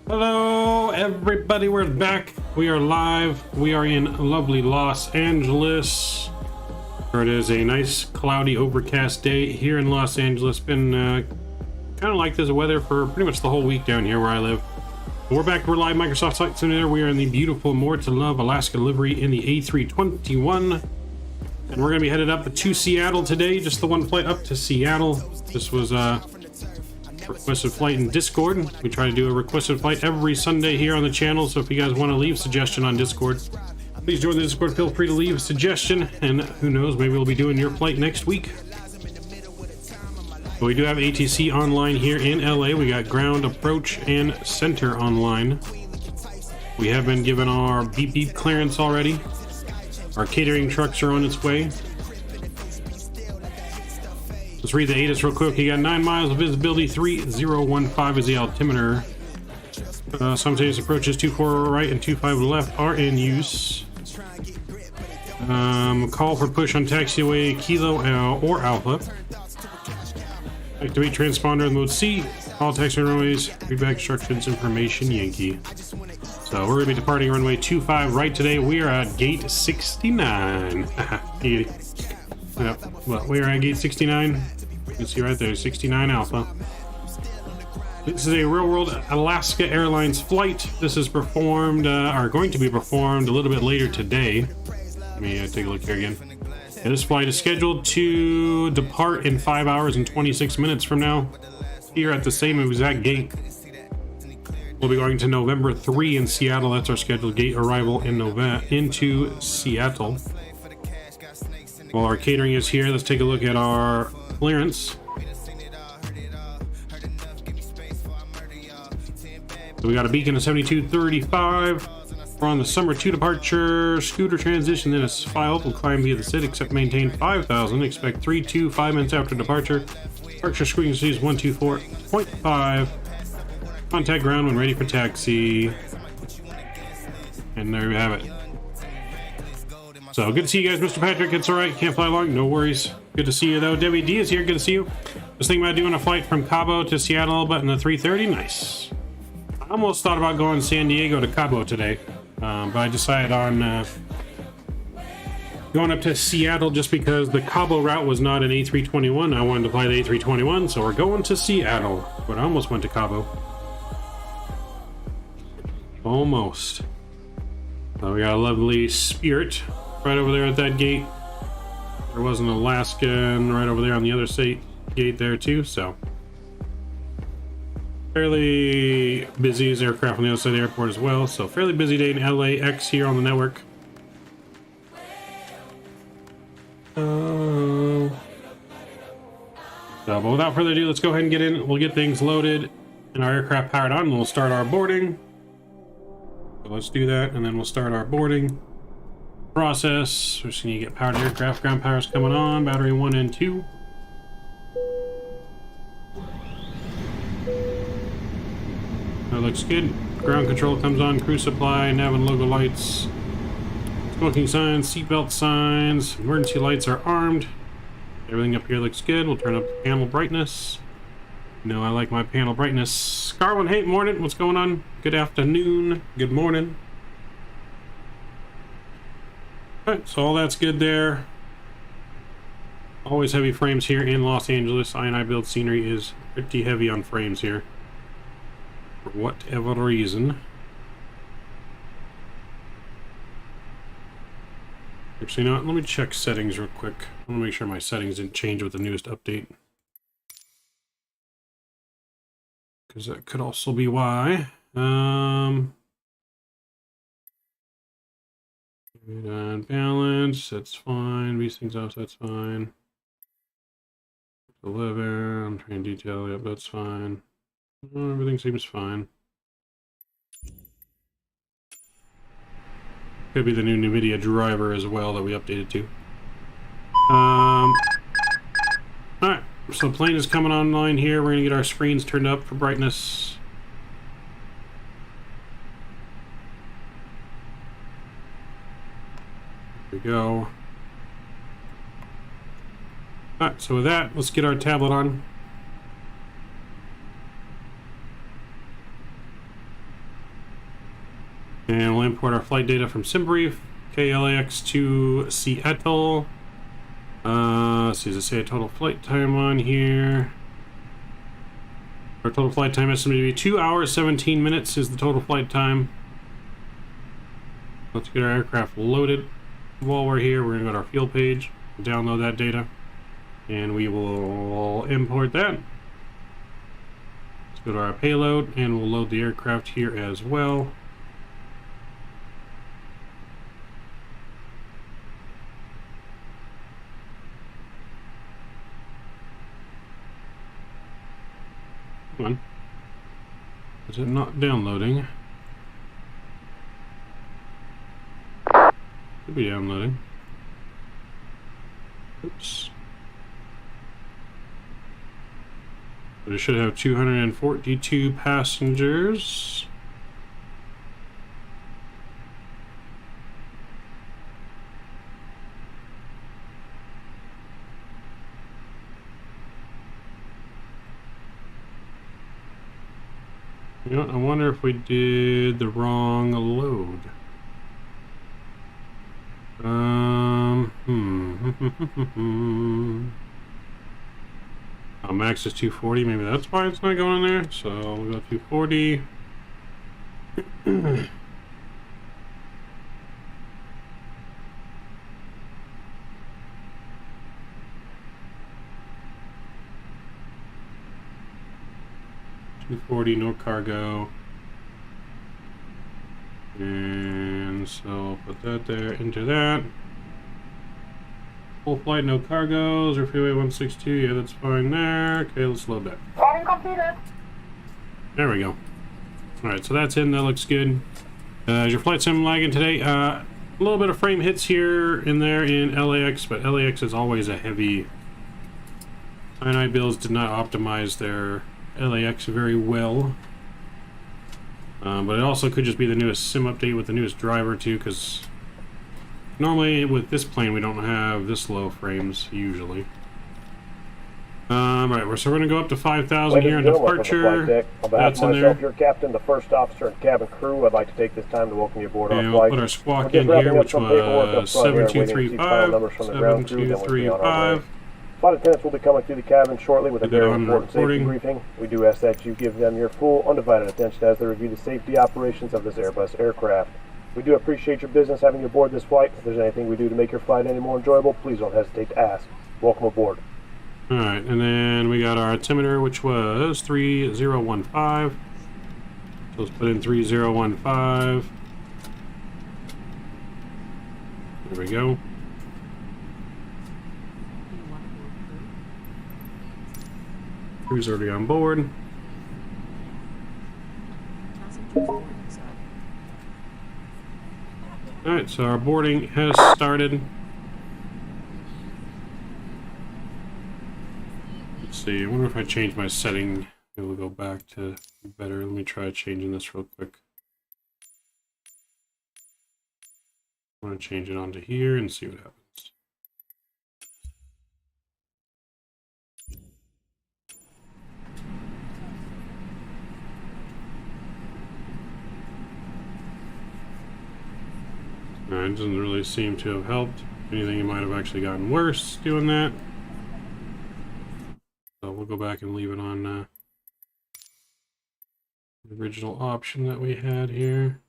Hello everybody, we're back. We are live. We are in lovely Los Angeles. It is a nice cloudy overcast day here in Los Angeles. Been kind of like this weather for pretty much the whole week down here where I live. We're back. We're live Microsoft Flight Simulator. We are in the beautiful More to Love Alaska livery in the A321, and we're gonna be headed up to Seattle today. Just the one flight up to Seattle. This was requested flight in Discord. We try to do a requested flight every Sunday here on the channel, so if you guys want to leave a suggestion on Discord, please join the Discord. Feel free to leave a suggestion, and who knows, maybe we'll be doing your flight next week. But we do have ATC online here in LA. We got ground, approach, and center online. We have been given our beep beep clearance already. Our catering trucks are on its way. Let's read the ATIS real quick. You got 9 miles of visibility, 3015 is the altimeter. Simultaneous approaches 24 right and 25 left are in use. Call for push on taxiway Kilo or Alpha. Activate transponder in mode C. All taxi runways. Feedback instructions information Yankee. So we're going to be departing runway 25 right today. We are at gate 69. Yep. Well, we are at gate 69. You can see right there, 69 Alpha. This is a real-world Alaska Airlines flight. This is performed, or going to be performed a little bit later today. Let me take a look here again. Yeah, this flight is scheduled to depart in 5 hours and 26 minutes from now. Here at the same exact gate. We'll be going to November 3 in Seattle. That's our scheduled gate arrival in into Seattle. While our catering is here, let's take a look at our clearance. So we got a beacon of 7235. We're on the summer 2 departure. Scooter transition then is filed. We'll climb via the SID, except maintain 5,000. Expect 5 minutes after departure. Departure frequency is 124.5. Contact ground when ready for taxi. And there we have it. So good to see you guys, Mr. Patrick. It's all right. Can't fly long. No worries. Good to see you though. Debbie D is here. Good to see you. Was thinking about doing a flight from Cabo to Seattle, but in the 330. Nice. I almost thought about going San Diego to Cabo today, but I decided on going up to Seattle just because the Cabo route was not an A321. I wanted to fly the A321, so we're going to Seattle. But I almost went to Cabo. Almost. So we got a lovely Spirit right over there at that gate. There was an Alaskan right over there on the other gate there too, so fairly busy as aircraft on the other side of the airport as well. So fairly busy day in LAX here on the network. So but without further ado, let's go ahead and get in. We'll get things loaded and our aircraft powered on, and we'll start our boarding. So let's do that, and then we'll start our boarding process. We're just gonna get powered aircraft. Ground power's coming on. Battery 1 and 2. That looks good. Ground control comes on. Crew supply, nav and logo lights, smoking signs, seatbelt signs, emergency lights are armed. Everything up here looks good. We'll turn up the panel brightness. You know I like my panel brightness. Scarlin, hey, morning. What's going on? Good afternoon. Good morning. Alright, so all that's good there. Always heavy frames here in Los Angeles. I build scenery is pretty heavy on frames here. For whatever reason. Actually, you know what? Let me check settings real quick. I want to make sure my settings didn't change with the newest update. Because that could also be why. And balance, that's fine. These things off, that's fine. 11, train detail, yep, that's fine. Everything seems fine. Could be the new NVIDIA driver as well that we updated to. Alright, so plane is coming online here. We're gonna get our screens turned up for brightness. There we go. Alright, so with that, let's get our tablet on. And we'll import our flight data from SimBrief, KLAX to Seattle. Let's see, does it say a total flight time on here? Our total flight time estimated to be 2 hours, 17 minutes is the total flight time. Let's get our aircraft loaded. While we're here, we're going to go to our fuel page, download that data, and we will import that. Let's go to our payload, and we'll load the aircraft here as well. Come on. Is it not downloading? Should be downloading. Oops. But it should have 242 passengers. You know, I wonder if we did the wrong load. Oh, max is 240. Maybe that's why it's not going in there. So we'll go 240. No cargo. And so put that there into that. Full flight, no cargoes, or freeway 162. Yeah, that's fine there. Okay, let's load that. There we go. Alright, so that's in. That looks good. Is your flight sim lagging today? A little bit of frame hits here and there in LAX, but LAX is always a heavy. Cyanide builds did not optimize their LAX very well. But it also could just be the newest sim update with the newest driver too, because normally with this plane we don't have this low frames usually. Right, so we're going to go up to 5,000 here on departure. On behalf of myself, your captain, the first officer, and cabin crew, I'd like to take this time to welcome you aboard our flight. We'll put our squawk in here, which was 7235. 7235. Flight attendants will be coming through the cabin shortly with a very important safety briefing. We do ask that you give them your full, undivided attention as they review the safety operations of this Airbus aircraft. We do appreciate your business having you aboard this flight. If there's anything we do to make your flight any more enjoyable, please don't hesitate to ask. Welcome aboard. Alright, and then we got our altimeter, which was 3015. So let's put in 3015. There we go. Crew's already on board. Alright, so our boarding has started. Let's see, I wonder if I change my setting. Maybe we'll go back to better. Let me try changing this real quick. I want to change it onto here and see what happens. It doesn't really seem to have helped. If anything, it might have actually gotten worse doing that. So we'll go back and leave it on the original option that we had here.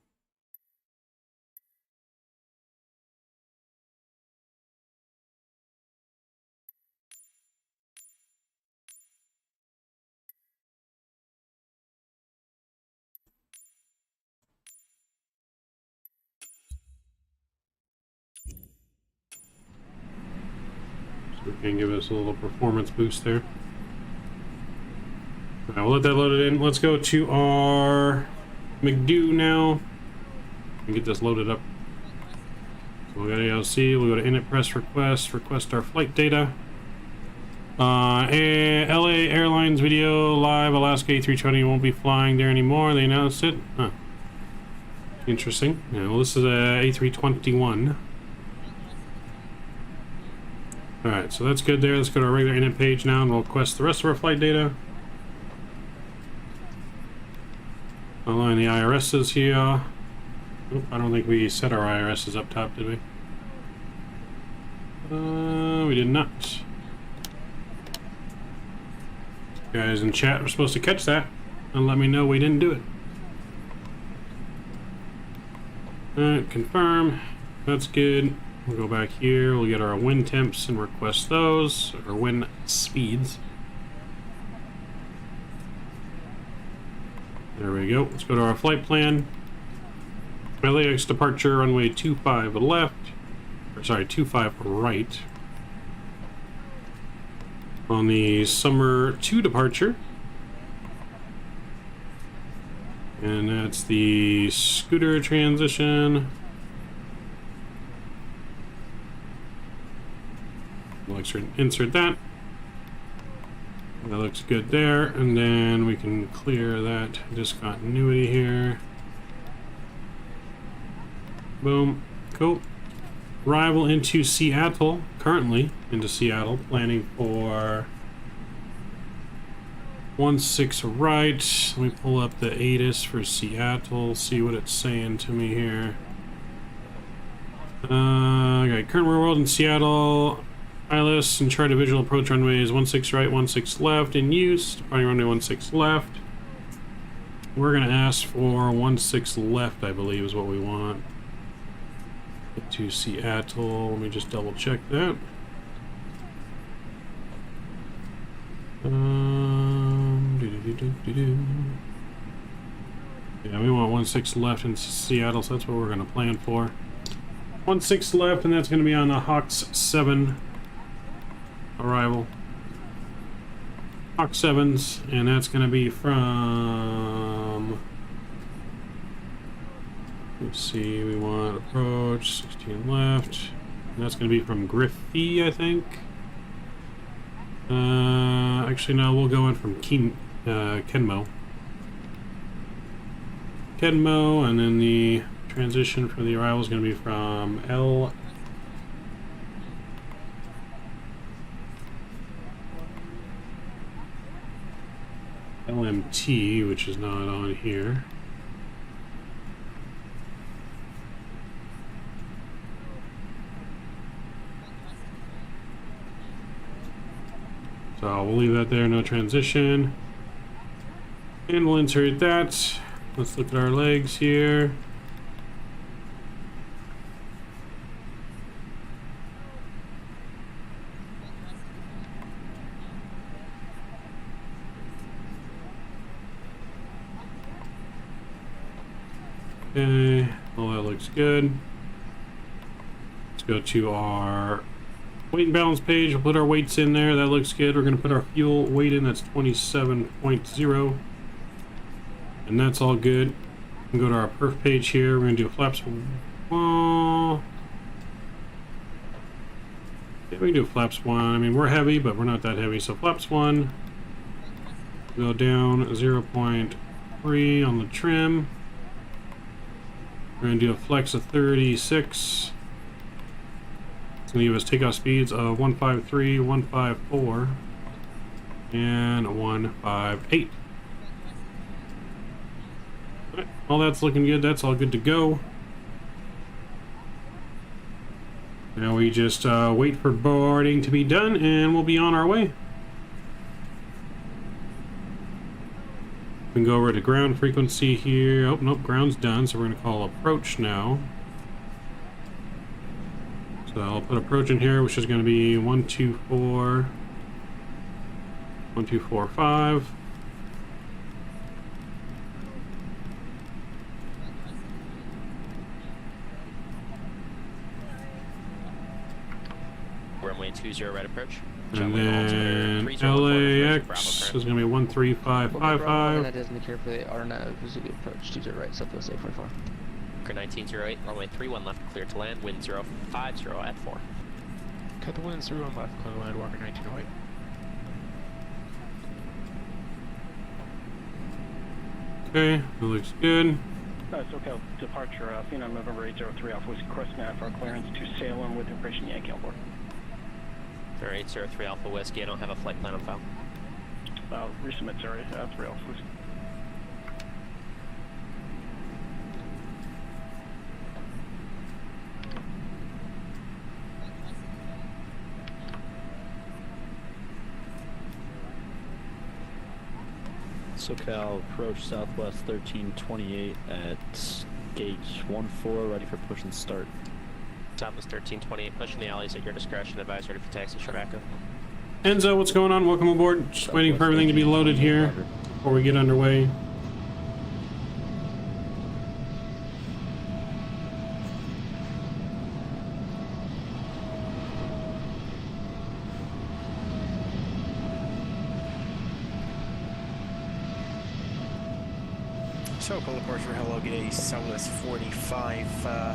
We can give us a little performance boost there. Alright, we'll let that load it in. Let's go to our McDo now and get this loaded up. So we'll go to ALC, we'll go to init press request our flight data. LA Airlines video live, Alaska A320 won't be flying there anymore. They announced it. Huh. Interesting. Yeah, well, this is a A321. Alright, so that's good there. Let's go to our regular init page now and we'll request the rest of our flight data. I'll line the IRSs here. Oop, I don't think we set our IRSs up top, did we? We did not. You guys in chat were supposed to catch that and let me know we didn't do it. Alright, confirm. That's good. We'll go back here, we'll get our wind temps and request those, or wind speeds. There we go. Let's go to our flight plan. LAX departure, runway 25 left, or sorry, 25 right. On the summer 2 departure. And that's the scooter transition. We'll insert that. That looks good there. And then we can clear that discontinuity here. Boom. Cool. Arrival into Seattle. Currently into Seattle. Planning for 16 right. Let me pull up the ATIS for Seattle. See what it's saying to me here. Okay. Current world in Seattle. ILS and chart of visual approach runways 16 right, 16 left in use. Departing runway 16 left. We're going to ask for 16 left, I believe, is what we want. To Seattle. Let me just double check that. Yeah, we want 16 left in Seattle, so that's what we're going to plan for. 16 left, and that's going to be on the Hawks 7 arrival. Hawk 7s, and that's going to be from... Let's see, we want approach, 16 left. And that's going to be from Griffey, I think. Actually, no, we'll go in from Kenmo. Kenmo, and then the transition for the arrival is going to be from LMT, which is not on here. So we'll leave that there, no transition. And we'll insert that. Let's look at our legs here. Okay, all that looks good. Let's go to our weight and balance page. We'll put our weights in there. That looks good. We're going to put our fuel weight in. That's 27.0. And that's all good. We can go to our perf page here. We're going to do flaps. Yeah, we can do flaps 1. I mean, we're heavy, but we're not that heavy. So flaps 1. Go down 0.3 on the trim. We're going to do a flex of 36. It's going to give us takeoff speeds of 153, 154, and 158. Right, all that's looking good. That's all good to go. Now we just wait for boarding to be done, and we'll be on our way. We can go over to ground frequency here. Oh, nope, ground's done, so we're going to call approach now. So I'll put approach in here, which is going to be 124, 1245. Runway 20 right approach. And then LAX is going to be 13555. That is in the clear for the RNAV, Suzuki approach 20 right, Southwest 844. 1908, runway 31 left, clear to land, wind 050 at 4. Cut the wind 31 left, clear to land, Walker 1908. Okay, that looks good. SoCal departure, Phenom November 803 Alpha Whiskey Crossnet for clearance to Salem with Impression Yankee on board. 803 Alpha Whiskey, I don't have a flight plan on file. Resubmit, sorry, 3 Alpha Whiskey. SoCal approach Southwest 1328 at gate 14, ready for push and start. Southwest 1328, pushing the alleys at your discretion. Advise ready for taxi. Shabaka. Enzo, what's going on? Welcome aboard. Just waiting for everything to be loaded here before we get underway. SoCal departure, hello, good day, Southwest 45,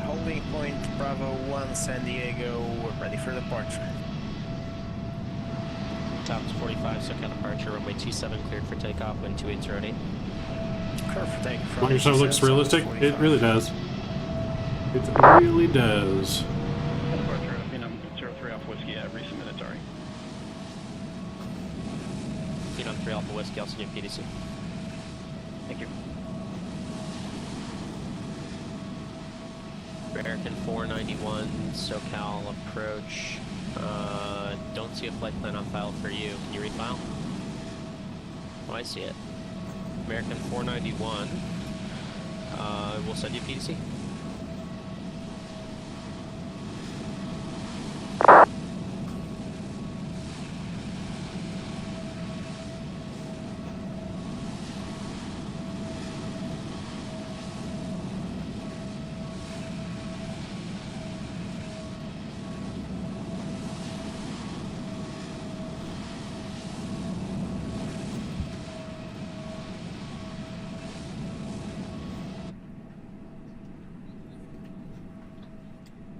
holding point Bravo 1, San Diego, we're ready for departure. Southwest 45, SoCal departure, runway 27, cleared for takeoff, wind 2808. Clear for takeoff. Microsoft looks realistic. It really does. It really does. Departure, Phenom 03 Alpha Whiskey at resubmit it, sorry. Phenom 3 Alpha Whiskey, I'll send you PDC. Thank you. American 491, SoCal approach. Don't see a flight plan on file for you. Can you read file? Oh, I see it. American 491. We'll send you PDC.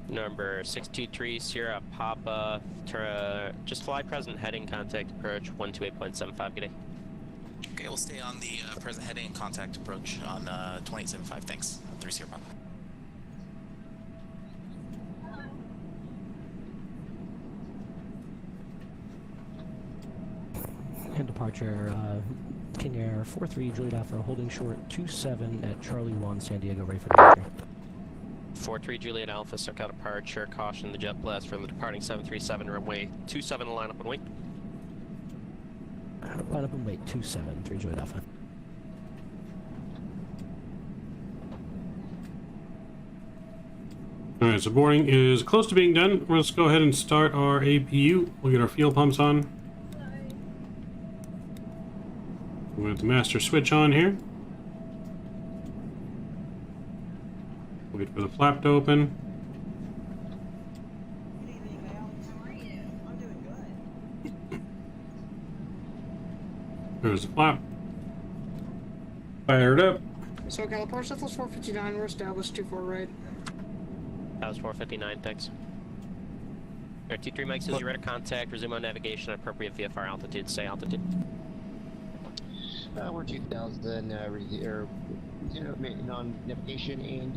Number 623 Sierra Papa, just fly present heading, contact approach 128.75, good day. Okay, we'll stay on the present heading and contact approach on 2875, thanks. 3 Sierra Papa. And departure, Kenya Air 43 Juliet Alpha, holding short 27 at Charlie 1, San Diego, ready for departure. 43 Juliet Alpha, SoCal departure, caution the jet blast from the departing 737, runway 27, line up and wait. Line up and wait, 27, 3 Juliet Alpha. Alright, so boarding is close to being done. Let's go ahead and start our APU. We'll get our fuel pumps on. We'll get the master switch on here. Wait for the flap to open. Good evening, Val. How are you? I'm doing good. There's the flap. Fire it up. SoCal approach, Southwest 459, we're established 24 right. That was 459, thanks. Alright, T3 Mike says you're ready to contact, resume on navigation at appropriate VFR altitude, say altitude. We're 2000, maintain on navigation and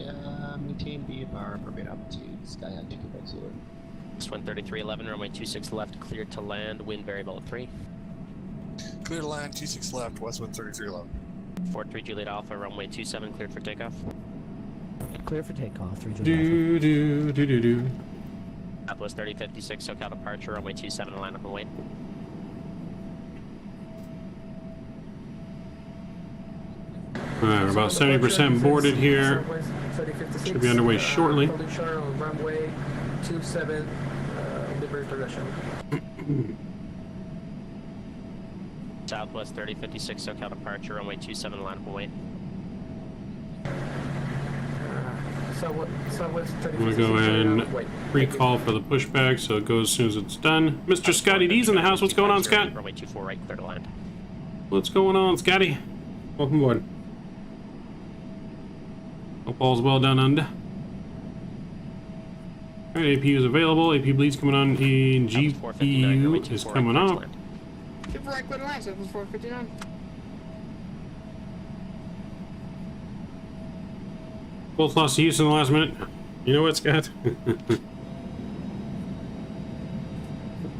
maintain VFR appropriate altitude, sky high 250. Just 13311, runway 26 left, cleared to land, wind variable at 3. Clear to land, 26 left, westwind 3311. 43 Juliet Alpha, runway 27, cleared for takeoff. Clear for takeoff, 3 Juliet Do do do do do. Southwest 3056, SoCal departure, runway 27, line up and wait. Alright, we're about 70% boarded here. Should be underway shortly. Holding short on runway 27, liberty progression. Southwest 3056, SoCal departure, runway 27, line up and wait. Southwest 3056. I'm gonna go ahead and recall for the pushback so it goes as soon as it's done. Mr. Scotty D's in the house. What's going on, Scott? Runway 24 right, clear to land. What's going on, Scotty? Welcome aboard. Hope all's well done under. Alright, APU is available. APU bleed's coming on in GPU is coming up. Keep right, clear to land, Southwest 459. Both lost to Houston in the last minute. You know what, Scott?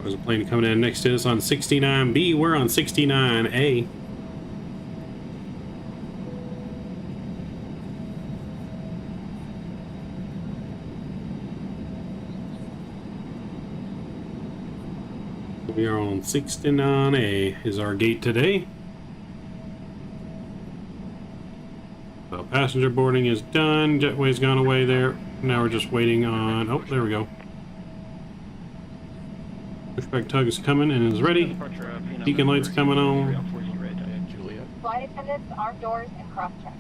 There's a plane coming in next to us on 69B. We're on 69A. We are on 69A is our gate today. So passenger boarding is done. Jetway's gone away there. Now we're just waiting on... Oh, there we go. Pushback tug is coming and is ready. Beacon lights coming on. Flight attendants, armed doors, and cross-check.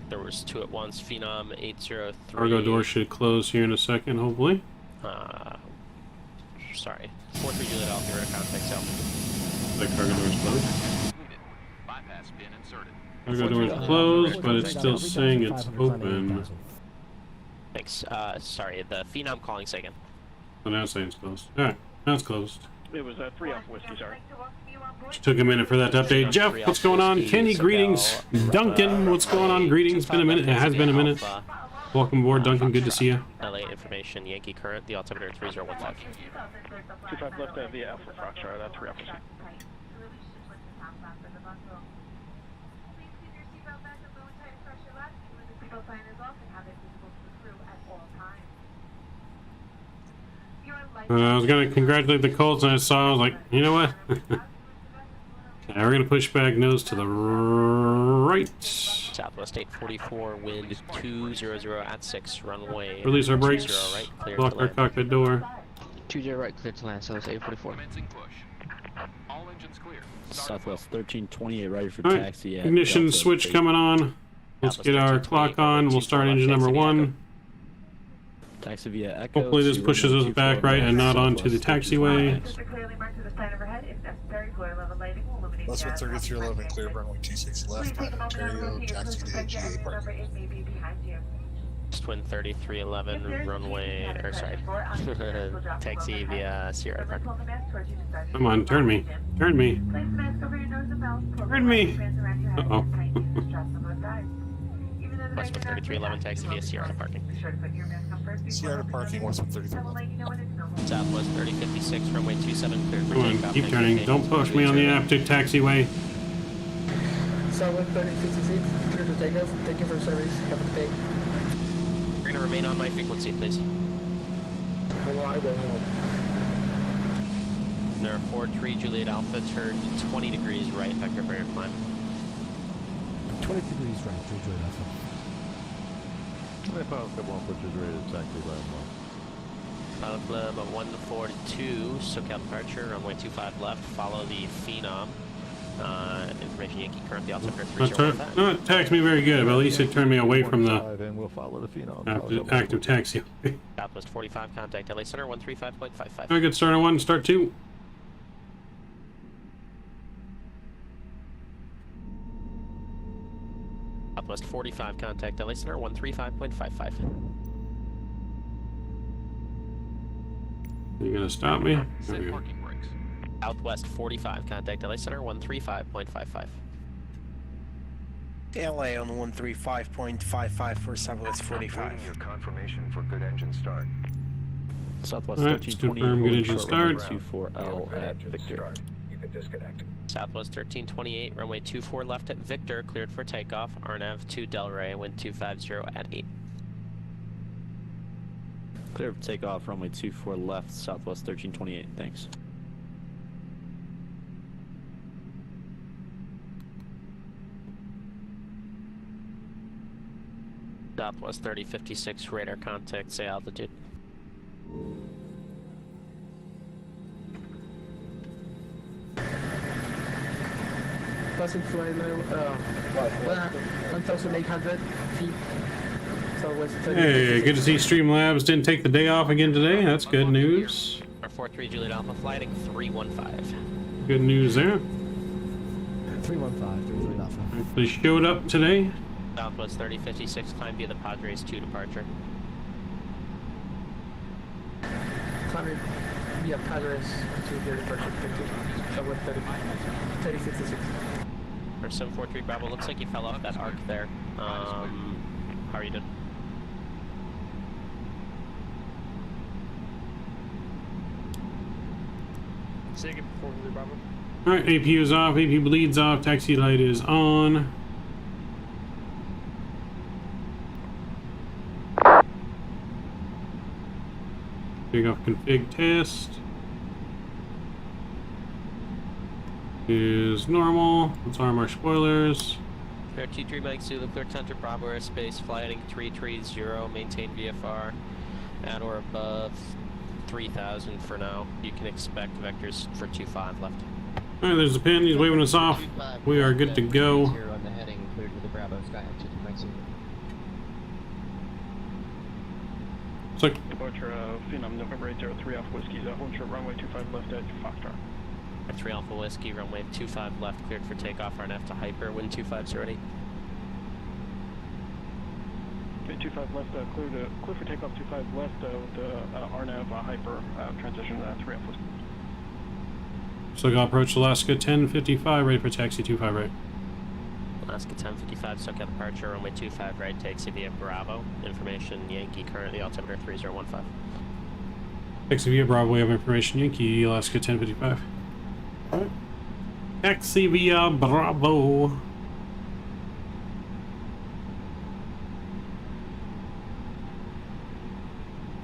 There was 2 at once. Phenom 803. Cargo door should close here in a second, hopefully. Sorry. 43 Juliet Alpha, radar contact south. The cargo door is closed. Cargo door is closed, but it's still saying it's open. Thanks. Sorry, the Phenom calling second. So now it's saying it's closed. Alright, now it's closed. It was 3 Alpha Whiskey, sorry. Just took a minute for that to update. Jeff, what's going on? Kenny, greetings. Duncan, what's going on? Greetings. It's been a minute. It has been a minute. Welcome aboard, Duncan. Good to see you. LA information, Yankee current, the altimeter 3015. 25 left via Alpha Foxtrot, that's 3 Alpha. I was going to congratulate the Colts, and I was like, you know what? Yeah, we're going to push back nose to the right. Southwest 844, wind 200 at 6, runway. Release our brakes. Right, clear Lock our cockpit door. 20 right, clear to land, Southwest 844. Southwest 1328, ready for Right. taxi. At Ignition Delta switch 8. coming on. Let's get our clock on. We'll start engine number 1. Taxi via Echo. Hopefully this pushes us back right and not onto the taxiway. Westwood 3311, clear runway 26 left, Ontario, taxi to GA parking. Twin 3311, runway, or sorry, taxi via Sierra Park. Come on, turn me. Turn me. Turn me. Uh-oh. Westwood 3311, taxi via Sierra Parking. Sierra parking, Westwood 3311. Southwest 3056, runway 27, clear for Come on, takeoff. keep turning. Don't push me on the after taxiway. Southwest 3056, clear to takeoff. Thank you for service. Have a good day. You're gonna remain on my frequency, please. There are 43 Juliet Alpha, turn 20 degrees right, vector for your climb. 20 degrees right, Juliet Alpha. 25 1, which is rated exactly right now. Pilot Club 142, SoCal departure, runway 25 left, follow the Phenom. Information Yankee current, the altimeter 3015. Not tax me very good, but at least it turned me away from the And we'll follow the Phenom. active taxi. Southwest 45, contact LA Center 135.55. Alright, good. Start on 1, start 2. Southwest 45, contact LA Center 135.55. You gonna stop me? There we go. Southwest 45, contact LA Center 135.55. LA on 135.55 for Southwest 45. Your confirmation for good engine start. Southwest Alright, 1328, confirm good engine short start. runway 24L at Victor. You can disconnect. Southwest 1328, runway 24 left at Victor, cleared for takeoff. RNAV 2 Delray, wind 250 at 8. Clear for takeoff, runway 24 left, Southwest 1328, thanks. Southwest 3056, radar contact, say altitude. Passing flight level, 1,800 feet. Southwest 30. Hey, good to see Streamlabs didn't take the day off again today. That's good news. Our 43 Juliet Alpha flighting 315. Good news there. 315, Juliet Alpha. They showed up today. Southwest 3056, climb via the Padres 2 departure. Climbing via Padres to the departure. Southwest 3066. Or 743 Bravo, looks like you fell off that arc there. How are you doing? Second 43 Bravo. Alright, APU is off, AP bleeds off, taxi light is on. Takeoff config test is normal. Let's arm our spoilers. Air 23 Mike Zulu, clear center Bravo airspace, fly heading 330, maintain VFR at or above 3,000 for now. You can expect vectors for 25 left. Alright, there's the pin, he's waving us off. We are good to go. Here on the heading, cleared with the Bravo Sky at 23 Mike Zulu. So, Departure Phenom November 803 Alpha Whiskey, hold short runway 25 left at Foxtrot. 3 Alpha Whiskey, runway 25 left, cleared for takeoff, RNF to hyper, wind 250. 25 left, clear for takeoff 25 left with RNAV hyper transition 3 Alpha Whiskey. SoCal approach Alaska 1055, ready for taxi 25 right. Alaska 1055, SoCal departure, runway 25 right, taxi via Bravo. Information Yankee, currently altimeter 3015. Taxi via Bravo, we have information Yankee, Alaska 1055. Alright. Taxi via Bravo.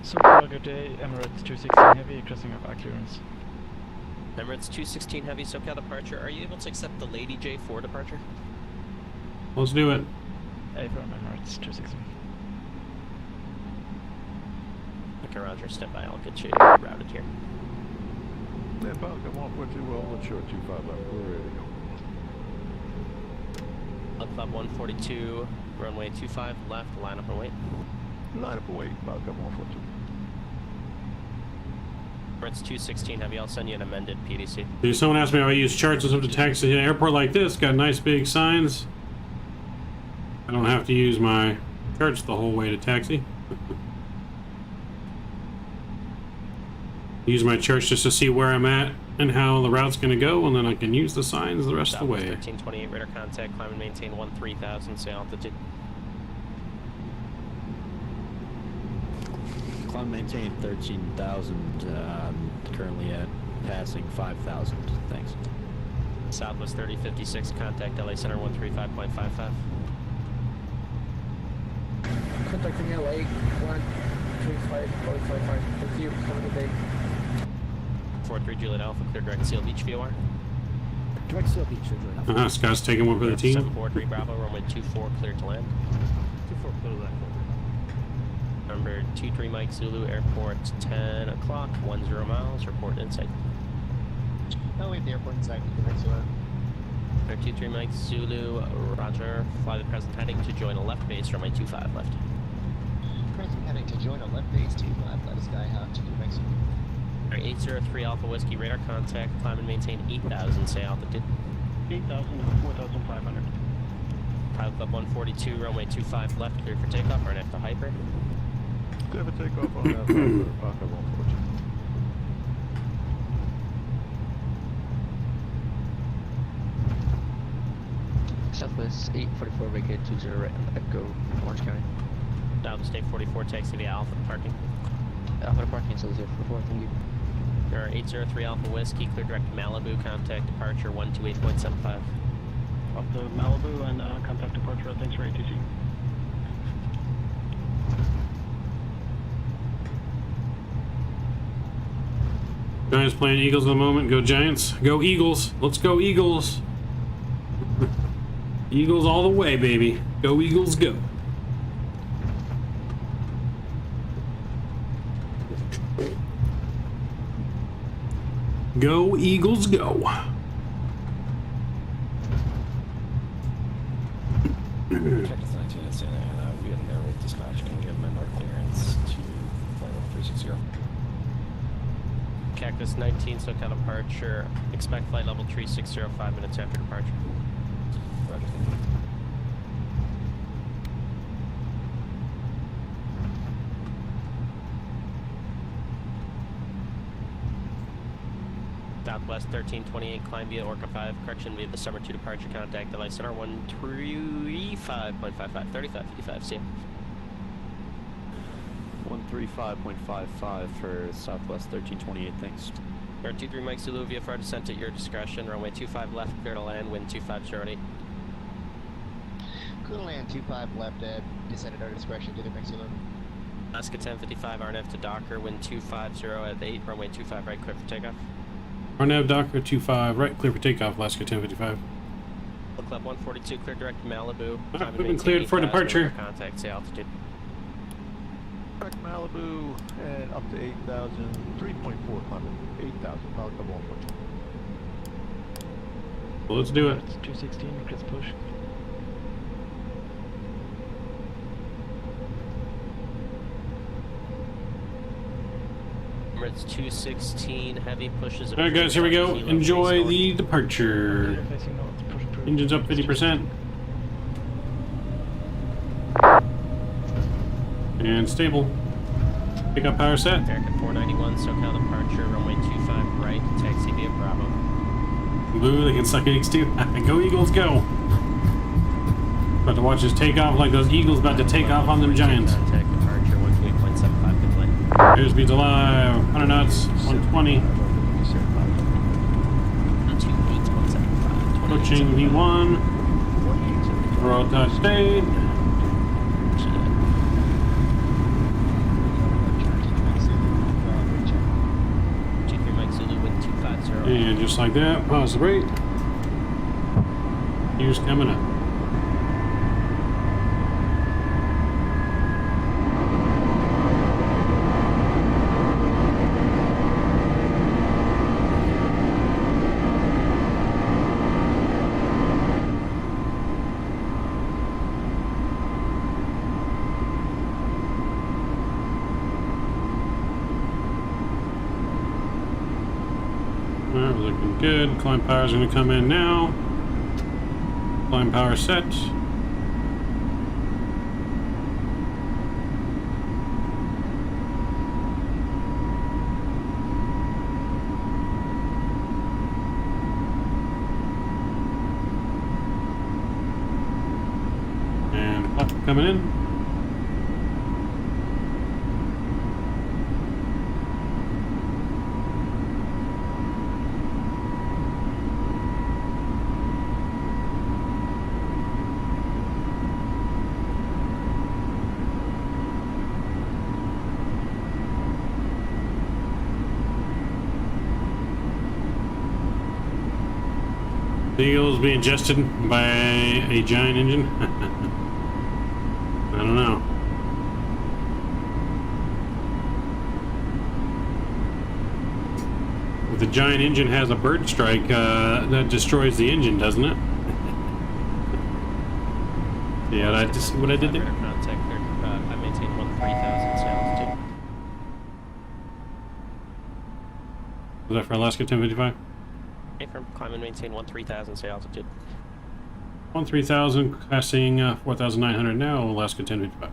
SoCal, good day, Emirates 216 Heavy, crossing of our clearance. Emirates 216 Heavy, SoCal departure. Are you able to accept the Lady J4 departure? Let's do it. A from Emirates 216. Okay, roger, step by, I'll get you routed here. Yeah, Falcon 142, well, let's show 25 left. We're ready to go. Club 142, runway 25 left, line up and wait. Line up and wait, Falcon 142. Emirates 216 Heavy, I'll send you an amended PDC. Someone asked me how I use charts and stuff to taxi at an airport like this. Got nice big signs. I don't have to use my charts the whole way to taxi. Use my charts just to see where I'm at and how the route's going to go, and then I can use the signs the rest of the way. 1328 radar contact, climb and maintain 13,000, say altitude. Climb maintain 13,000, currently at passing 5,000, thanks. Southwest 3056, contact LA Center 135.55. Contacting LA 135.55. Thank you. Have a good day. 43 Juliet Alpha, clear direct Seal Beach VOR. Direct Seal Beach, Juliet Alpha. Scott's taking one for the team. 743 Bravo, runway 24, clear to land. 24, clear to land. Number 23 Mike Zulu, airport 10 o'clock, 10 miles, report inside. Oh, we have the airport inside. Direct Zulu. 23 Mike Zulu, roger. Fly the present heading to join a left base, runway 25 left. Present heading to join a left base 25 left Skyhawk to New Mexico. 803 Alpha Whiskey, radar contact, climb and maintain 8,000, say altitude. 8,000 to 4,500. Pilot Club 142, runway 25 left, clear for takeoff, RNF to hyper. Clear for takeoff on that Falcon 142. Southwest 844, vacate 20 right, Echo, Orange County. Down State 44, taxi via Alpha to parking. Alpha to parking, so 044, thank you. There are 803 Alpha Whiskey, clear direct to Malibu, contact departure 128.75. Up to Malibu and contact departure, thanks for ATC. Giants playing Eagles at the moment. Go Giants. Go Eagles. Let's go Eagles. Eagles all the way, baby. Go Eagles, go. Go Eagles, go. Cactus 19 at Santa Ana, we had an air with dispatch. Can we amend our clearance to flight level 360? Cactus 19, SoCal departure. Expect flight level 360, 5 minutes after departure. Roger. Southwest 1328, climb via Orca 5, correction via the Summer 2 departure, contact LA Center 135.55, 3555, see ya. 135.55 for Southwest 1328, thanks. Air 23 Mike Zulu, VFR descent at your discretion, runway 25 left, clear to land, wind 250. Clear to land 25 left at descent at our discretion to the Mexico. Alaska 1055, RNF to Docker, wind 250 at 8, runway 25 right, clear for takeoff. RNAV Docker 25 right, clear for takeoff, Alaska 1055. Club 142, clear direct to Malibu. We've been cleared for departure. Contact, say altitude. Direct Malibu and up to 8,000, 3.4 climbing, 8,000, Power Club 142. Well, let's do it. It's 216, Chris push. It's 216, heavy pushes. Alright guys, here we go. Enjoy the departure. Engine's up 50%. And stable. Pick up power set. American 491, SoCal departure, runway 25 right, taxi via Bravo. Blue, they can suck eggs too. Go Eagles, go! About to watch us take off like those Eagles about to take off on them Giants. Contact departure, 128.75, good plane. Airspeed's alive, 100 knots, 120. 128.75. Approaching V1. Roll touch state. And just like that, pause the brake. Here's coming up. Alright, we're looking good. Climb power's gonna come in now. Climb power set. And up coming in. The Eagles being adjusted by a giant engine? I don't know. If the giant engine has a bird strike, that destroys the engine, doesn't it? Yeah, I just see what I did there. I maintain 13,000 altitude. Was that for Alaska 1055? From climb and maintain 13,000 say altitude. 13,000, passing 4,900 now, Alaska 1055.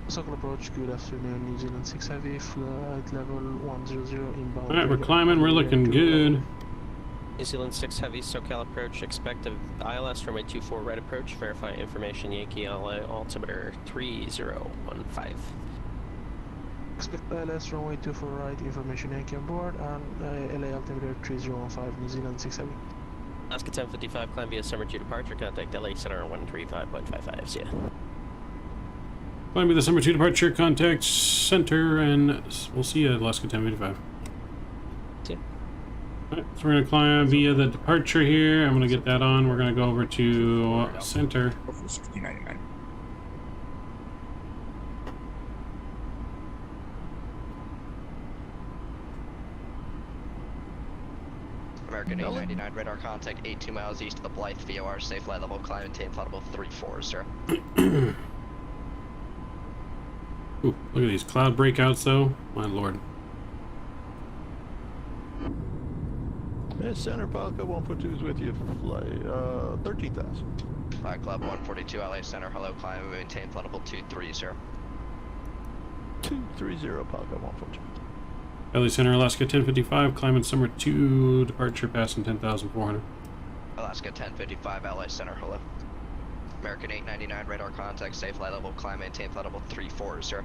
Circle approach, good afternoon, New Zealand 6 Heavy, flight level 100 inbound. Alright, we're climbing, we're looking good. New Zealand 6 Heavy, SoCal approach, expect a ILS runway 24 right approach, verify information Yankee LA, altimeter 3015. Expect ILS runway 24 right, information Yankee on board, and LA altimeter 3015, New Zealand 6 Heavy. Alaska 1055, climb via summer 2 departure, contact LA Center 135.55, see ya. Climb via the summer 2 departure, contact center, and we'll see you at Alaska 1055. See ya. Alright, so we're going to climb via the departure here. I'm going to get that on. We're going to go over to center. American 899, radar contact 82 miles east of the Blythe VOR, safe flight level, climb and maintain flight level 34, sir. Ooh, look at these cloud breakouts though. My lord. Center Palca 142 is with you. Fly 13,000. Flight Club 142 LA Center, hello, climb and maintain flight level 23, sir. 230 Palca 142. LA Center, Alaska 1055, climbing summer 2 departure, passing 10,400. Alaska 1055 LA Center, hello. American 899, radar contact, safe flight level, climb, maintain flight level 34, sir.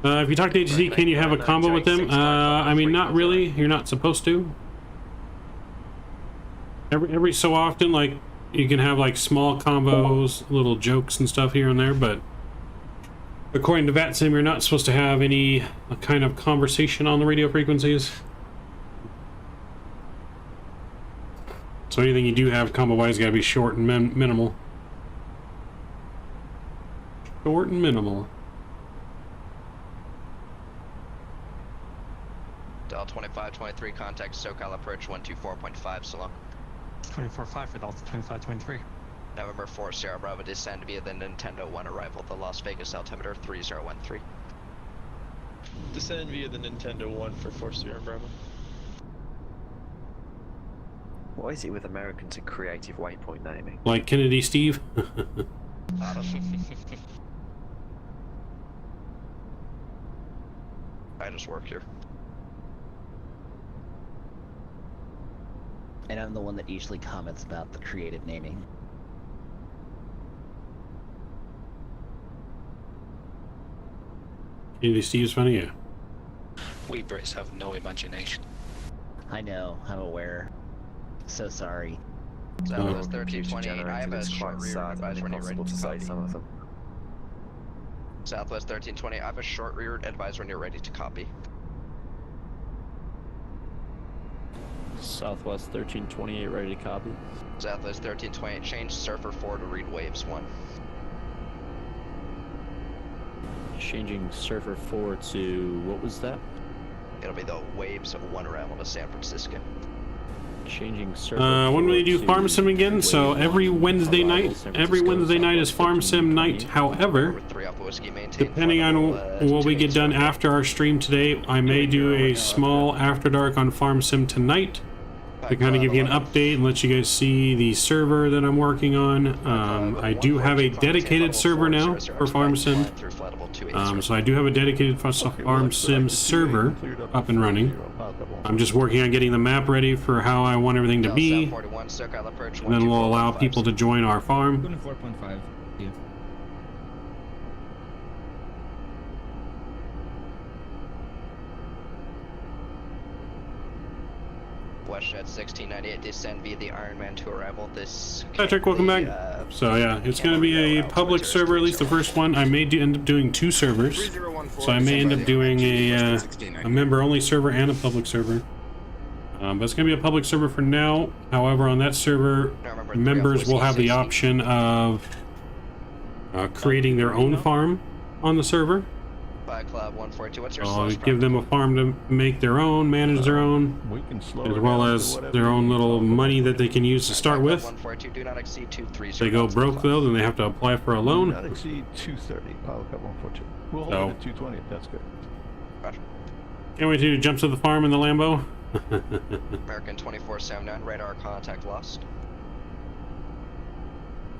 If you talk to HC, can you have a combo with them? I mean, not really. You're not supposed to. every so often, like, you can have like small combos, little jokes and stuff here and there, but according to Vatsim, you're not supposed to have any kind of conversation on the radio frequencies. So anything you do have combo-wise gotta be short and minimal. Short and minimal. Del 2523, contact SoCal approach 124.5, so long. 24.5 for Delta 2523. November 4 Sierra Bravo, descend via the Nintendo 1 arrival, the Las Vegas altimeter 3013. Descend via the Nintendo 1 for 4 Sierra Bravo. What is it with Americans and creative waypoint naming? Like Kennedy Steve? I just work here. And I'm the one that usually comments about the creative naming. Kennedy Steve's funny, yeah. We Brits have no imagination. I know, I'm aware. So sorry. Southwest 1328, I have a short rear advisory when you're ready to copy. Southwest 1320, I have a short rear advisory when you're ready to copy. Southwest 1328, ready to copy. Southwest 1328, change Surfer 4 to read Waves 1. Changing Surfer 4 to, what was that? It'll be the Waves 1 arrival to San Francisco. Changing Surfer when will you do Farm Sim again? So every Wednesday night. Every Wednesday night is Farm Sim night. However, depending on what we get done after our stream today, I may do a small After Dark on Farm Sim tonight to kind of give you an update and let you guys see the server that I'm working on. I do have a dedicated server now for Farm Sim. So I do have a dedicated Farm Sim server up and running. I'm just working on getting the map ready for how I want everything to be, and then we'll allow people to join our farm. 4.5. Yeah. WestJet 1698, descend via the Ironman to arrival. This Patrick, welcome back. So yeah, it's going to be a public server, at least the first one. I may end up doing 2 servers, so I may end up doing a member-only server and a public server. But it's going to be a public server for now. However, on that server, members will have the option of creating their own farm on the server. Club 142, what's your I'll give them a farm to make their own, manage their own, as well as their own little money that they can use to start with. If they go broke though, then they have to apply for a loan. Not exceed 230, Pilot Club 142. We'll hold it at 220 if that's good. Roger. Can't wait to jump to the farm in the Lambo. American 2479, radar contact lost.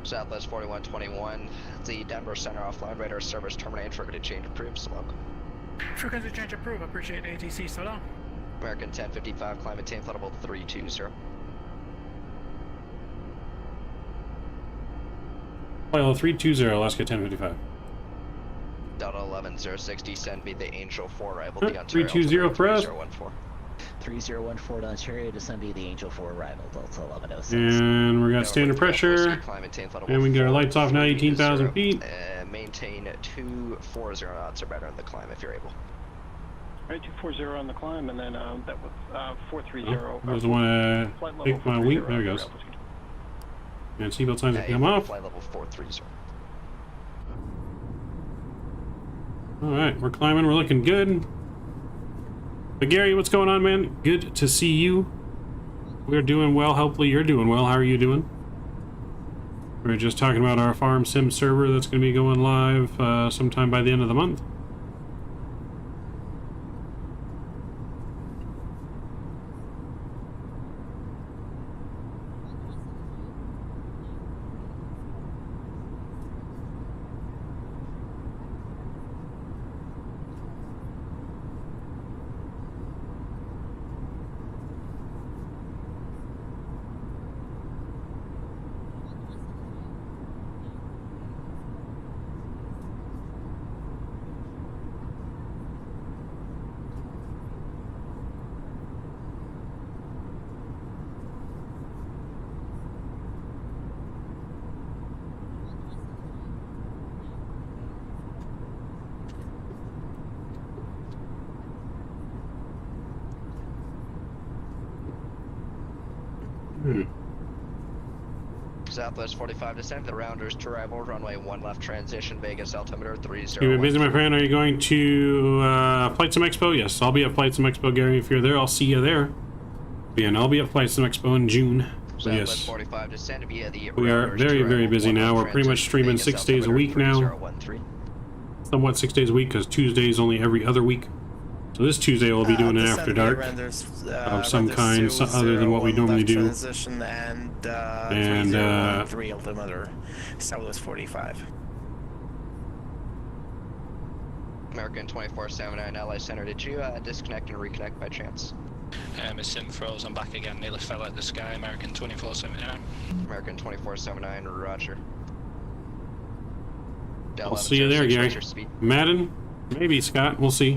Southwest 4121, the Denver Center offline radar service terminated. Frequency change approved, so long. Frequency change approved, appreciate ATC, so long. American 1055, climb maintain flight level 320. Flight level 320, Alaska 1055. Delta 11060, descend via the Angel 4 arrival. 320 for us. 3014 to Ontario, descend via the Angel 4 arrival, Delta 1106. And we got standard pressure, and we can get our lights off now, 18,000 feet. Maintain 240 knots or better on the climb if you're able. Alright, 240 on the climb, and then that was 430. I just want to take my wing. There it goes. And seatbelt signs have come off. Flight level 430. Alright, we're climbing, we're looking good. But Gary, what's going on, man? Good to see you. We're doing well. Hopefully you're doing well. How are you doing? We were just talking about our Farm Sim server that's going to be going live sometime by the end of the month. Southwest 45 descend to the Rounders to arrival, runway 1 left transition, Vegas altimeter 30. You've been busy, my friend. Are you going to Flight Sim Expo? Yes, I'll be at Flight Sim Expo, Gary. If you're there, I'll see you there. And I'll be at Flight Sim Expo in June. So yes, 45 descend via the we are very, very busy now. We're pretty much streaming 6 days a week now. Somewhat 6 days a week because Tuesday is only every other week. So this Tuesday we'll be doing an after dark of some kind, other than what we normally do. Transition and 3 altimeter, Southwest 45. American 2479 LA Center, did you disconnect and reconnect by chance? My sim froze, I'm back again, nearly fell out the sky, American 2479. American 2479, roger. I'll see you there, Gary. Madden? Maybe, Scott, we'll see.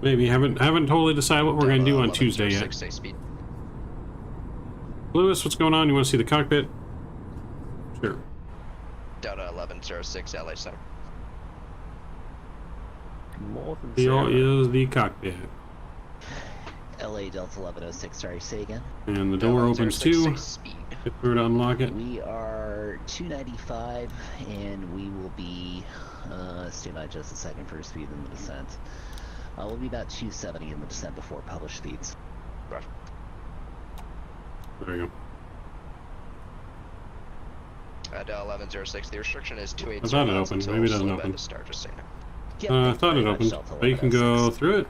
Maybe, haven't totally decided what we're going to do on Tuesday yet. Lewis, what's going on? You want to see the cockpit? Sure. Delta 1106 LA Center. Here is the cockpit. LA Delta 1106, sorry, say again. And the door opens too. If we were to unlock it. We are 295, and we will be, stand by just a second for speed in the descent. We'll be about 270 in the descent before published speeds. Right. There you go. Delta 1106, the restriction is 280. I thought it opened, maybe it doesn't open. Start, just saying. I thought it opened, but you can go through it.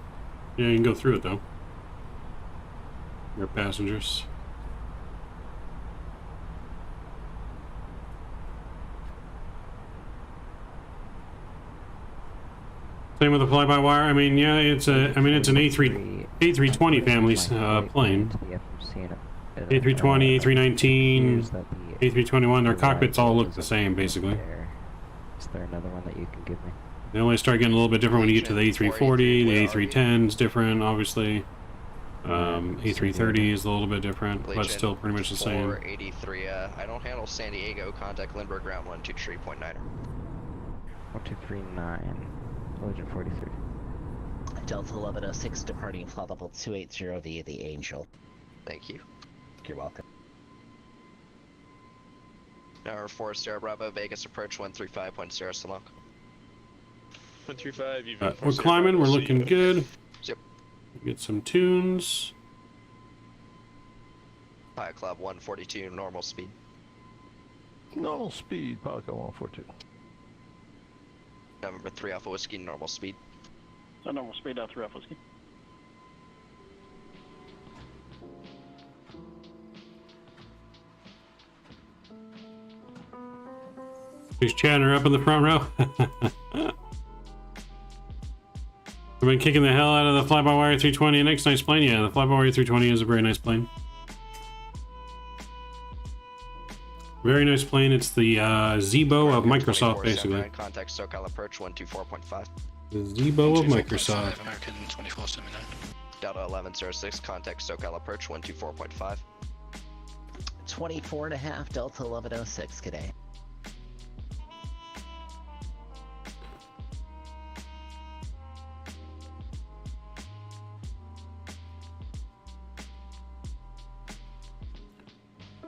Yeah, you can go through it though. Your passengers. Same with the fly-by-wire. I mean, yeah, it's an A320 family plane. A320, A319, A321. Their cockpits all look the same, basically. Is there another one that you can give me? They only start getting a little bit different when you get to the A340. The A310 is different, obviously. A330 is a little bit different, but still pretty much the same. 483. I don't handle San Diego. Contact Lindbergh ground 123.9. 1239. Legion 43. Delta 1106 departing flight level 280 via the Angel. Thank you. You're welcome. Number 4 Sierra Bravo, Vegas approach 135.0 so long. 135, we're climbing, we're looking good. Yep. Get some tunes. Pilot Club 142, normal speed. Normal speed, Pilot Club 142. Number 3 Alpha Whiskey, normal speed. Normal speed, 3 Alpha Whiskey. There's Chandler up in the front row. I've been kicking the hell out of the fly-by-wire 320. Next nice plane, yeah, the fly-by-wire 320 is a very nice plane. Very nice plane. It's the Zebo of Microsoft, basically. Contact SoCal approach 124.5. The Zebo of Microsoft. American 2479. Delta 1106, contact SoCal approach 124.5. 24.5 Delta 1106 today.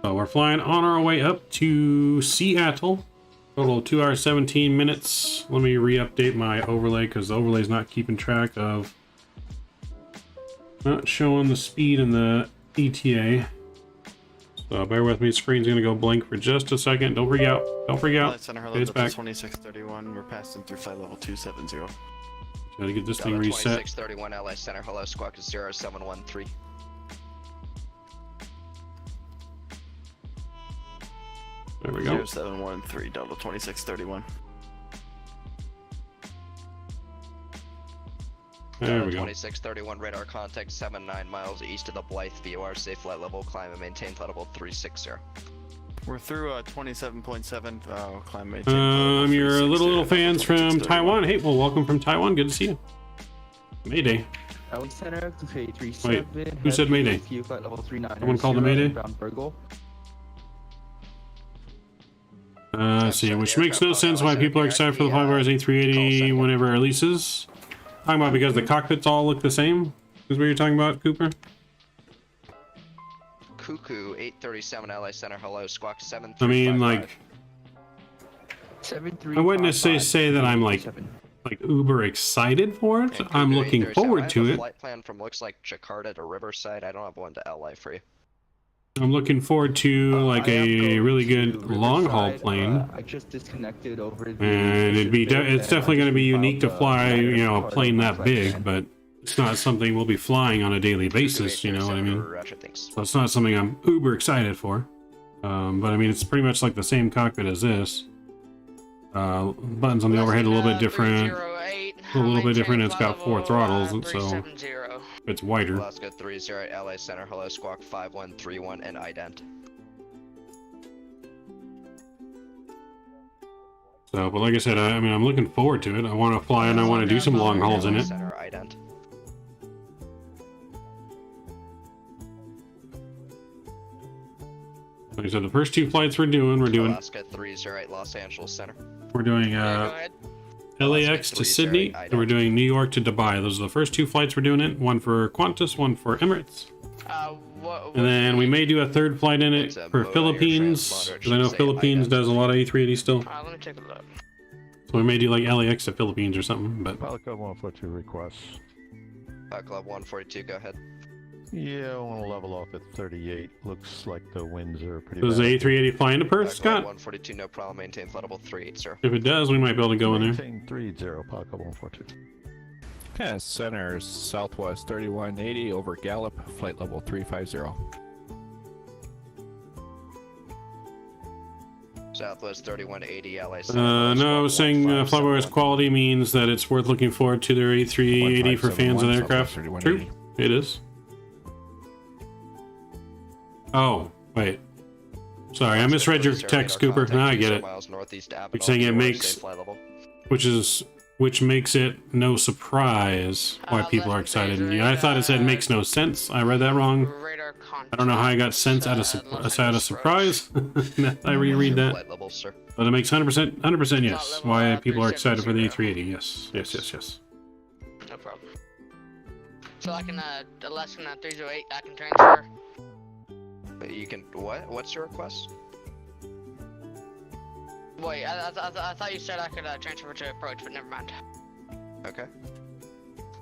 So we're flying on our way up to Seattle. Total of 2 hours 17 minutes. Let me re-update my overlay because the overlay is not keeping track of, not showing the speed in the ETA. So bear with me. The screen's gonna go blank for just a second. Don't freak out. Don't freak out. It's back. 2631. We're passing through flight level 270. Gotta get this thing reset. 2631 LA Center. Hello, squawk 0713. There we go. 0713 Delta 2631. There we go. 2631 radar contact 79 miles east of the Blythe VOR. Safe flight level. Climb and maintain flight level 360. We're through 27.7. Climb maintain. Your little fans from Taiwan. Hey, well, welcome from Taiwan. Good to see you. Mayday. Wait, who said Mayday? Someone called a Mayday? See, which makes no sense why people are excited for the flyby's A380 whenever it releases. Talking about because the cockpits all look the same? Is what you're talking about, Cooper? Cuckoo 837 LA Center. Hello, squawk 7. I mean, like, I wouldn't necessarily say that I'm like uber excited for it. I'm looking forward to I have a it. flight plan from looks like Jakarta to Riverside. I don't have one to LA for you. I'm looking forward to like a really good long haul plane. I just disconnected over the And it's definitely going to be unique to fly, you know, a plane that big, but it's not something we'll be flying on a daily basis, you know what I mean? So it's not something I'm uber excited for. But I mean, it's pretty much like the same cockpit as this. Buttons on the overhead a little bit different. A little bit different. It's got 4 throttles, and so it's wider. Alaska 30 LA Center. Hello, squawk 5131 and ident. So, but like I said, I mean, I'm looking forward to it. I want to fly and I want to do some long hauls in it. Center, ident. Like I said, the first 2 flights we're doing Alaska 308 Los Angeles Center. We're doing LAX to Sydney, and we're doing New York to Dubai. Those are the first 2 flights we're doing it. One for Qantas, one for Emirates. And then we may do a 3rd flight in it for Philippines, because I know Philippines does a lot of A380 still. Let me take a look. So we may do like LAX to Philippines or something, but... Falco 142 requests. Club 142, go ahead. Yeah, I want to level off at 38. Looks like the winds are pretty Does the A380 fly into Perth, Scott? 142, no problem. Maintain flight level 380. If it does, we might be able to go in there. Maintain 30, Falco 142. Okay, center Southwest 3180 over Gallup, flight level 350. Southwest 3180 LA Center. No, I was saying Flyboy's quality means that it's worth looking forward to their A380 for fans of the aircraft. True, it is. Oh, wait. Sorry, I misread your text, Cooper. Now I get it. You're saying it makes, which makes it no surprise why people are excited. Yeah, I thought it said makes no sense. I read that wrong. I don't know how I got sense out of surprise. I reread that. But it makes 100% yes. Why people are excited for the A380. Yes, yes. No problem. So I can, less than 308, I can transfer. You can, what? What's your request? Wait, I thought you said I could transfer to approach, but never mind. Okay.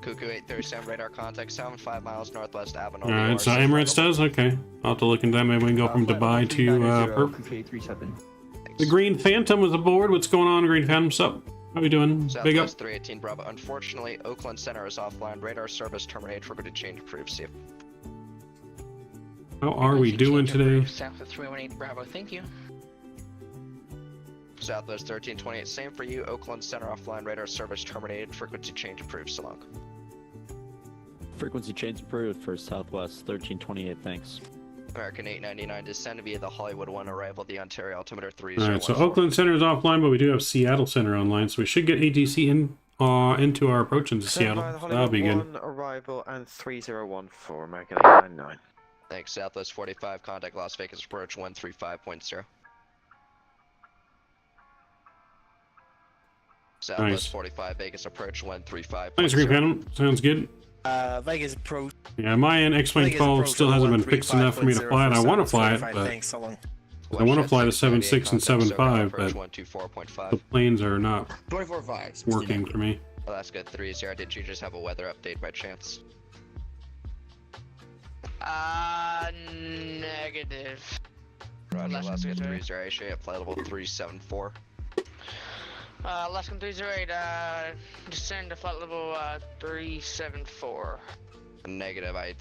Cuckoo 837 radar contact 75 miles northwest Avenue. Alright, so Emirates does? Okay. I'll have to look into that. Maybe we can go from Dubai to Perth. The Green Phantom was aboard. What's going on, Green Phantom? Sup? How we doing? Big up. Southwest 318 Bravo. Unfortunately, Oakland Center is offline. Radar service terminated. We're going to change approved. See you. How are we doing today? Southwest 318 Bravo, thank you. Southwest 1328, same for you. Oakland Center offline, radar service terminated. Frequency change approved. So long. Frequency change approved for Southwest 1328, thanks. American 899, descend via the Hollywood 1 arrival, the Ontario altimeter 3. Alright, so Oakland Center is offline, but we do have Seattle Center online, so we should get ATC into our approach into Seattle. So that'll be good. Arrival and 3014, American 899. Thanks, Southwest 45, contact Las Vegas approach 135.0. Southwest Nice. 45, Vegas approach 135.0. Thanks, Green Phantom. Sounds good. Vegas approach. Yeah, my X-Plane 12 still hasn't been fixed enough for me to fly it. I want to fly it, but I want to fly the 7.6 and 7.5, but the planes are not working for me. Alaska 30, did you just have a weather update by chance? Negative. Roger, Alaska 30, I show you at flight level 374. Alaska 308, descend to flight level 374. Negative, I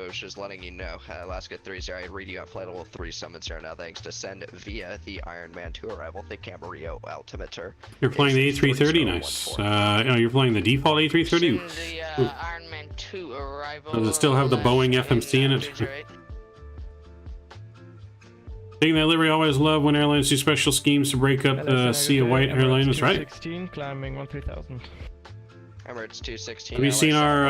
was just letting you know. Alaska 30, I read you at flight level 370 now. Thanks. Descend via the Iron Man 2 arrival, the Camarillo altimeter. You're flying the A330, nice. No, you're flying the default A330. The Iron Man 2 arrival. Does it still have the Boeing FMC in it? Taking that livery, always love when airlines do special schemes to break up the Sea of White airline. That's right. 16, climbing 13,000. Emirates 216. Have you seen our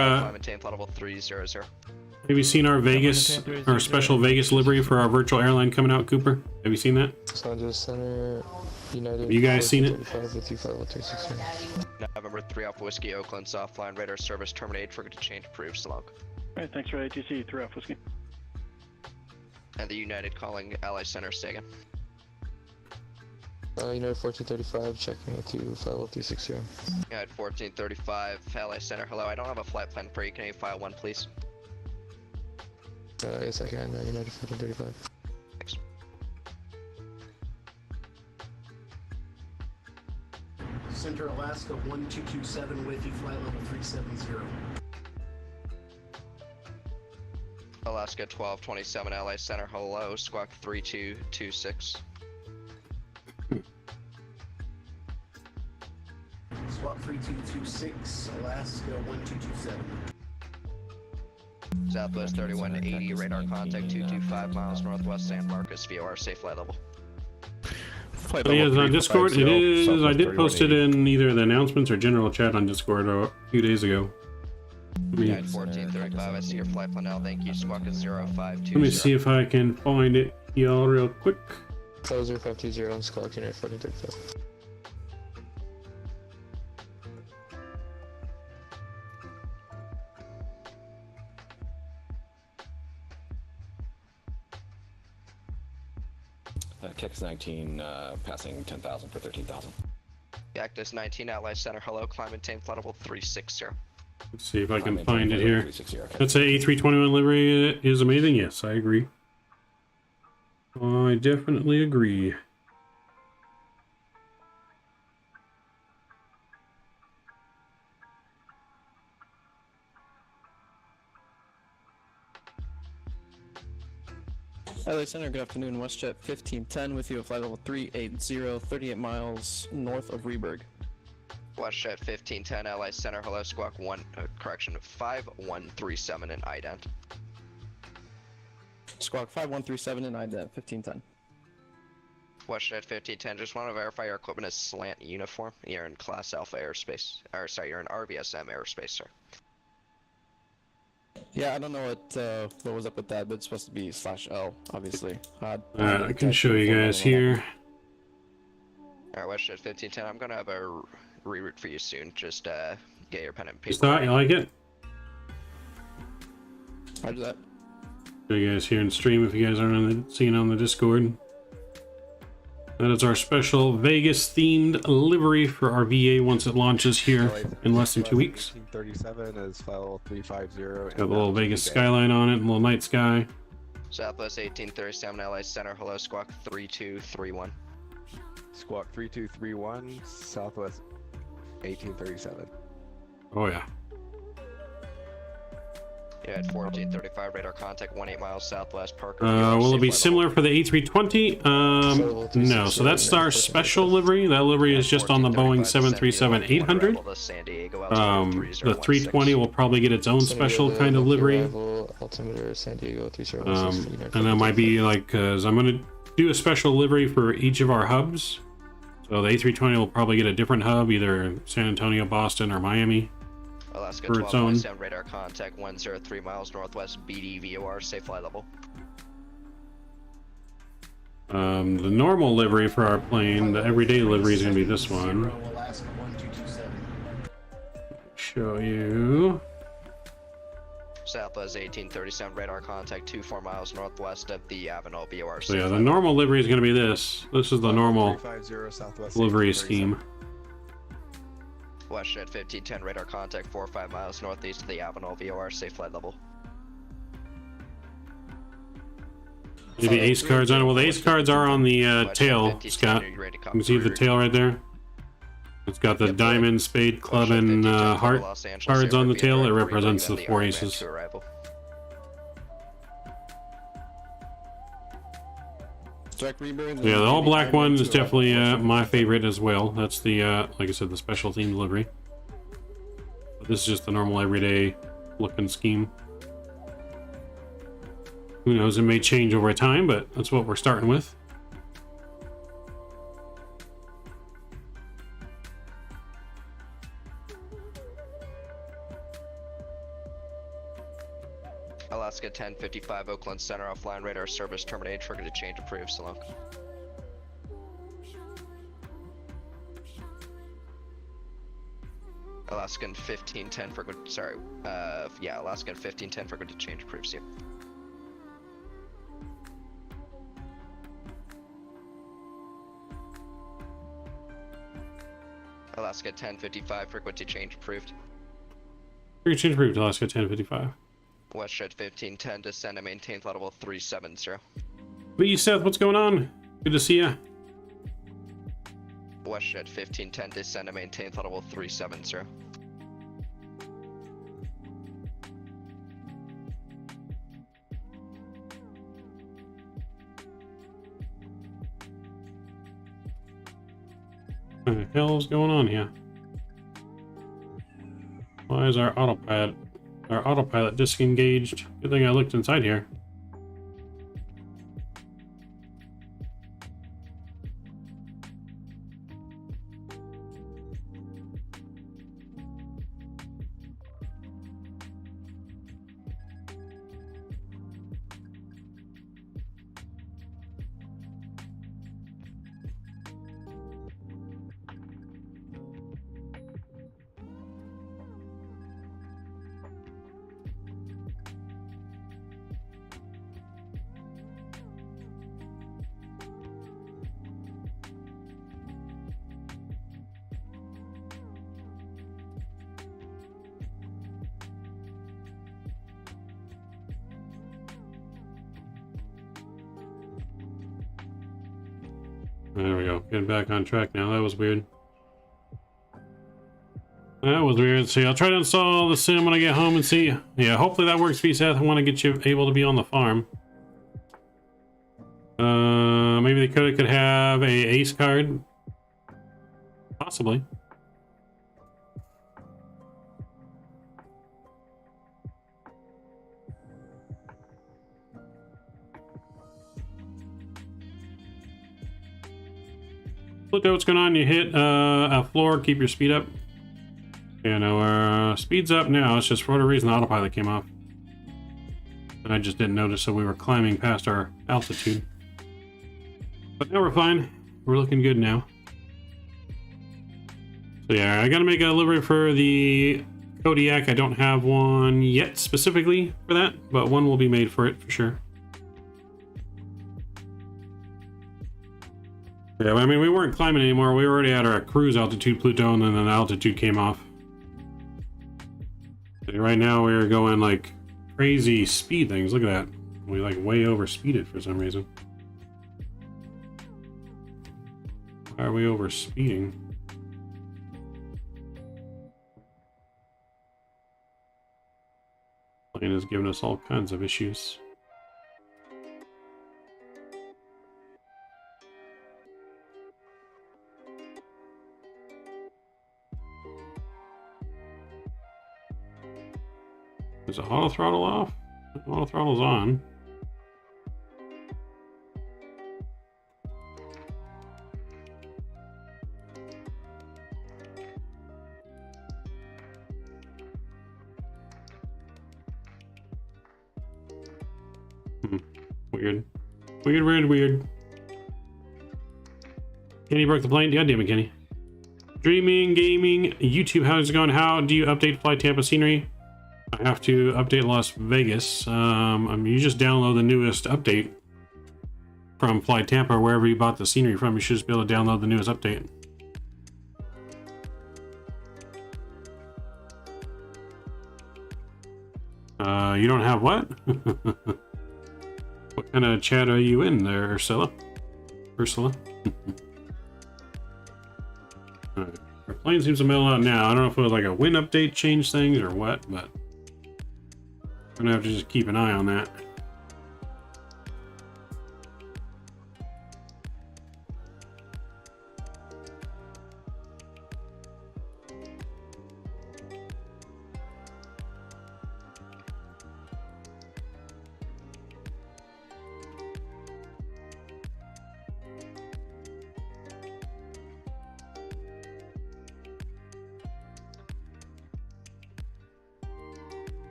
Have you seen our Vegas, our special Vegas livery for our virtual airline coming out, Cooper? Have you seen that? Los Angeles Center, United. Have you guys seen it? November 3 Alpha Whiskey, Oakland offline, radar service terminated. Forget to change approved. So long. Alright, thanks for ATC 3 Alpha Whiskey. And the United calling Ally Center, stay again. United 1435, checking with you, 50360. United 1435, Ally Center, hello, I don't have a flight plan for you, can you file one, please? Yes, I can, United 1435. Thanks. Center Alaska 1227 with you, flight level 370. Alaska 1227, Ally Center, hello, squawk 3226. Swap 3226, Alaska 1227. Southwest 3180, radar contact 225 miles northwest San Marcos, VOR, safe flight level. But yeah, it's on Discord. It is. I did post it in either the announcements or general chat on Discord a few days ago. United 1435, I see your flight plan now, thank you, squawk 0520. Let me see if I can find it, y'all, real quick. 0520 on squawk United 1435. Cactus 19 passing 10,000 for 13,000. Cactus 19, Ally Center, hello, climb and maintain flight level 360. Let's see if I can find it here. That's a A321 livery. It is amazing. Yes, I agree. I definitely agree. LA Center, good afternoon. WestJet 1510 with you at flight level 380, 38 miles north of Reberg. WestJet 1510, LA Center, hello, squawk 5137 in ident. Squawk 5137 in ident, 1510. WestJet 1510, just want to verify your equipment is slant uniform. You're in Class Alpha airspace. Or, sorry, you're in RVSM airspace, sir. Yeah, I don't know what was up with that, but it's supposed to be /L, obviously. I can show you guys here. Alright, WestJet 1510, I'm gonna have a reroute for you soon. Just get your pen and paper. Just thought you like it? Roger that. Show you guys here in stream if you guys aren't seeing on the Discord. That is our special Vegas themed livery for our VA once it launches here in less than 2 weeks. 1837 is file 350. Got a little Vegas skyline on it, a little night sky. Southwest 1837, LA Center, hello, squawk 3231. Squawk 3231, Southwest 1837. Oh yeah. Yeah, at 1435, radar contact 18 miles southwest Parker. Will it be similar for the A320? No, so that's our special livery. That livery is just on the Boeing 737-800. The 320 will probably get its own special kind of livery. Altimeter San Diego 30. And that might be like, because I'm going to do a special livery for each of our hubs. So the A320 will probably get a different hub, either San Antonio, Boston, or Miami. Alaska For its own. 12.7, radar contact 103 miles northwest BD VOR, safe flight level. The normal livery for our plane, the everyday livery is going to be this one. Alaska 1227. Show you. Southwest 1837, radar contact 24 miles northwest of the Avenel VOR. So yeah, the normal livery is going to be this. This is the normal livery scheme. WestJet 1510, radar contact 45 miles northeast of the Avenel VOR, safe flight level. Maybe ace cards on it. Well, the ace cards are on the tail, Scott. You can see the tail right there. It's got the diamond, spade, club, and heart cards on the tail. It represents the 4 aces. Yeah, the all black one is definitely my favorite as well. That's the, like I said, the special themed livery. But this is just the normal everyday looking scheme. Who knows, it may change over time, but that's what we're starting with. Alaska 1055, Oakland Center, offline radar service terminated, trigger to change approved, so long. Alaskan 1510 for good, sorry, yeah, Alaskan 1510 for good to change approved, see you. Alaska 1055, frequency change approved. Frequency change approved, Alaska 1055. WestJet 1510, descend and maintain flight level 370. Lee, Seth, what's going on? Good to see ya. WestJet 1510, descend and maintain flight level 370. What the hell's going on here? Why is our autopilot disengaged? Good thing I looked inside here. There we go. Getting back on track now. That was weird. That was weird. See, I'll try to install the sim when I get home and see. Yeah, hopefully that works for you, Seth. I want to get you able to be on the farm. Maybe they could have a ace card. Possibly. Look at what's going on. You hit a floor, keep your speed up. Yeah, no, our speed's up now. It's just for whatever reason the autopilot came off. And I just didn't notice, so we were climbing past our altitude. But now we're fine. We're looking good now. So yeah, I gotta make a livery for the Kodiak. I don't have one yet specifically for that, but one will be made for it for sure. Yeah, I mean, we weren't climbing anymore. We were already at our cruise altitude, Pluto, and then the altitude came off. So right now we're going like crazy speed things. Look at that. We like way over speeded for some reason. Why are we over speeding? Plane is giving us all kinds of issues. Is the auto throttle off? Auto throttle's on. Weird. Weird. Kenny broke the plane. God damn it, Kenny. Dreaming, gaming, YouTube, how's it going? How do you update Fly Tampa scenery? I have to update Las Vegas. You just download the newest update from Fly Tampa, or wherever you bought the scenery from. You should just be able to download the newest update. You don't have what? What kind of chat are you in there, Ursula? Alright. Our plane seems to mellow out now. I don't know if it was like a wind update changed things or what, but I'm gonna have to just keep an eye on that.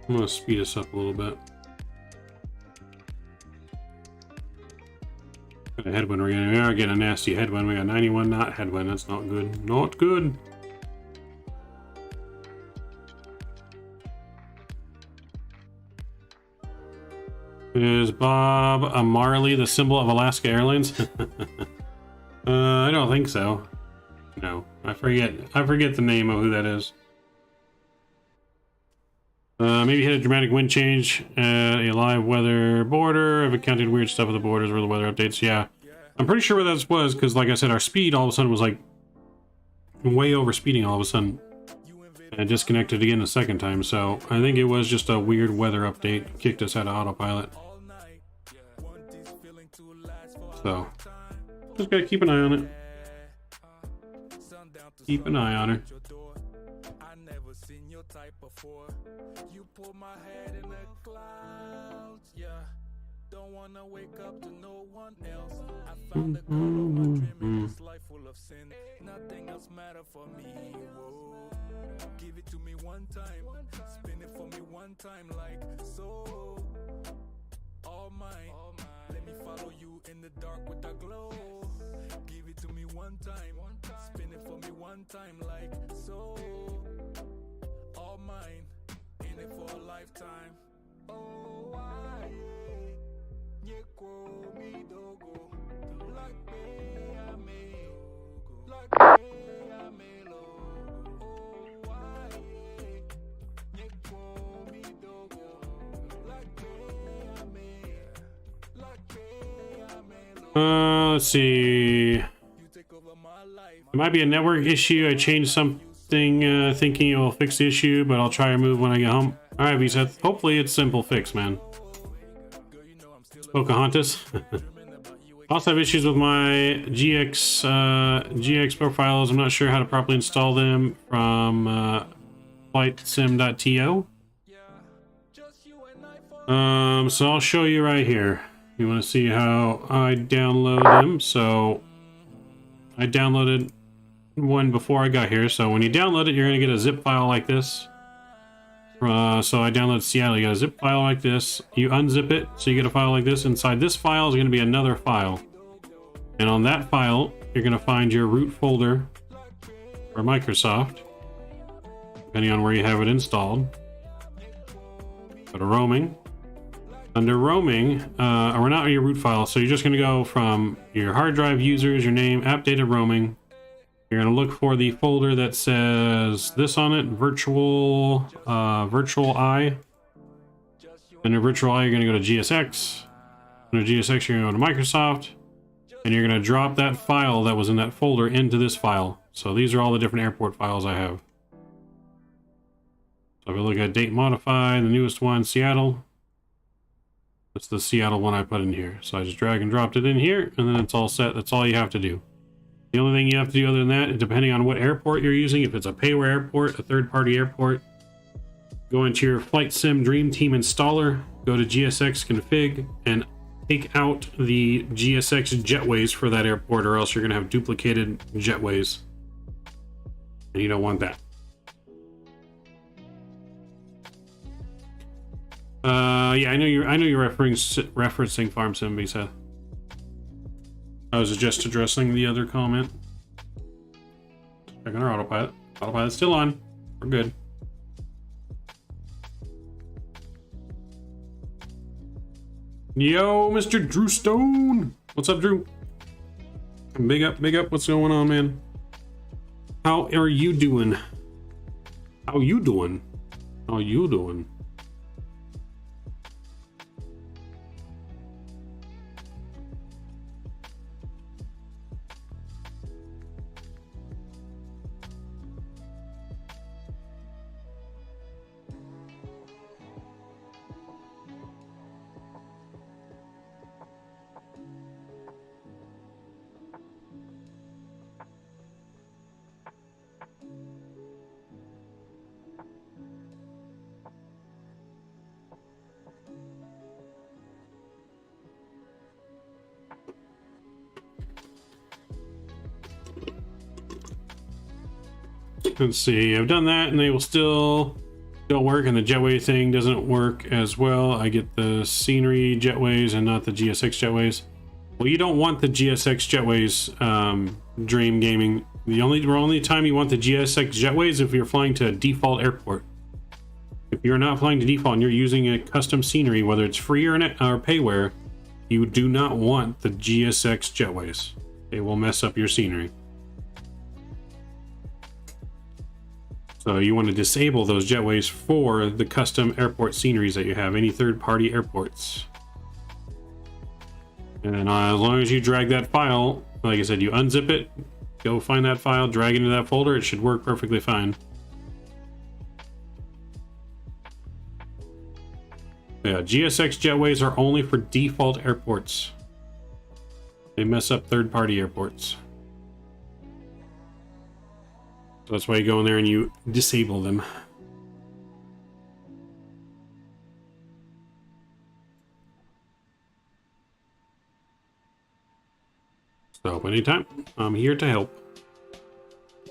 I'm gonna speed us up a little bit. Got a headwind. We are getting a nasty headwind. We got 91 knot headwind. That's not good. Not good. Is Bob Marley the symbol of Alaska Airlines? I don't think so. No, I forget the name of who that is. Maybe hit a dramatic wind change at a live weather border. I've encountered weird stuff with the borders where the weather updates. Yeah, I'm pretty sure what that was, because like I said, our speed all of a sudden was like way over speeding all of a sudden. And I disconnected again a second time, so I think it was just a weird weather update. Kicked us out of autopilot. So, just gotta keep an eye on it. Keep an eye on her. Nothing else matter for me. Whoa. Give it to me one time, spin it for me one time, like so. All mine. Let me follow you in the dark with a glow. Give it to me one time, spin it for me one time, like so. All mine, in it for a lifetime. Oh, why? Me dogo, like me, I may. Let's see. It might be a network issue. I changed something thinking it will fix the issue, but I'll try and move when I get home. Alright, V-Seth. Hopefully it's simple fix, man. Pocahontas. Also have issues with my GX profiles. I'm not sure how to properly install them from flightsim.to. So I'll show you right here. You want to see how I download them? So I downloaded one before I got here. So when you download it, you're going to get a zip file like this. So I downloaded Seattle. You got a zip file like this. You unzip it, so you get a file like this. Inside this file is going to be another file. And on that file, you're going to find your root folder for Microsoft, depending on where you have it installed. Go to roaming. Under roaming, or not your root file, so you're just going to go from your hard drive users, your name, app data roaming. You're going to look for the folder that says this on it, virtual I. Under virtual I, you're going to go to GSX. Under GSX, you're going to go to Microsoft. And you're going to drop that file that was in that folder into this file. So these are all the different airport files I have. So if we look at date modify, the newest one, Seattle. That's the Seattle one I put in here. So I just drag and dropped it in here, and then it's all set. That's all you have to do. The only thing you have to do other than that, depending on what airport you're using, if it's a payware airport, a third-party airport, go into your Flight Sim Dream Team installer, go to GSX config, and take out the GSX jetways for that airport, or else you're going to have duplicated jetways. And you don't want that. Yeah, I know you're referencing FarmSim, Visa. I was just addressing the other comment. Checking our autopilot. Autopilot's still on. We're good. Yo, Mr. Drew Stone. What's up, Drew? Big up, big up. What's going on, man? How are you doing? How you doing? How you doing? Let's see, I've done that and they will still work, and the jetway thing doesn't work as well. I get the scenery jetways and not the GSX jetways. Well, you don't want the GSX jetways, Dream Gaming. The only time you want the GSX jetways if you're flying to a default airport. If you're not flying to default and you're using a custom scenery, whether it's free or payware, you do not want the GSX jetways. It will mess up your scenery. So you want to disable those jetways for the custom airport sceneries that you have, any third-party airports. And then as long as you drag that file, like I said, you unzip it, go find that file, drag it into that folder, it should work perfectly fine. Yeah, GSX jetways are only for default airports. They mess up third-party airports. So that's why you go in there and you disable them. So anytime, I'm here to help.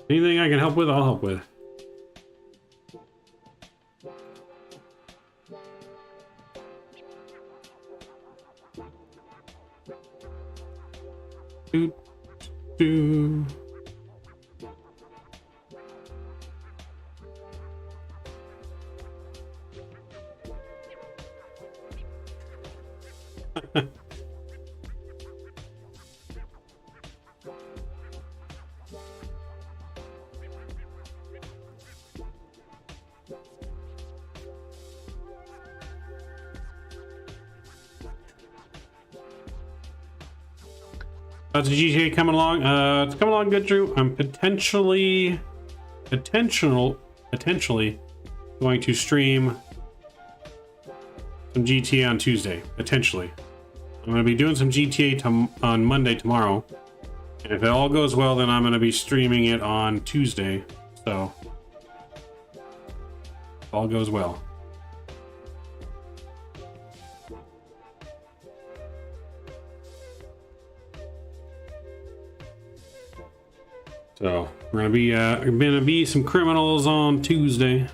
Anything I can help with, I'll help with. Do, do. How's the GTA coming along? It's coming along good, Drew. I'm potentially going to stream some GTA on Tuesday. Potentially. I'm going to be doing some GTA on Monday tomorrow. And if it all goes well, then I'm going to be streaming it on Tuesday. So, if all goes well. So we're gonna be some criminals on Tuesday.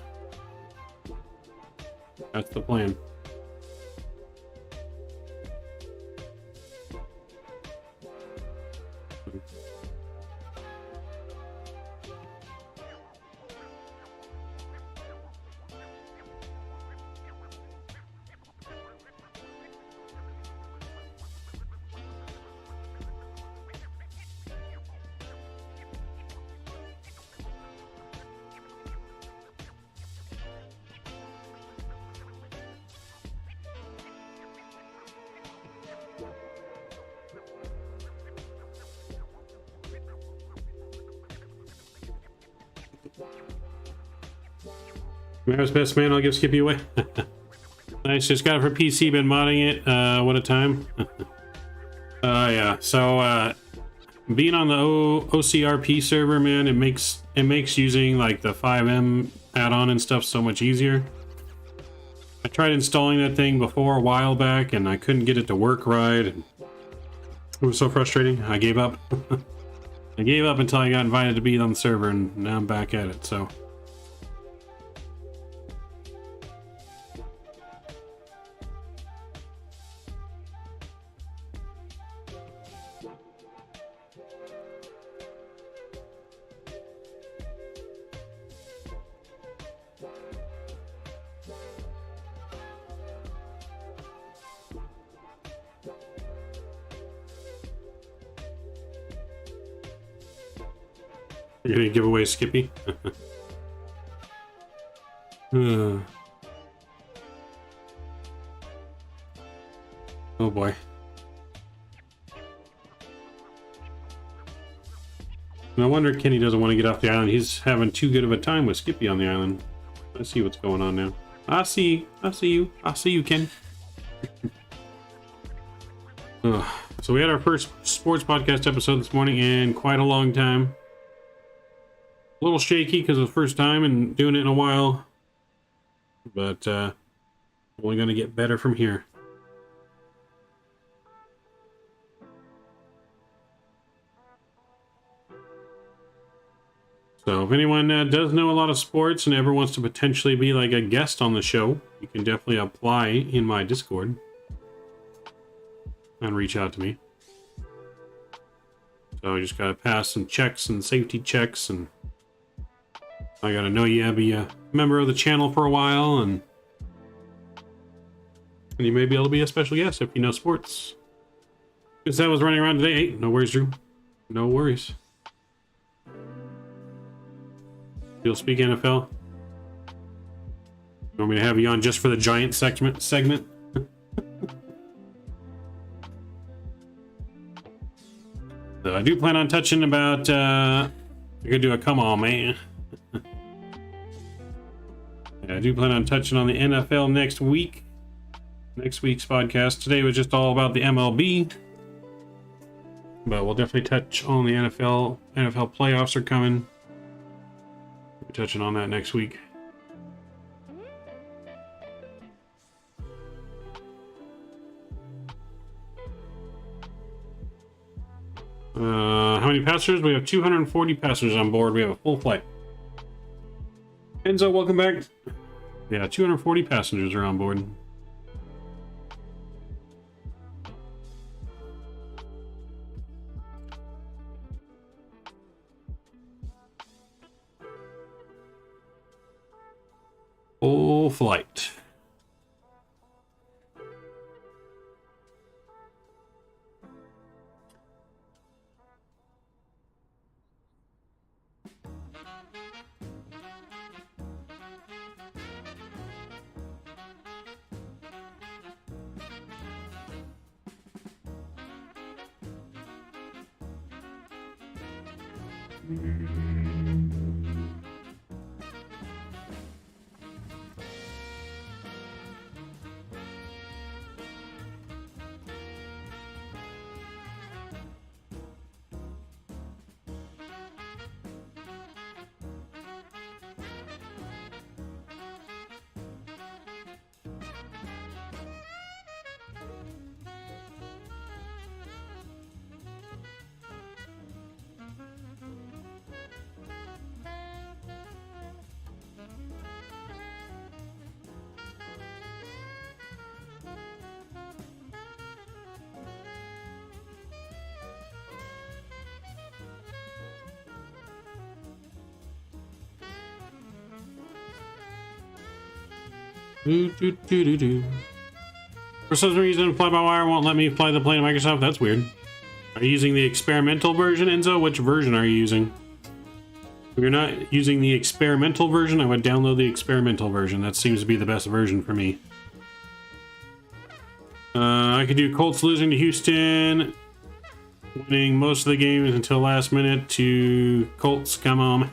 That's the plan. Mayor's best man, I'll give Skippy away. Nice, just got it for PC, been modding it. What a time. Yeah, so being on the OCRP server, man, it makes using like the 5M add-on and stuff so much easier. I tried installing that thing before a while back and I couldn't get it to work right, and it was so frustrating. I gave up. I gave up until I got invited to be on the server, and now I'm back at it. So you're gonna give away Skippy? Oh boy. No wonder Kenny doesn't want to get off the island. He's having too good of a time with Skippy on the island. I see what's going on now. I see you, Ken. So we had our first sports podcast episode this morning in quite a long time. A little shaky because of the first time and doing it in a while, but only going to get better from here. So if anyone does know a lot of sports and ever wants to potentially be like a guest on the show, you can definitely apply in my Discord and reach out to me. So you just got to pass some checks and safety checks, and I gotta know you, be a member of the channel for a while, and you may be able to be a special guest if you know sports. Because I was running around today. Hey, no worries, Drew. No worries. You'll speak NFL? You want me to have you on just for the giant segment? So I do plan on touching about, I could do a come on, man. Yeah, I do plan on touching on the NFL next week. Next week's podcast. Today was just all about the MLB. But we'll definitely touch on the NFL. NFL playoffs are coming. We'll be touching on that next week. How many passengers? We have 240 passengers on board. We have a full flight. Enzo, welcome back. Yeah, 240 passengers are on board. Full flight. For some reason, fly-by-wire won't let me fly the plane at Microsoft. That's weird. Are you using the experimental version, Enzo? Which version are you using? If you're not using the experimental version, I would download the experimental version. That seems to be the best version for me. I could do Colts losing to Houston, winning most of the games until last minute to Colts. Come on.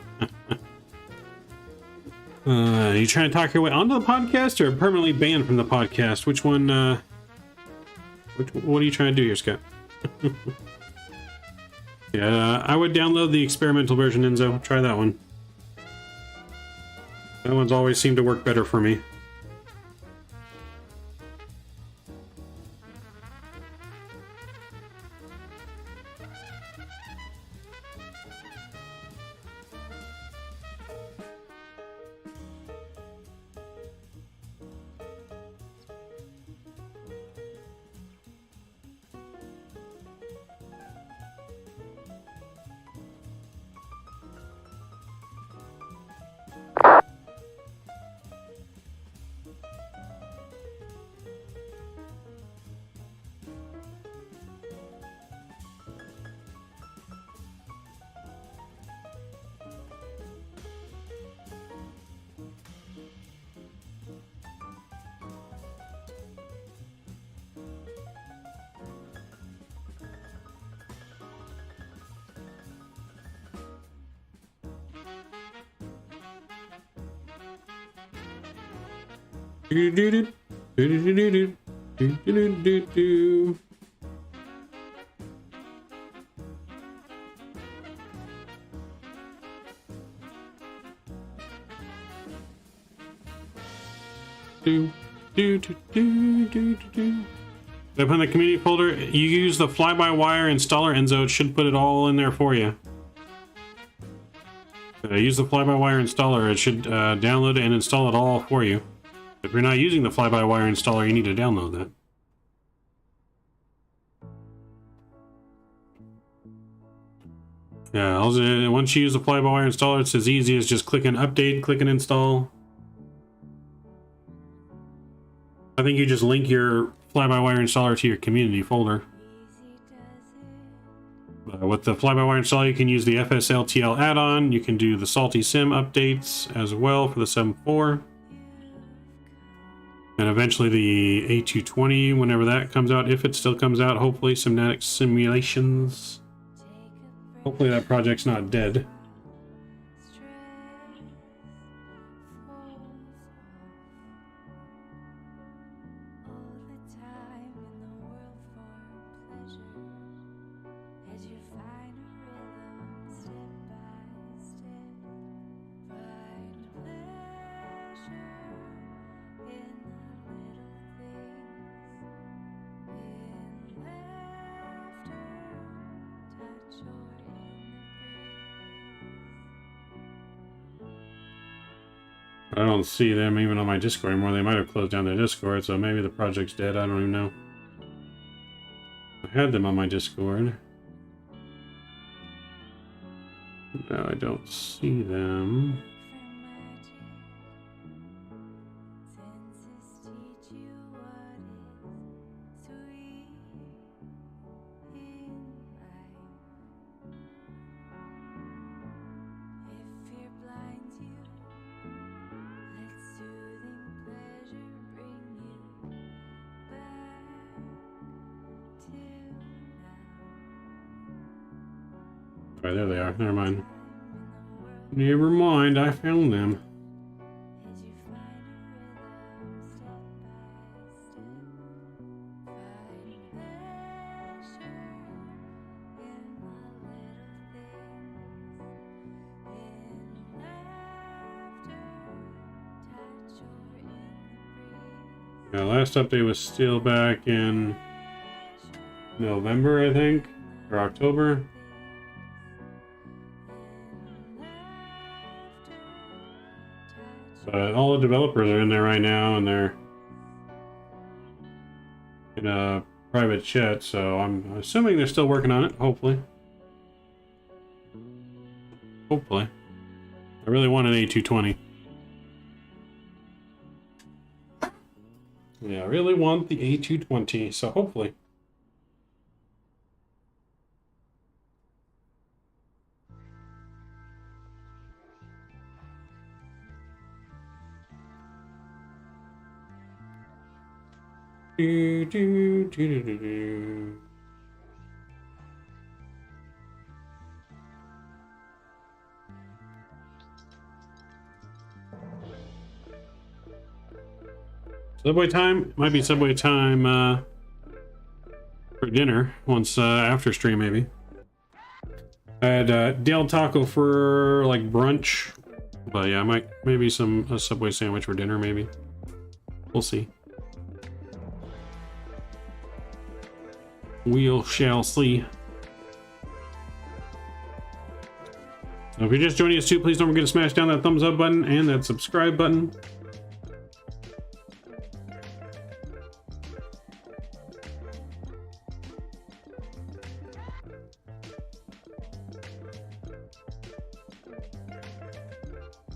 Are you trying to talk your way onto the podcast or permanently banned from the podcast? Which one, what are you trying to do here, Scott? Yeah, I would download the experimental version, Enzo. Try that one. That one's always seemed to work better for me. Up in the community folder, you use the fly-by-wire installer, Enzo. It should put it all in there for you. Use the fly-by-wire installer. It should download it and install it all for you. If you're not using the fly-by-wire installer, you need to download that. Yeah, once you use the fly-by-wire installer, it's as easy as just clicking update, clicking install. I think you just link your fly-by-wire installer to your community folder. With the fly-by-wire install, you can use the FSLTL add-on. You can do the Salty Sim updates as well for the 7.4. And eventually the A320, whenever that comes out, if it still comes out, hopefully Simnatics Simulations. Hopefully that project's not dead. I don't see them even on my Discord anymore. They might have closed down their Discord, so maybe the project's dead. I don't even know. I had them on my Discord. No, I don't see them. Right, there they are. Never mind. Never mind, I found them. Yeah, last update was still back in November, I think, or October. But all the developers are in there right now, and they're in a private chat, so I'm assuming they're still working on it, hopefully. Hopefully. I really want an A220. Yeah, I really want the A220, so hopefully. Do, do, do, do, do, do. Subway time? Might be Subway time for dinner once after stream, maybe. I had Del Taco for like brunch, but yeah, I might maybe a Subway sandwich for dinner, maybe. We'll see. We shall see. So if you're just joining us too, please don't forget to smash down that thumbs up button and that subscribe button.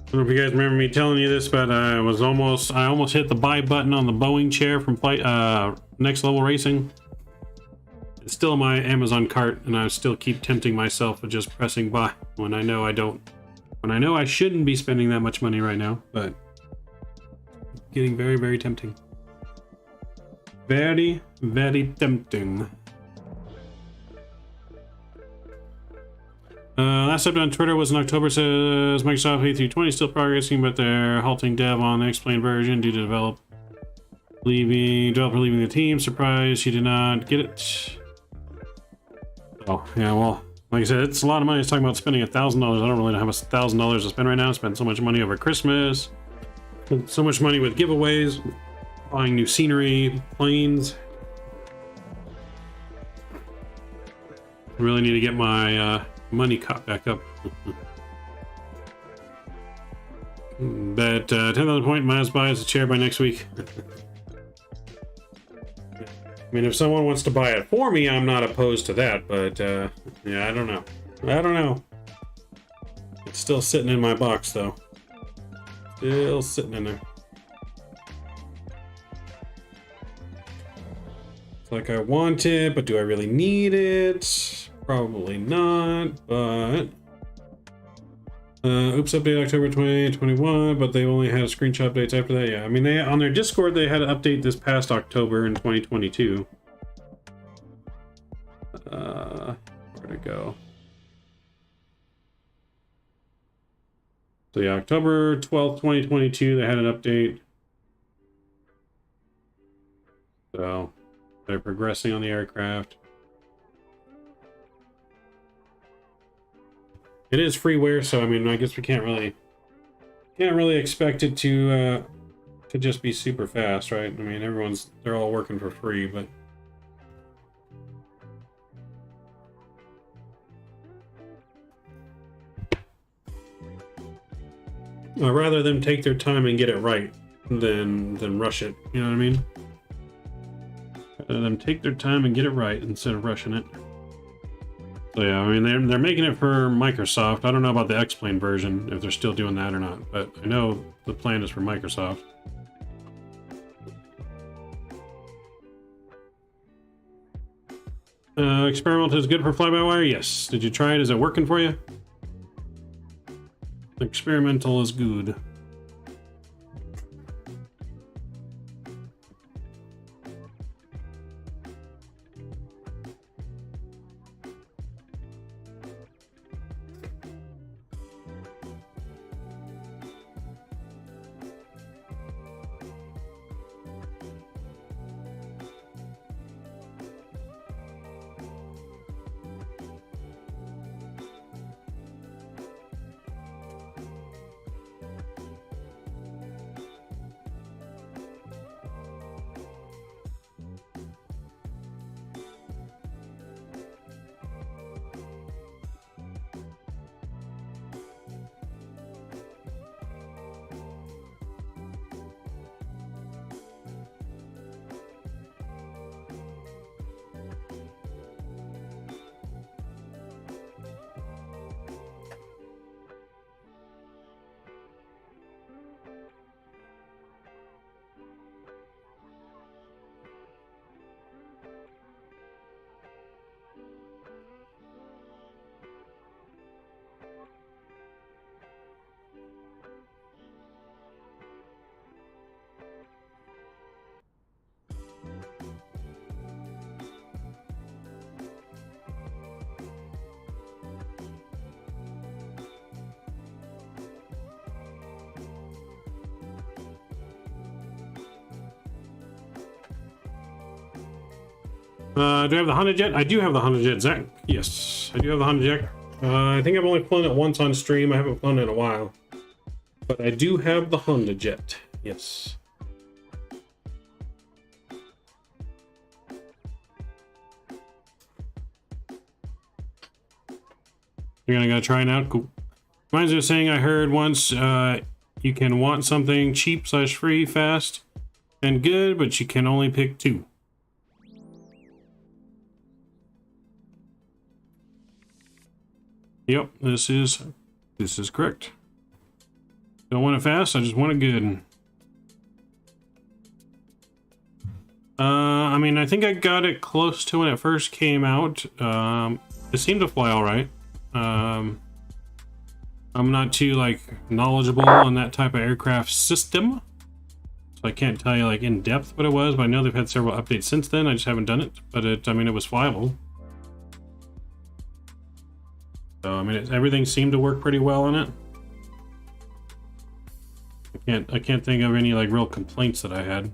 I don't know if you guys remember me telling you this, but I almost hit the buy button on the Boeing chair from Next Level Racing. It's still in my Amazon cart, and I still keep tempting myself with just pressing buy when I know I don't. When I know I shouldn't be spending that much money right now, but getting very, very tempting. Very, very tempting. Last update on Twitter was in October, says Microsoft A320 still progressing, but they're halting dev on the explained version due to developer leaving the team. Surprise, she did not get it. Oh, yeah, well, like I said, it's a lot of money. It's talking about spending $1,000. I don't really have $1,000 to spend right now. I spent so much money over Christmas. So much money with giveaways, buying new scenery, planes. I really need to get my money caught back up. But 10,000 point must buy as a chair by next week. I mean, if someone wants to buy it for me, I'm not opposed to that, but yeah, I don't know. I don't know. It's still sitting in my box, though. Still sitting in there. It's like I want it, but do I really need it? Probably not, but... oops, update October 2021, but they only had screenshot updates after that. Yeah, I mean, they on their Discord, they had an update this past October in 2022. Where'd it go? So yeah, October 12th, 2022, they had an update. So they're progressing on the aircraft. It is freeware, so I mean, I guess we can't really expect it to just be super fast, right? I mean, they're all working for free, but I'd rather them take their time and get it right than rush it. You know what I mean? Rather them take their time and get it right instead of rushing it. So yeah, I mean, they're making it for Microsoft. I don't know about the X-Plane version, if they're still doing that or not, but I know the plan is for Microsoft. Experimental is good for fly-by-wire? Yes. Did you try it? Is it working for you? Experimental is good. Do I have the Honda Jet? I do have the Honda Jet, Zach. Yes, I do have the Honda Jet. I think I've only flown it once on stream. I haven't flown it in a while. But I do have the Honda Jet. Yes. You're gonna go try it out? Cool. Reminds me of saying I heard once you can want something cheap / free, fast, and good, but you can only pick two. Yep, this is correct. Don't want it fast, I just want it good. I mean, I think I got it close to when it first came out. It seemed to fly all right. I'm not too like knowledgeable on that type of aircraft system, so I can't tell you like in depth what it was. But I know they've had several updates since then. I just haven't done it. But I mean, it was flyable. So I mean, everything seemed to work pretty well on it. I can't think of any like real complaints that I had.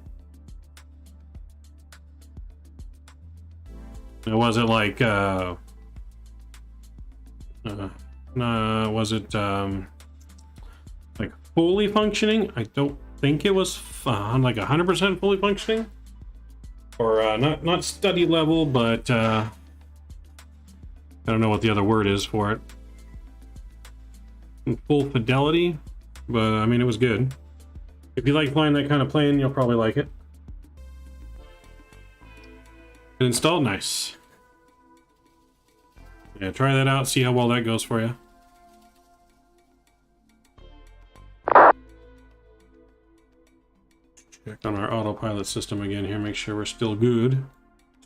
It wasn't like was it like fully functioning? I don't think it was like 100% fully functioning, or not study level, but I don't know what the other word is for it. Full fidelity, but I mean, it was good. If you like flying that kind of plane, you'll probably like it. It installed nice. Yeah, try that out, see how well that goes for you. Check on our autopilot system again here, make sure we're still good.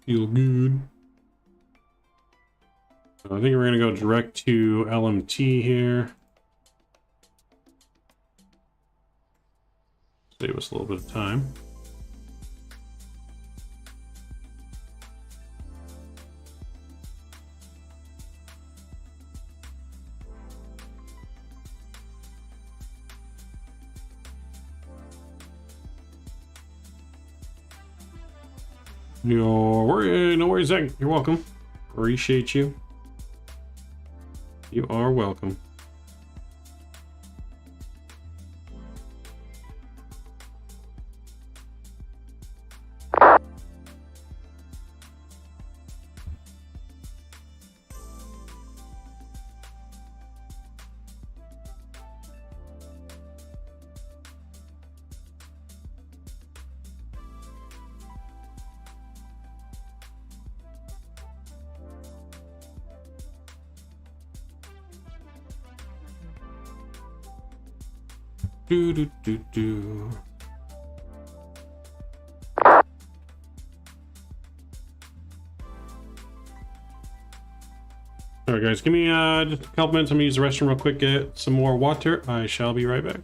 Still good. So I think we're going to go direct to LMT here. Save us a little bit of time. No worries, Zach. You're welcome. Appreciate you. You are welcome. Do. Alright guys, give me just a couple minutes. I'm gonna use the restroom real quick, get some more water. I shall be right back.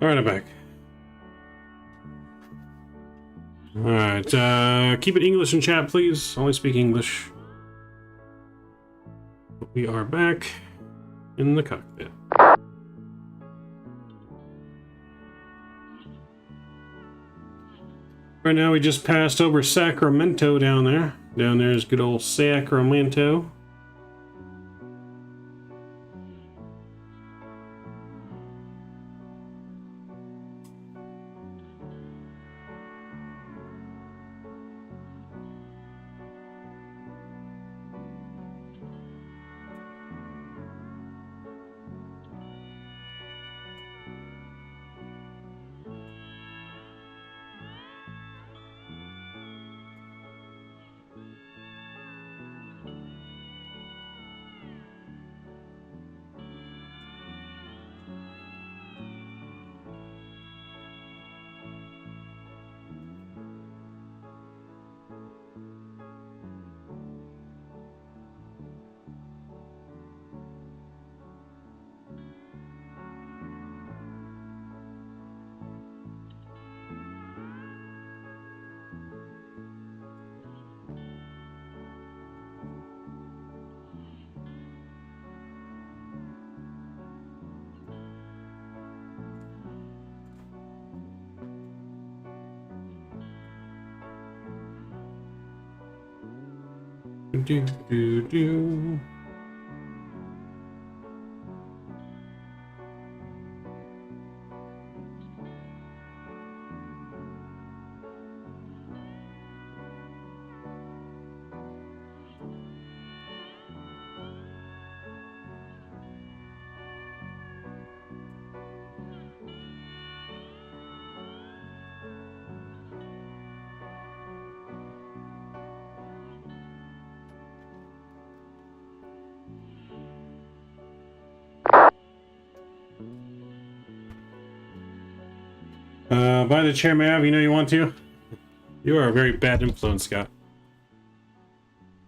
Alright, I'm back. Alright, keep it English in chat, please. Only speak English. We are back in the cockpit. Right now, we just passed over Sacramento down there. Down there is good old Sacramento. Do, do, do. By the chair, Mav, you know you want to? You are a very bad influence, Scott.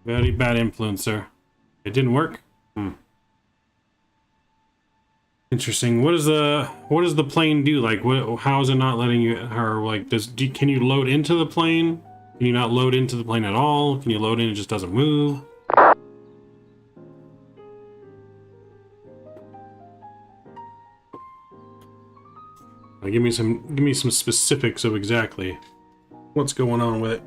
Very bad influence, sir. It didn't work? Interesting. What does the plane do? Like, how is it not letting you, or like, can you load into the plane? Can you not load into the plane at all? Can you load in, it just doesn't move? Give me some specifics of exactly what's going on with it.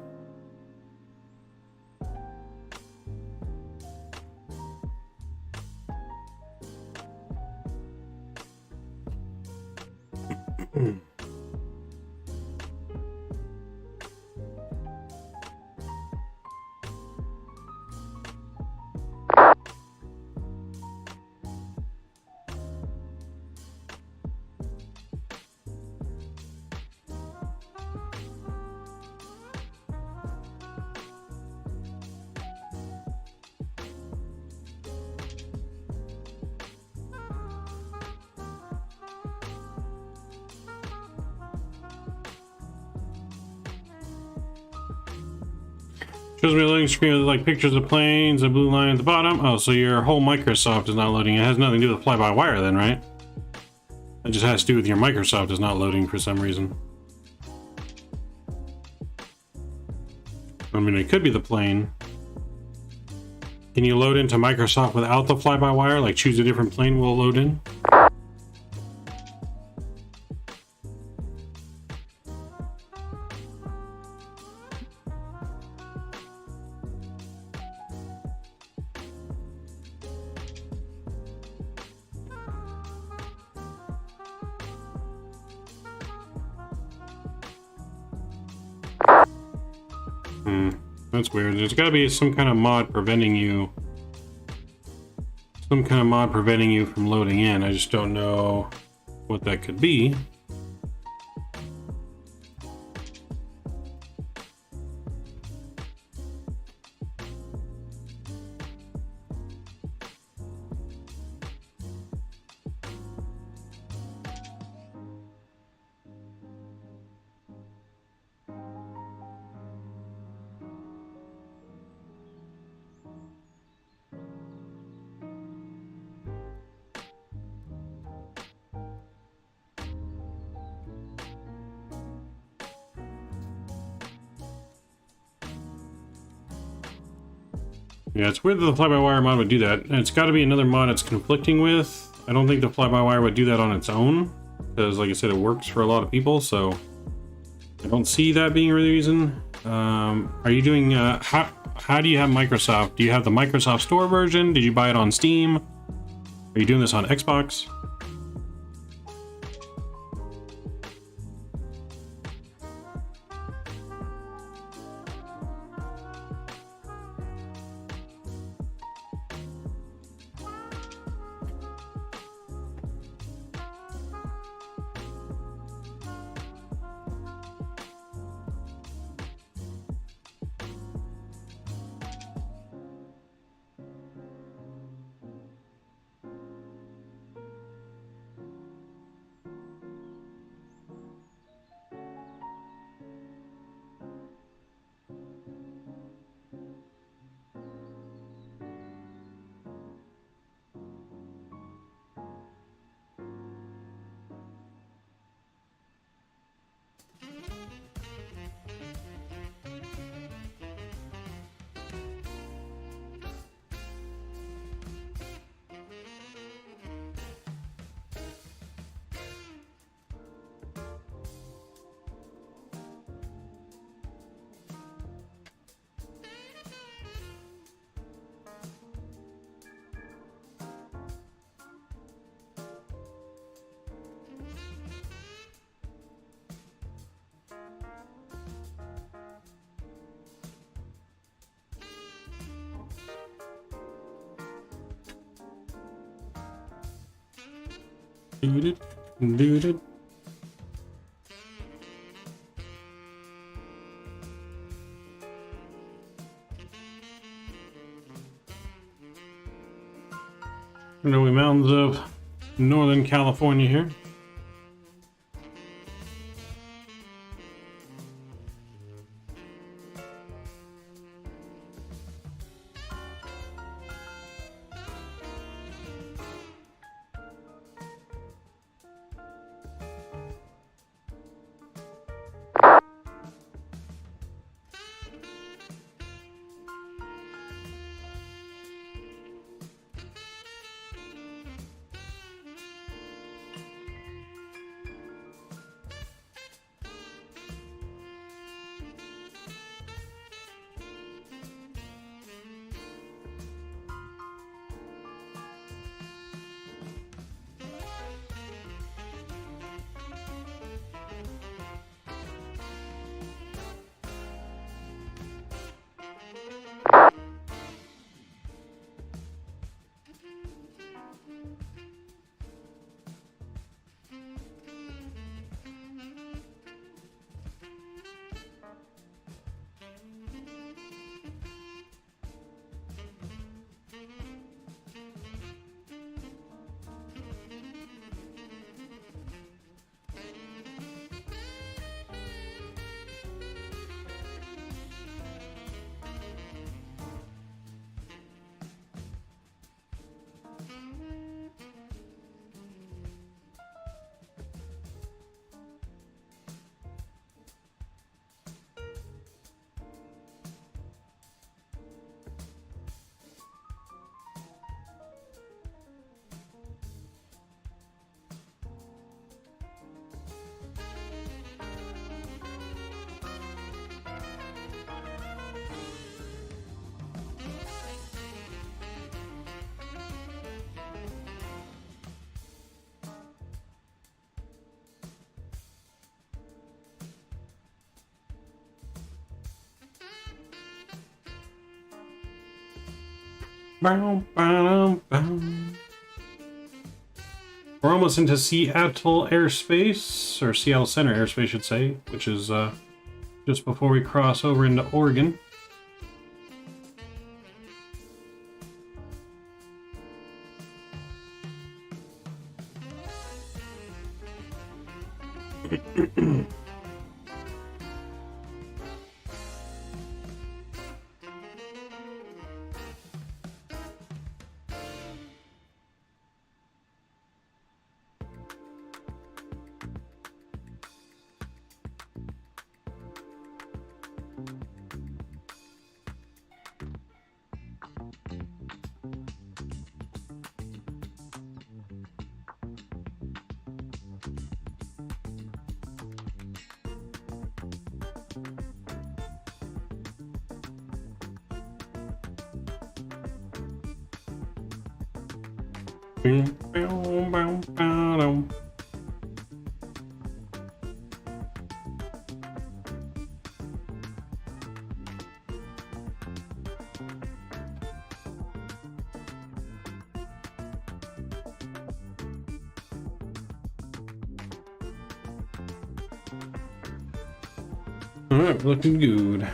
Shows me a loading screen with like pictures of planes, a blue line at the bottom. Oh, so your whole Microsoft is not loading. It has nothing to do with fly-by-wire then, right? It just has to do with your Microsoft is not loading for some reason. I mean, it could be the plane. Can you load into Microsoft without the fly-by-wire? Like choose a different plane will load in? That's weird. There's got to be some kind of mod preventing you. Some kind of mod preventing you from loading in. I just don't know what that could be. Yeah, it's weird that the fly-by-wire mod would do that. And it's got to be another mod it's conflicting with. I don't think the fly-by-wire would do that on its own. Because, like I said, it works for a lot of people, so... I don't see that being a reason. Are you doing... how do you have Microsoft? Do you have the Microsoft Store version? Did you buy it on Steam? Are you doing this on Xbox? Do-do, do-do. Snowy mountains of Northern California here. Bow, bow, bow. We're almost into Seattle airspace, or Seattle Center airspace, I should say, which is just before we cross over into Oregon. Alright, looking good.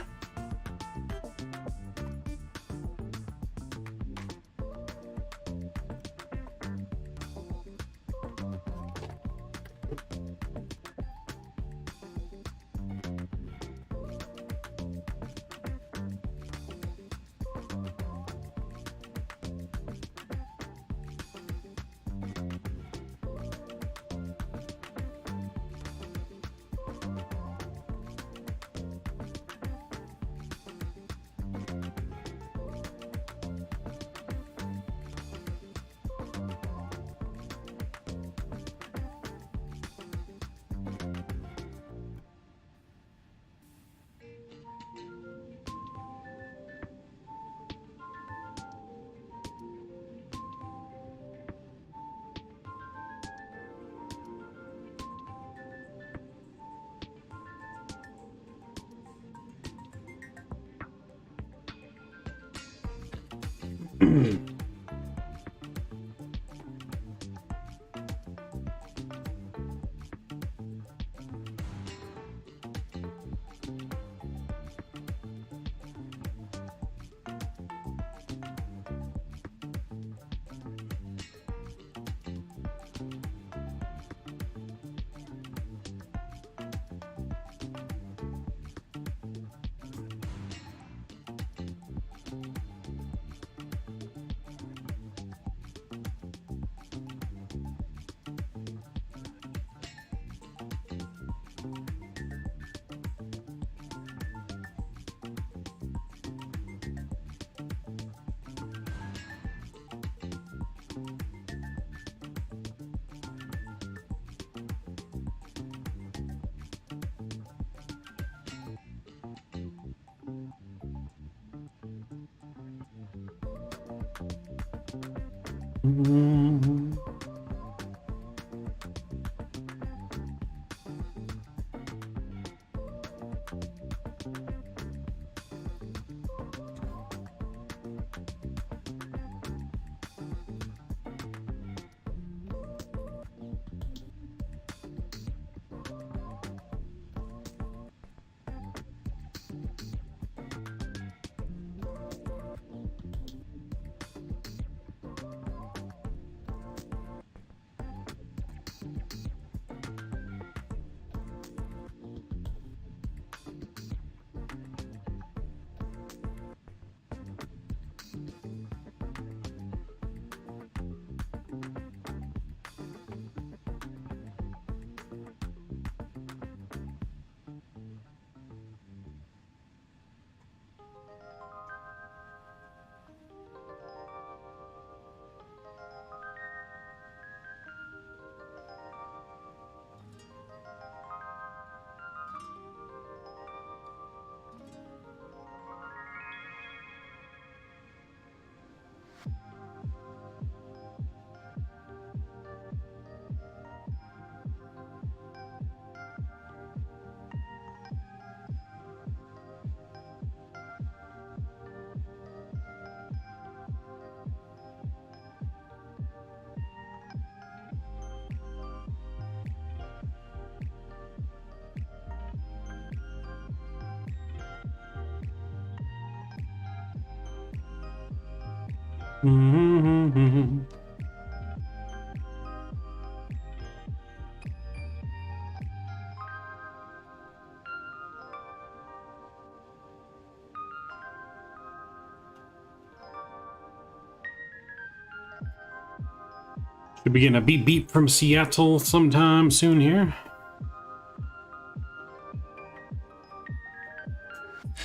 Should be getting a beep beep from Seattle sometime soon here.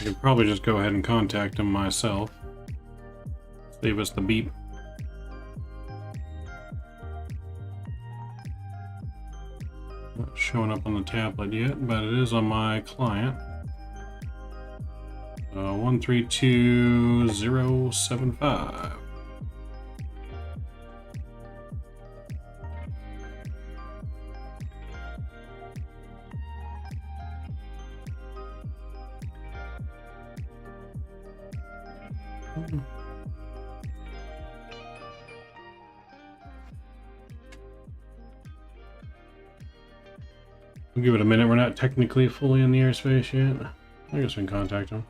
I could probably just go ahead and contact him myself. Save us the beep. Not showing up on the tablet yet, but it is on my client. 132075. We'll give it a minute. We're not technically fully in the airspace yet. I guess we can contact him.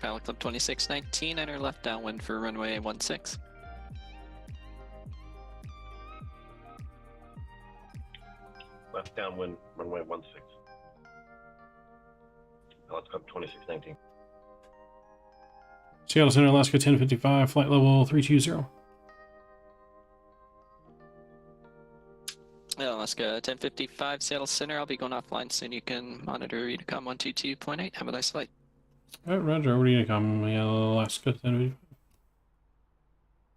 Pilot Club 2619, enter left downwind for runway 16. Left downwind, runway 16. Pilot Club 2619. Seattle Center, Alaska 1055, flight level 320. Alaska 1055, Seattle Center. I'll be going offline soon. You can monitor Unicom 122.8. Have a nice flight. Alright, Roger. Over to Unicom, Alaska 1055.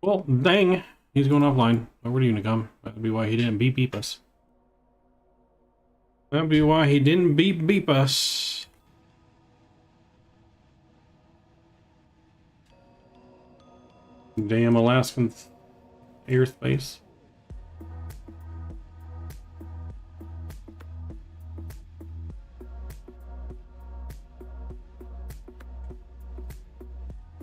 Well, dang. He's going offline. Over to Unicom. That'd be why he didn't beep us. That'd be why he didn't beep us. Damn Alaskan airspace.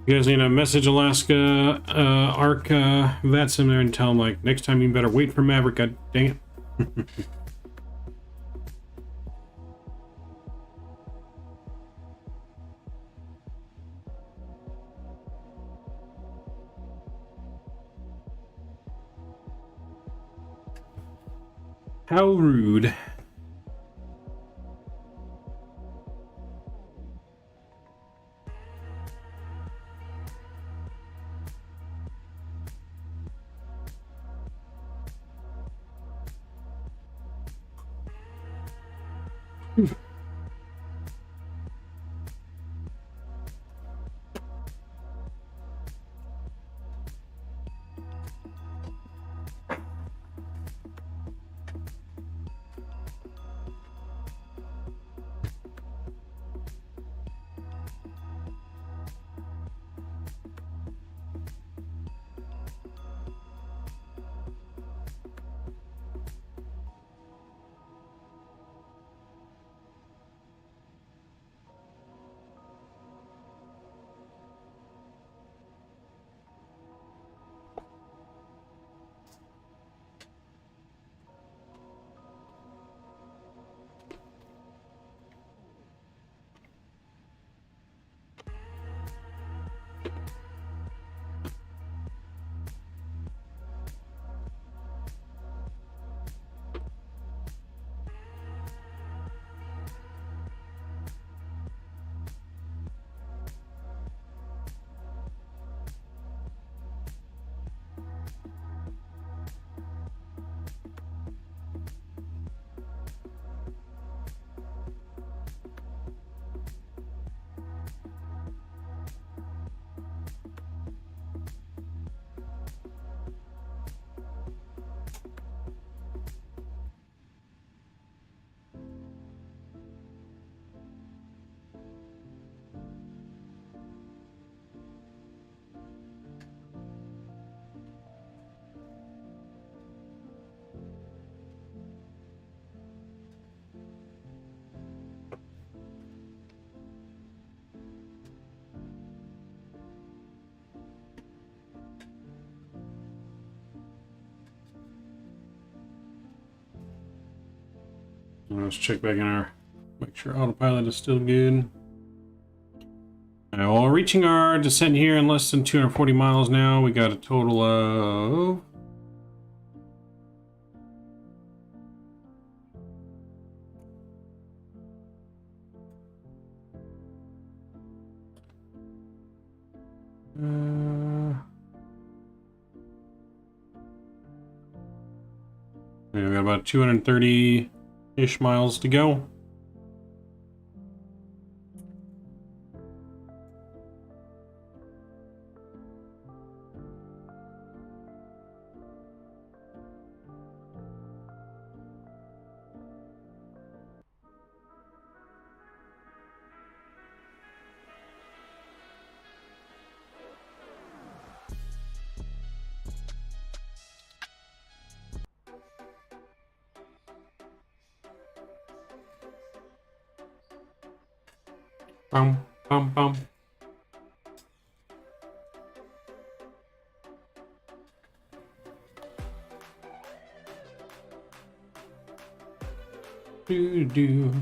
You guys need to message Alaska ARC Vatsim there and tell him, like, next time you better wait for Maverick. God dang it. How rude. Let's check back in our, make sure autopilot is still good. All right, well, reaching our descent here in less than 240 miles now. We got a total of yeah, we got about 230-ish miles to go. Bum, bum, bum. Do.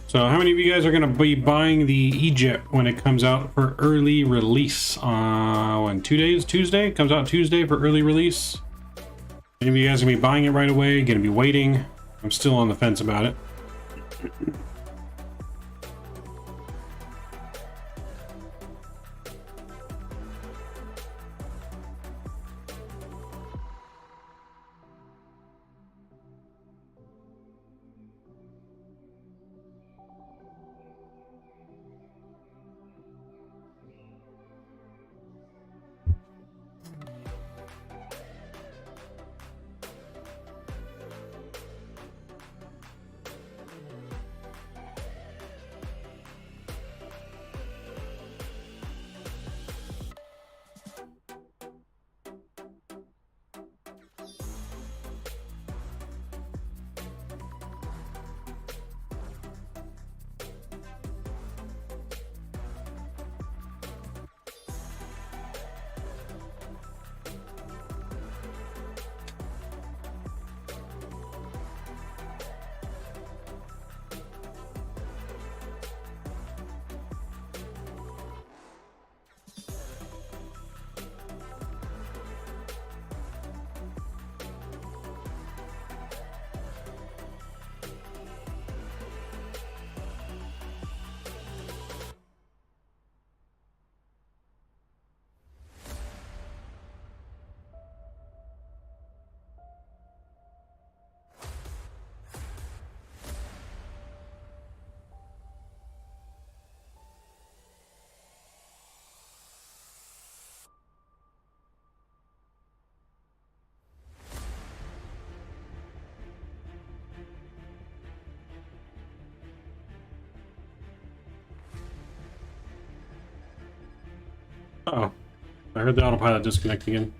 So how many of you guys are going to be buying the Egypt when it comes out for early release? In 2 days, Tuesday? It comes out Tuesday for early release. Any of you guys going to be buying it right away? Going to be waiting? I'm still on the fence about it. Uh-oh. I heard the autopilot disconnect again.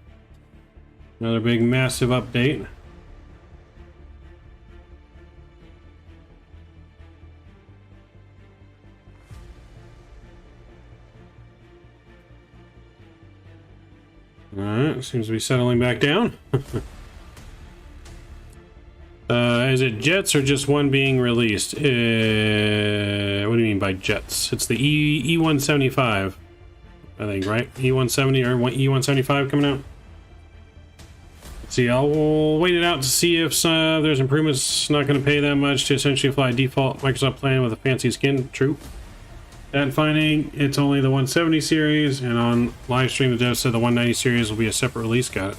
Another big, massive update. Alright, seems to be settling back down. Is it jets or just one being released? What do you mean by jets? It's the E175. I think, right? E170 or E175 coming out. Let's see, I'll wait it out to see if there's improvements. Not going to pay that much to essentially fly a default Microsoft plan with a fancy skin. True. At finding, it's only the 170 series, and on live stream, the dev said the 190 series will be a separate release. Got it.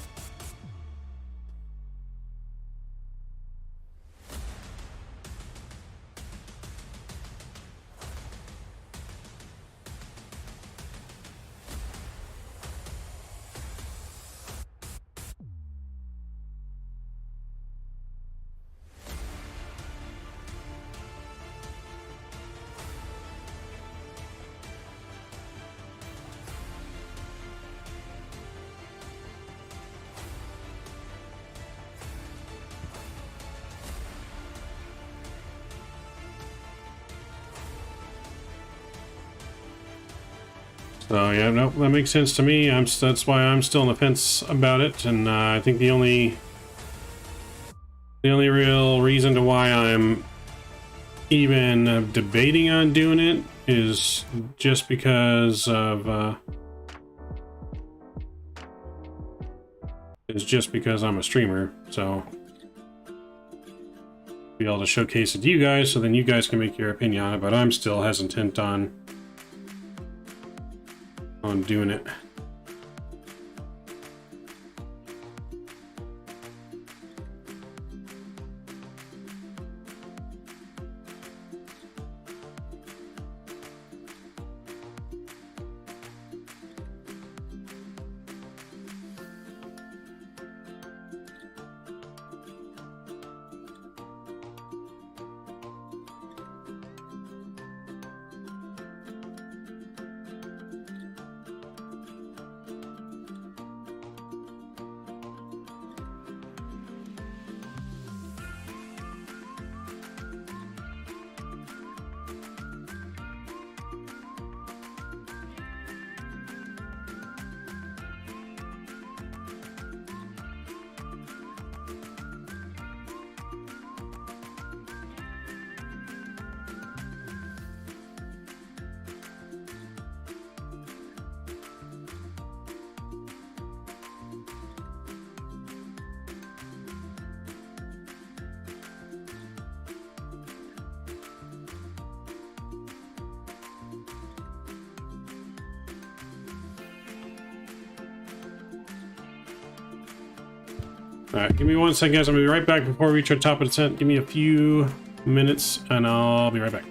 So yeah, no, that makes sense to me. That's why I'm still on the fence about it, and I think the only real reason to why I'm even debating on doing it is just because of I'm a streamer, so be able to showcase it to you guys, so then you guys can make your opinion on it. But I'm still hesitant on doing it. Alright, give me 1 second, guys. I'm gonna be right back before we reach our top of the descent. Give me a few minutes and I'll be right back.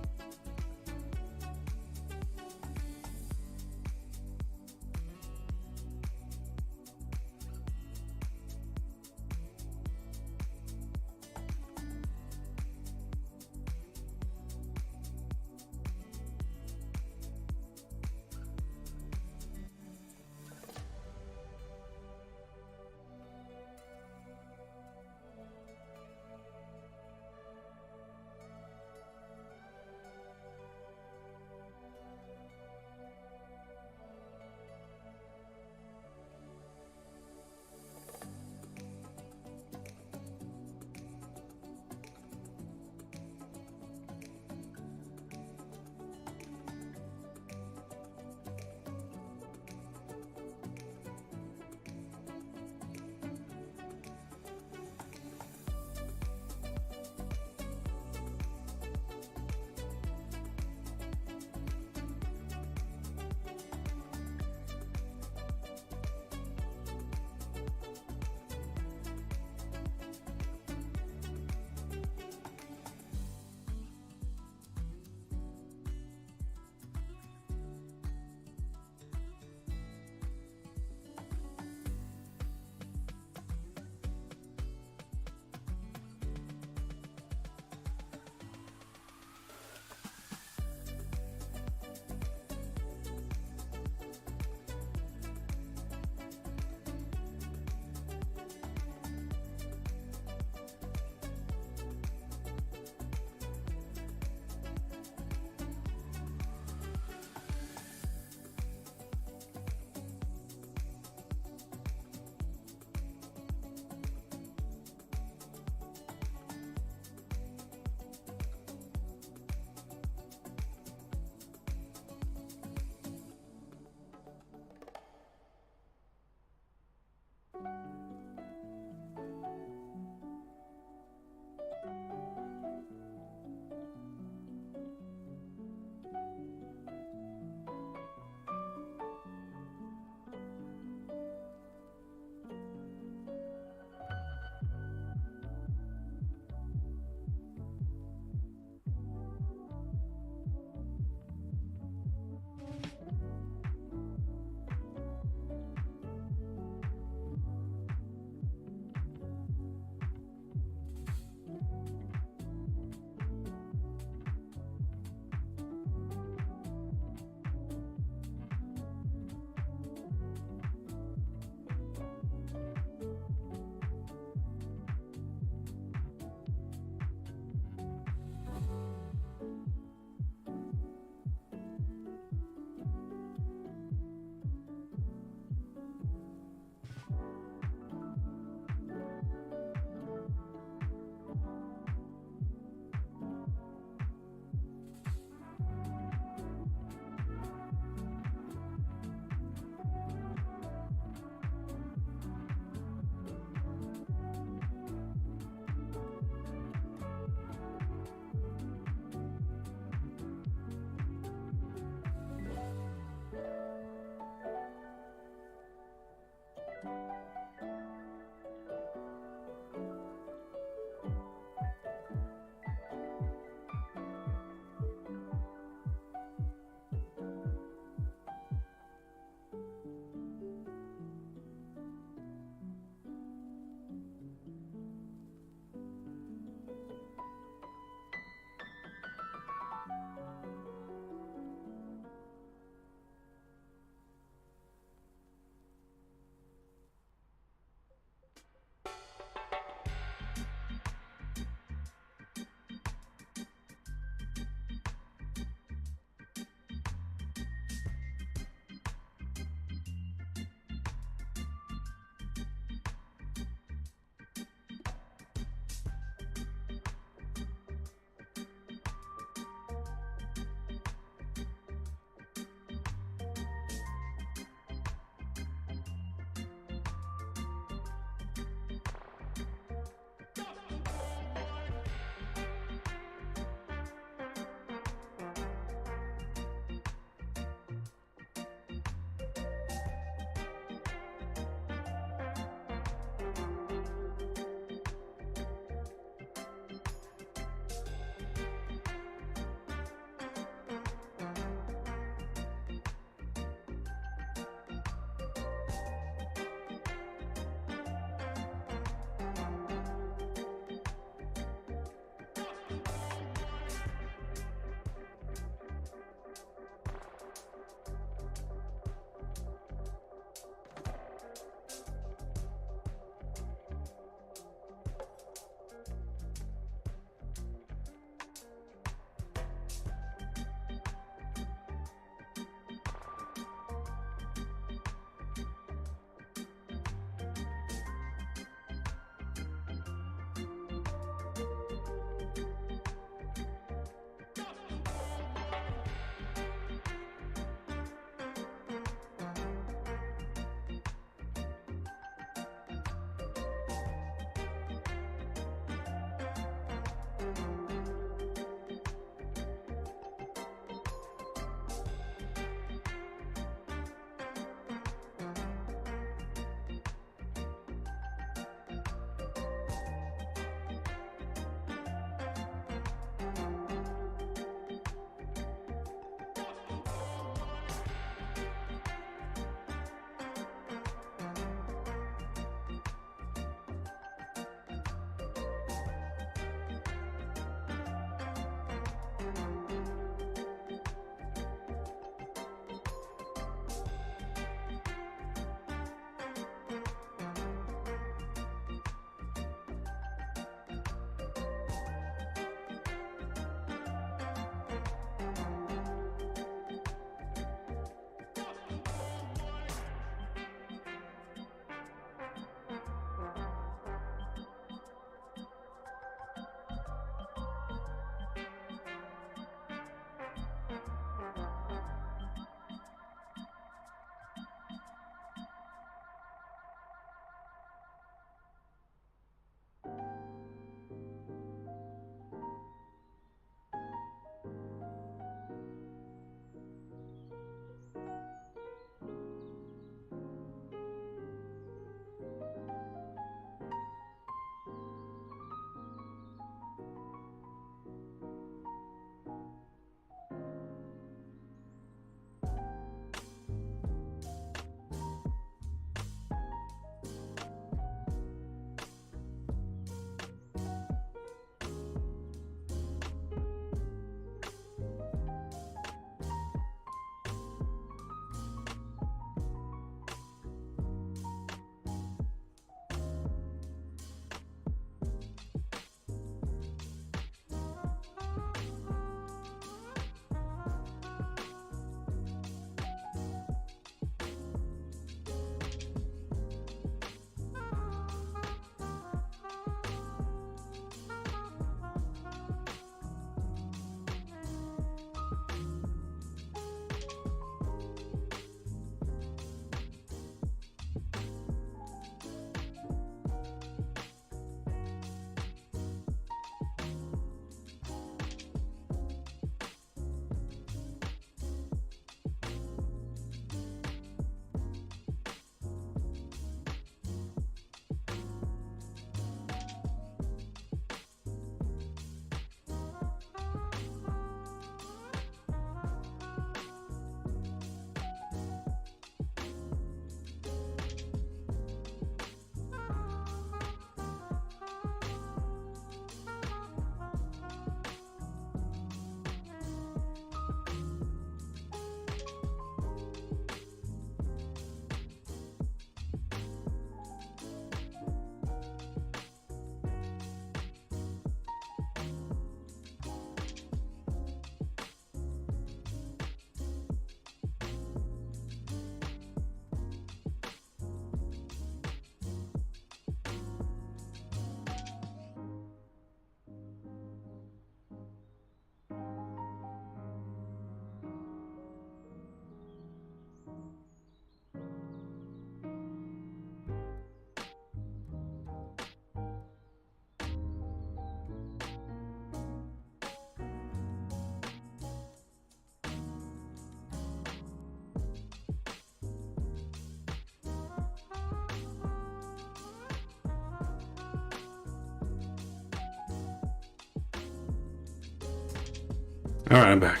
All right, I'm back.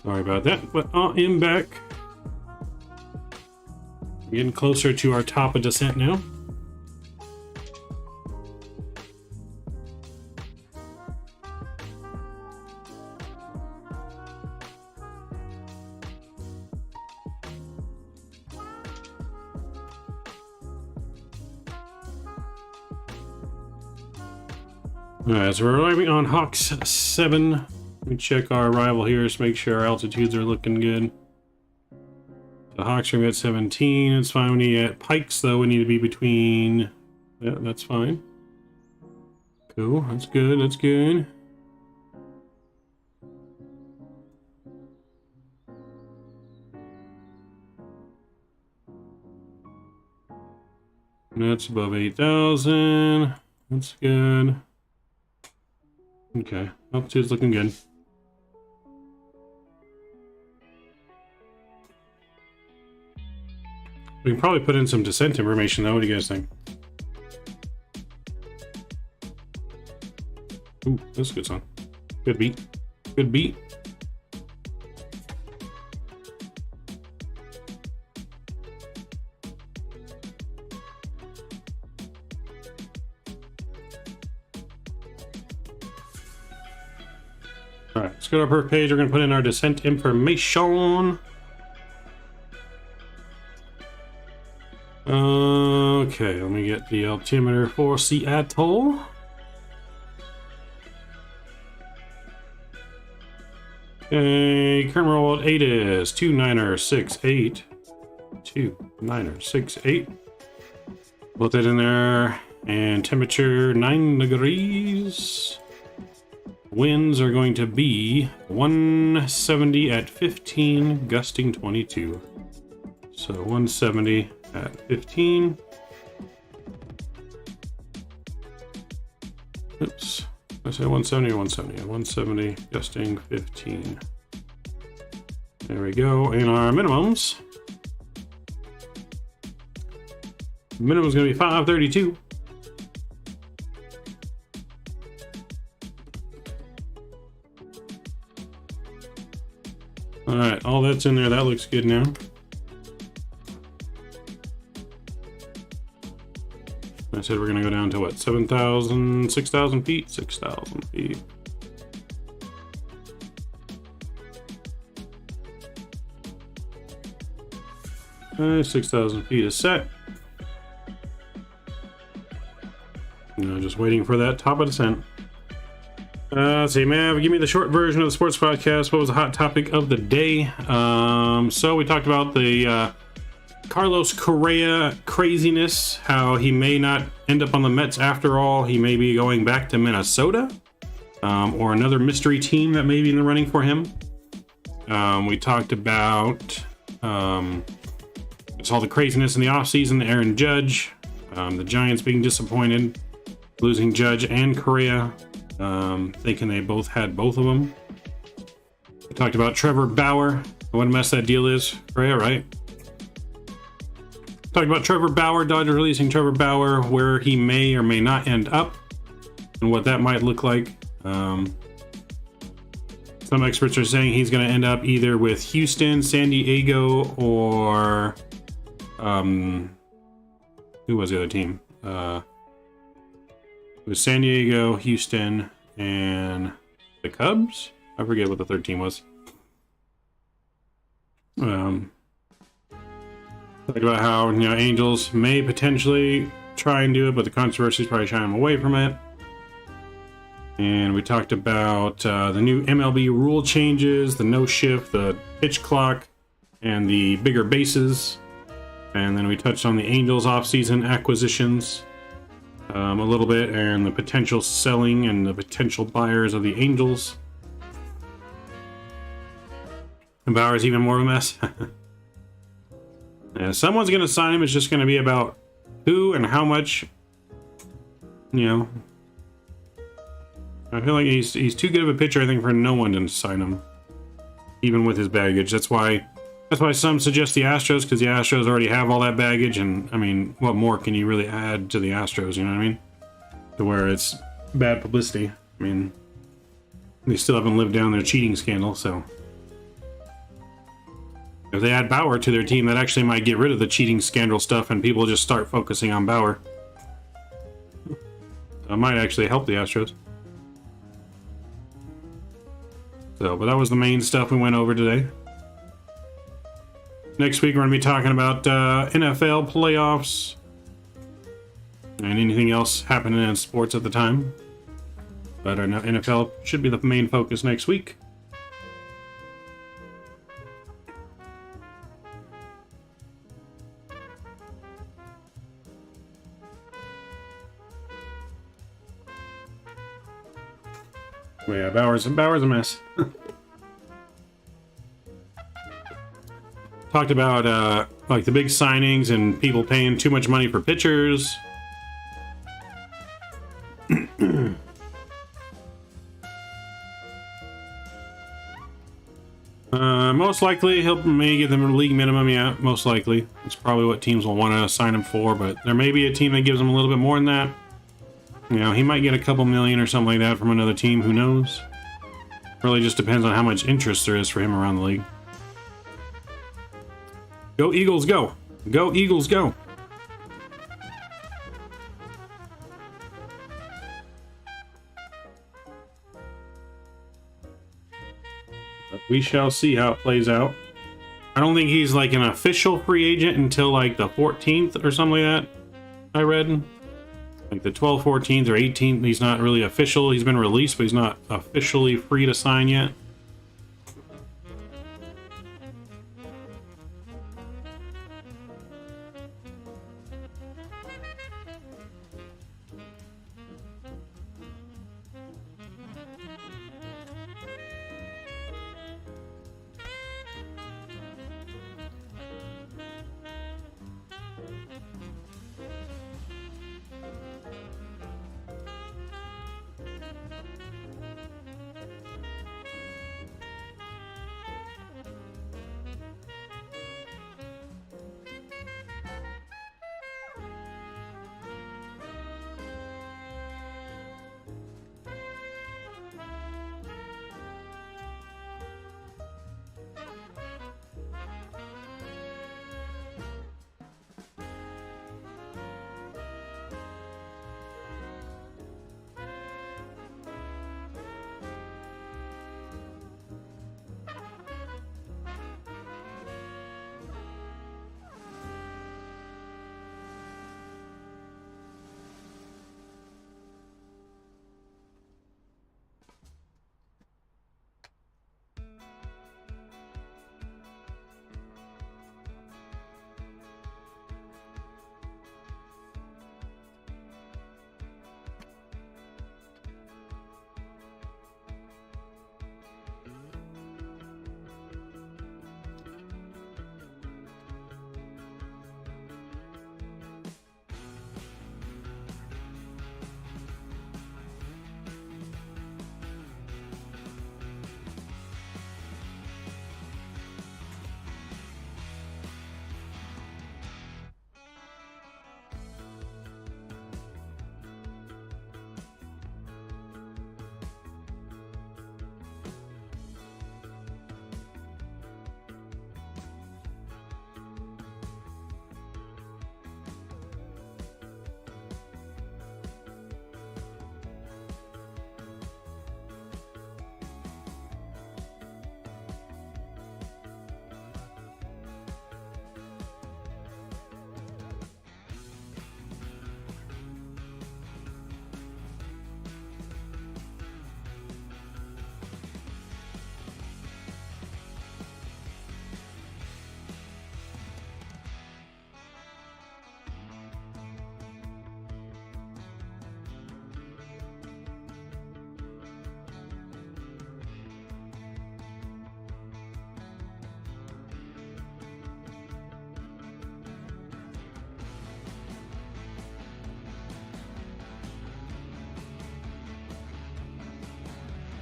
Sorry about that, but I am back. Getting closer to our top of descent now. Alright, so we're arriving on Hawks 7. Let me check our arrival here just make sure our altitudes are looking good. The Hawks are at 17. It's fine. We need at Pikes, though. We need to be between. Yeah, that's fine. Cool. That's good. That's good. That's above 8,000. That's good. Okay, altitude's looking good. We can probably put in some descent information though. What do you guys think? Ooh, that's a good song. Good beat. Good beat. Alright, let's go to our perf page. We're going to put in our descent information. Okay, let me get the altimeter for Seattle. Okay, current roll at 8 is 2968. 2968. Put that in there. And temperature 9 degrees. Winds are going to be 170 at 15, gusting 22. So 170 at 15. Oops. I say 170 or 170? 170, gusting 15. There we go. And our minimums. Minimum's going to be 532. Alright, all that's in there. That looks good now. I said we're going to go down to what? 7,000, 6,000 feet? 6,000 feet. Okay, 6,000 feet is set. Just waiting for that top of descent. Let's see, Mav, give me the short version of the sports podcast. What was the hot topic of the day? So we talked about the Carlos Correa craziness, how he may not end up on the Mets after all. He may be going back to Minnesota, or another mystery team that may be in the running for him. We talked about it's all the craziness in the offseason, Aaron Judge, the Giants being disappointed, losing Judge and Correa. Thinking they both had both of them. We talked about Trevor Bauer. What a mess that deal is. Correa, right? Talked about Trevor Bauer, Dodgers releasing Trevor Bauer, where he may or may not end up, and what that might look like. Some experts are saying he's going to end up either with Houston, San Diego, or who was the other team? It was San Diego, Houston, and the Cubs? I forget what the third team was. Talk about how, Angels may potentially try and do it, but the controversy is probably shying them away from it. And we talked about the new MLB rule changes, the no shift, the pitch clock, and the bigger bases. And then we touched on the Angels offseason acquisitions. A little bit, and the potential selling and the potential buyers of the Angels. And Bauer's even more of a mess. Yeah, someone's going to sign him. It's just going to be about who and how much. I feel like he's too good of a pitcher, I think, for no one to sign him, even with his baggage. That's why some suggest the Astros, because the Astros already have all that baggage, and I mean, what more can you really add to the Astros, you know what I mean? To where it's bad publicity. I mean, they still haven't lived down their cheating scandal, so if they add Bauer to their team, that actually might get rid of the cheating scandal stuff and people just start focusing on Bauer. That might actually help the Astros. So, but that was the main stuff we went over today. Next week, we're going to be talking about NFL playoffs and anything else happening in sports at the time. But our NFL should be the main focus next week. But yeah, Bauer's a mess. Talked about like the big signings and people paying too much money for pitchers. Most likely he may give them a league minimum. Yeah, most likely. It's probably what teams will want to sign him for, but there may be a team that gives him a little bit more than that. You know, he might get a couple million or something like that from another team. Who knows? Really just depends on how much interest there is for him around the league. Go Eagles, go! Go Eagles, go! We shall see how it plays out. I don't think he's like an official free agent until like the 14th or something like that. I read like the 12th, 14th, or 18th. He's not really official. He's been released, but he's not officially free to sign yet.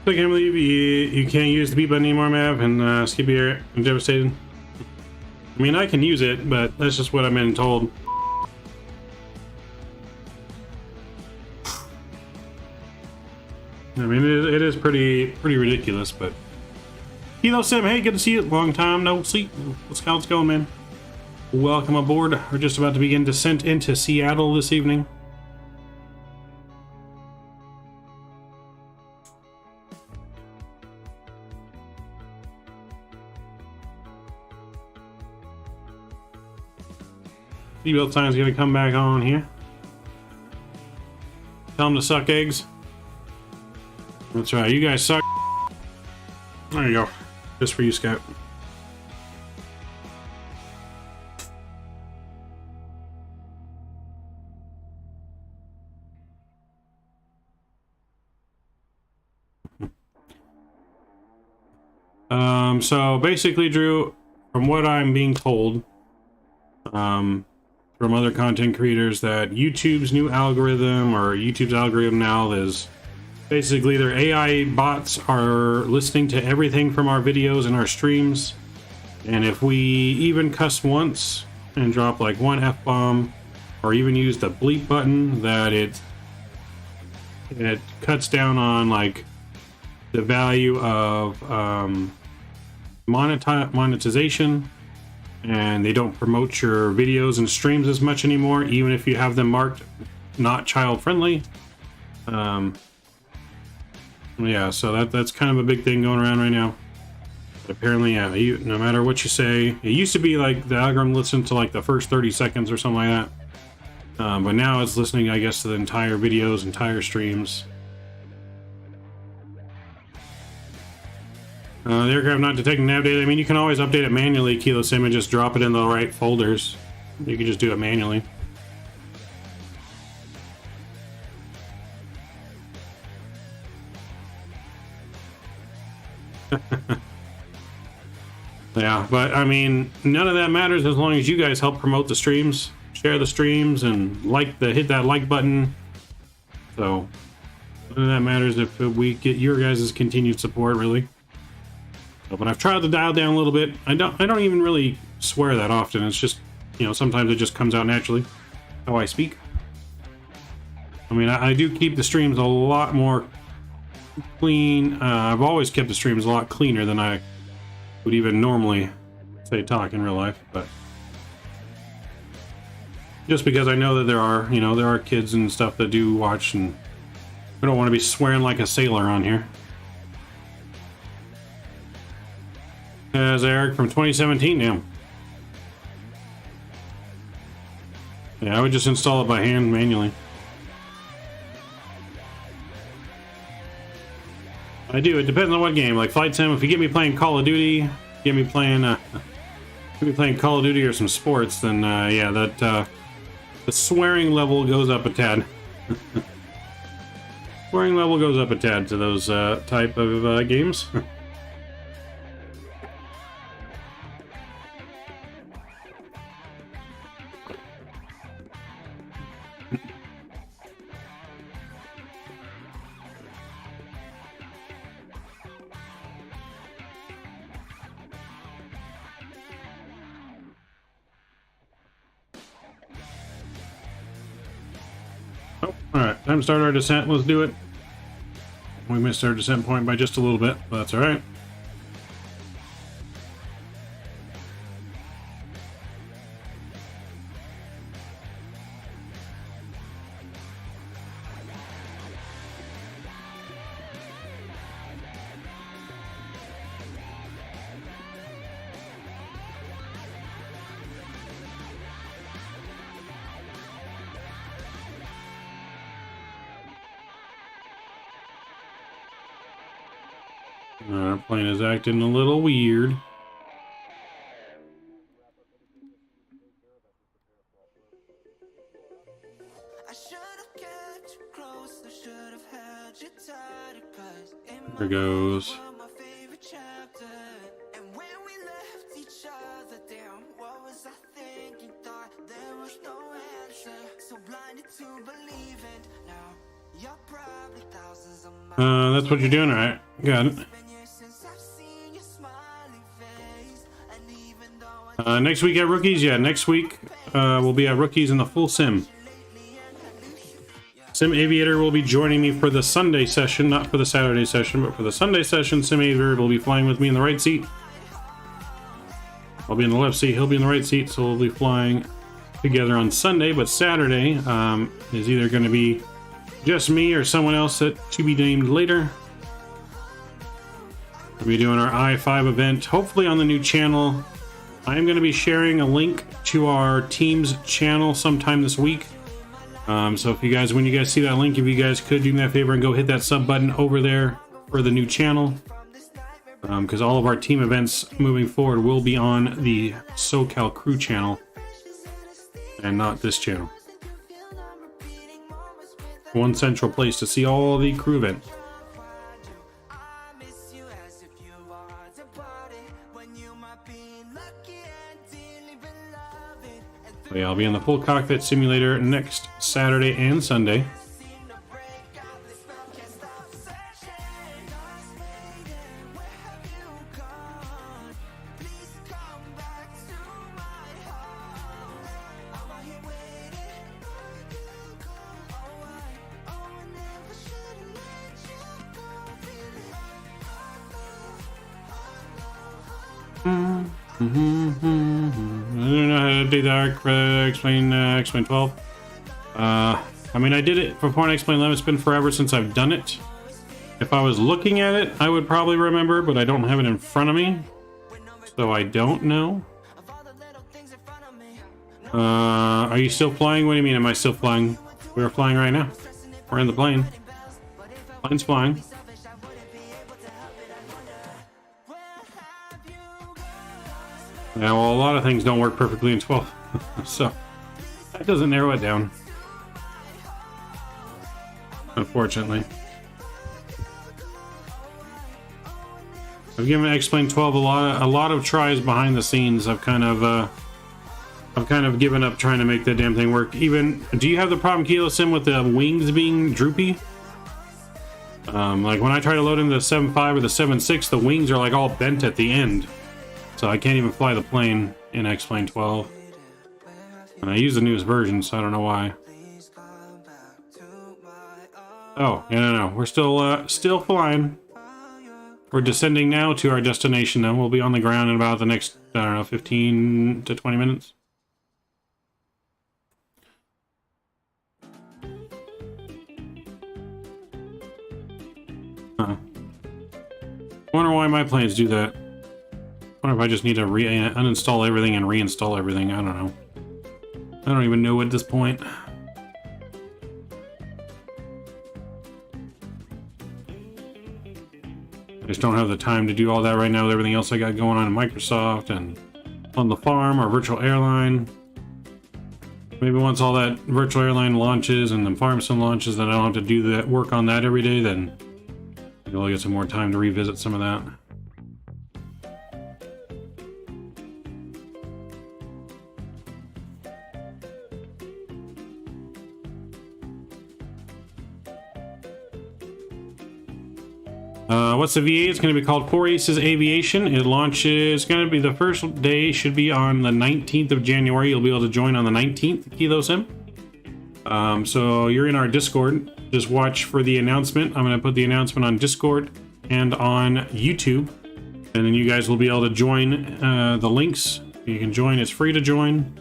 I can't believe you can't use the B button anymore, Mav, and skip here. I'm devastated. I mean, I can use it, but that's just what I've been told. I mean, it is pretty ridiculous, but... Kilo Sim, hey, good to see you. Long time no see. Let's go, man. Welcome aboard. We're just about to begin descent into Seattle this evening. Seatbelt sign's gonna come back on here. Tell them to suck eggs. That's right, you guys suck. There you go. Just for you, Scout. So basically, Drew, from what I'm being told, from other content creators, that YouTube's new algorithm, or YouTube's algorithm now, is Basically, their AI bots are listening to everything from our videos and our streams. And if we even cuss once and drop like one F-bomb, or even use the bleep button, that it cuts down on like the value of monetization, and they don't promote your videos and streams as much anymore, even if you have them marked not child friendly. Yeah, so that's kind of a big thing going around right now. But apparently, yeah, no matter what you say, it used to be like the algorithm listened to like the first 30 seconds or something like that. But now it's listening, I guess, to the entire videos, entire streams. The aircraft not detecting nav data. I mean, you can always update it manually, Kilo Sim, and just drop it in the right folders. You can just do it manually. Yeah, but I mean, none of that matters as long as you guys help promote the streams, share the streams, and hit that like button. So none of that matters if we get your guys' continued support, really. So, but I've tried to dial down a little bit. I don't even really swear that often. It's just, you know, sometimes it just comes out naturally how I speak. I mean, I do keep the streams a lot more clean. I've always kept the streams a lot cleaner than I would even normally say talk in real life, but just because I know that there are kids and stuff that do watch, and I don't want to be swearing like a sailor on here. As Eric from 2017 now. Yeah, I would just install it by hand manually. I do. It depends on what game. Like Flight Sim, if you get me playing Call of Duty, get me playing Call of Duty or some sports, then yeah, that the swearing level goes up a tad. Swearing level goes up a tad to those type of games. Alright, time to start our descent. Let's do it. We missed our descent point by just a little bit, but that's alright. Our plane is acting a little weird. There goes. That's what you're doing, right? Got it. Next week at Rookies? Yeah, next week we'll be at Rookies in the full sim. Sim Aviator will be joining me for the Sunday session, not for the Saturday session, but for the Sunday session, Sim Aviator will be flying with me in the right seat. I'll be in the left seat, he'll be in the right seat, so we'll be flying together on Sunday, but Saturday is either going to be just me or someone else to be named later. We'll be doing our I-5 event, hopefully on the new channel. I am going to be sharing a link to our team's channel sometime this week. So if you guys, when you guys see that link, if you guys could do me that favor and go hit that sub button over there for the new channel. Because all of our team events moving forward will be on the SoCal Crew channel and not this channel. One central place to see all the crew events. So yeah, I'll be in the full cockpit simulator next Saturday and Sunday. I don't know how to do the explain 12. I mean, I did it before and explain 11. It's been forever since I've done it. If I was looking at it, I would probably remember, but I don't have it in front of me, so I don't know. Are you still flying? What do you mean, am I still flying? We're flying right now. We're in the plane. Plane's flying. Yeah, well, a lot of things don't work perfectly in 12, so that doesn't narrow it down, unfortunately. I've given Explain 12 a lot of tries behind the scenes. I've kind of given up trying to make that damn thing work. Even, do you have the problem, Kilo Sim, with the wings being droopy? Like when I try to load into the 7.5 or the 7.6, the wings are like all bent at the end. So I can't even fly the plane in Explain 12. And I use the newest version, so I don't know why. Oh, no. We're still flying. We're descending now to our destination, though. We'll be on the ground in about the next, I don't know, 15 to 20 minutes. Huh. I wonder why my planes do that. I wonder if I just need to uninstall everything and reinstall everything. I don't know. I don't even know at this point. I just don't have the time to do all that right now with everything else I got going on in Microsoft and on the farm or virtual airline. Maybe once all that virtual airline launches and the farm sim launches, then I don't have to do that work on that every day, then maybe I'll get some more time to revisit some of that. What's the VA? It's going to be called 4 Aces Aviation. It launches, going to be the first day, should be on the 19th of January. You'll be able to join on the 19th, Kilo Sim. So you're in our Discord. Just watch for the announcement. I'm going to put the announcement on Discord and on YouTube. And then you guys will be able to join the links. You can join. It's free to join.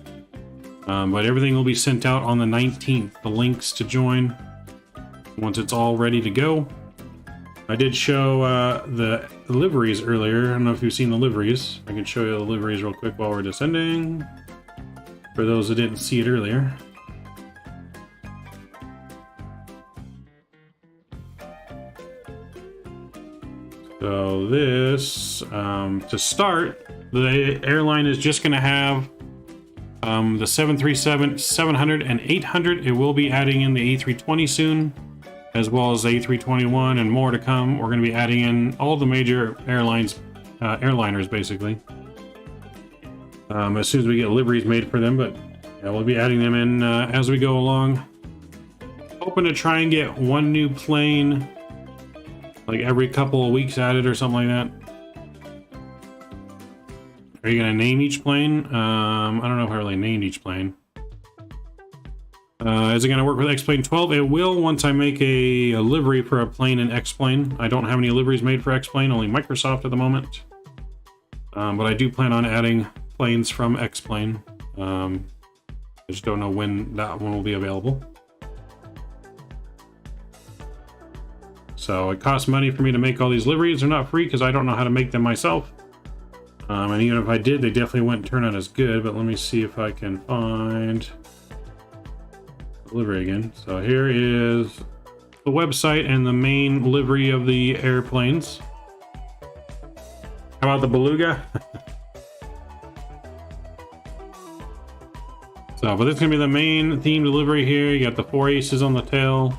But everything will be sent out on the 19th. The links to join once it's all ready to go. I did show the liveries earlier. I don't know if you've seen the liveries. I can show you the liveries real quick while we're descending. For those that didn't see it earlier. So this, to start, the airline is just going to have the 737, 700, and 800. It will be adding in the A320 soon, as well as the A321 and more to come. We're going to be adding in all the major airlines, airliners basically, as soon as we get liveries made for them. But yeah, we'll be adding them in as we go along. Hoping to try and get one new plane like every couple of weeks added or something like that. Are you going to name each plane? I don't know if I really named each plane. Is it going to work with X-Plane 12? It will once I make a livery for a plane in X-Plane. I don't have any liveries made for X-Plane, only Microsoft at the moment. But I do plan on adding planes from X-Plane. I just don't know when that one will be available. So it costs money for me to make all these liveries. They're not free because I don't know how to make them myself. And even if I did, they definitely wouldn't turn out as good. But let me see if I can find livery again. So here is the website and the main livery of the airplanes. How about the Beluga? So, but this is gonna be the main themed livery here. You got the 4 aces on the tail,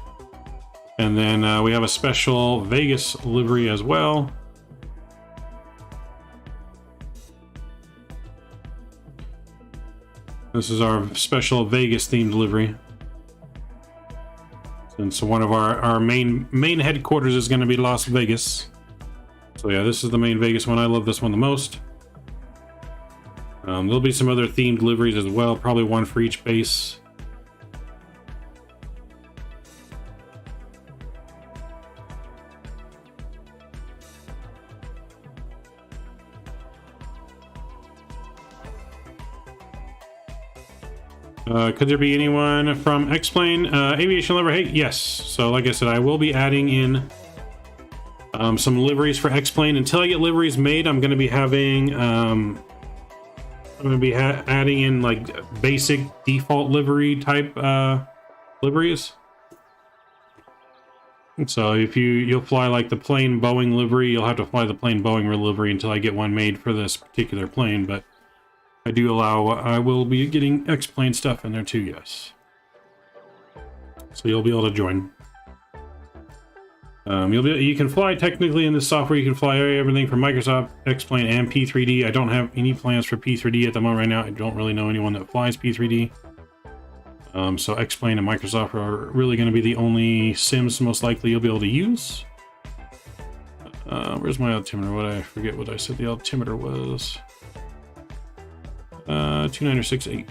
and then we have a special Vegas livery as well. This is our special Vegas themed livery. And so one of our main headquarters is going to be Las Vegas. So yeah, this is the main Vegas one. I love this one the most. There'll be some other themed liveries as well, probably one for each base. Could there be anyone from X-Plane? Aviation Liver, hey, yes. So like I said, I will be adding in some liveries for X-Plane. Until I get liveries made, I'm going to be having adding in like basic default livery type liveries. So if you'll fly like the plain Boeing livery, you'll have to fly the plain Boeing livery until I get one made for this particular plane. But I will be getting X-Plane stuff in there too, yes. So you'll be able to join. You can fly technically in this software. You can fly everything from Microsoft, X-Plane, and P3D. I don't have any plans for P3D at the moment right now. I don't really know anyone that flies P3D. So X-Plane and Microsoft are really going to be the only sims most likely you'll be able to use. Where's my altimeter? I forget what I said the altimeter was. 2968.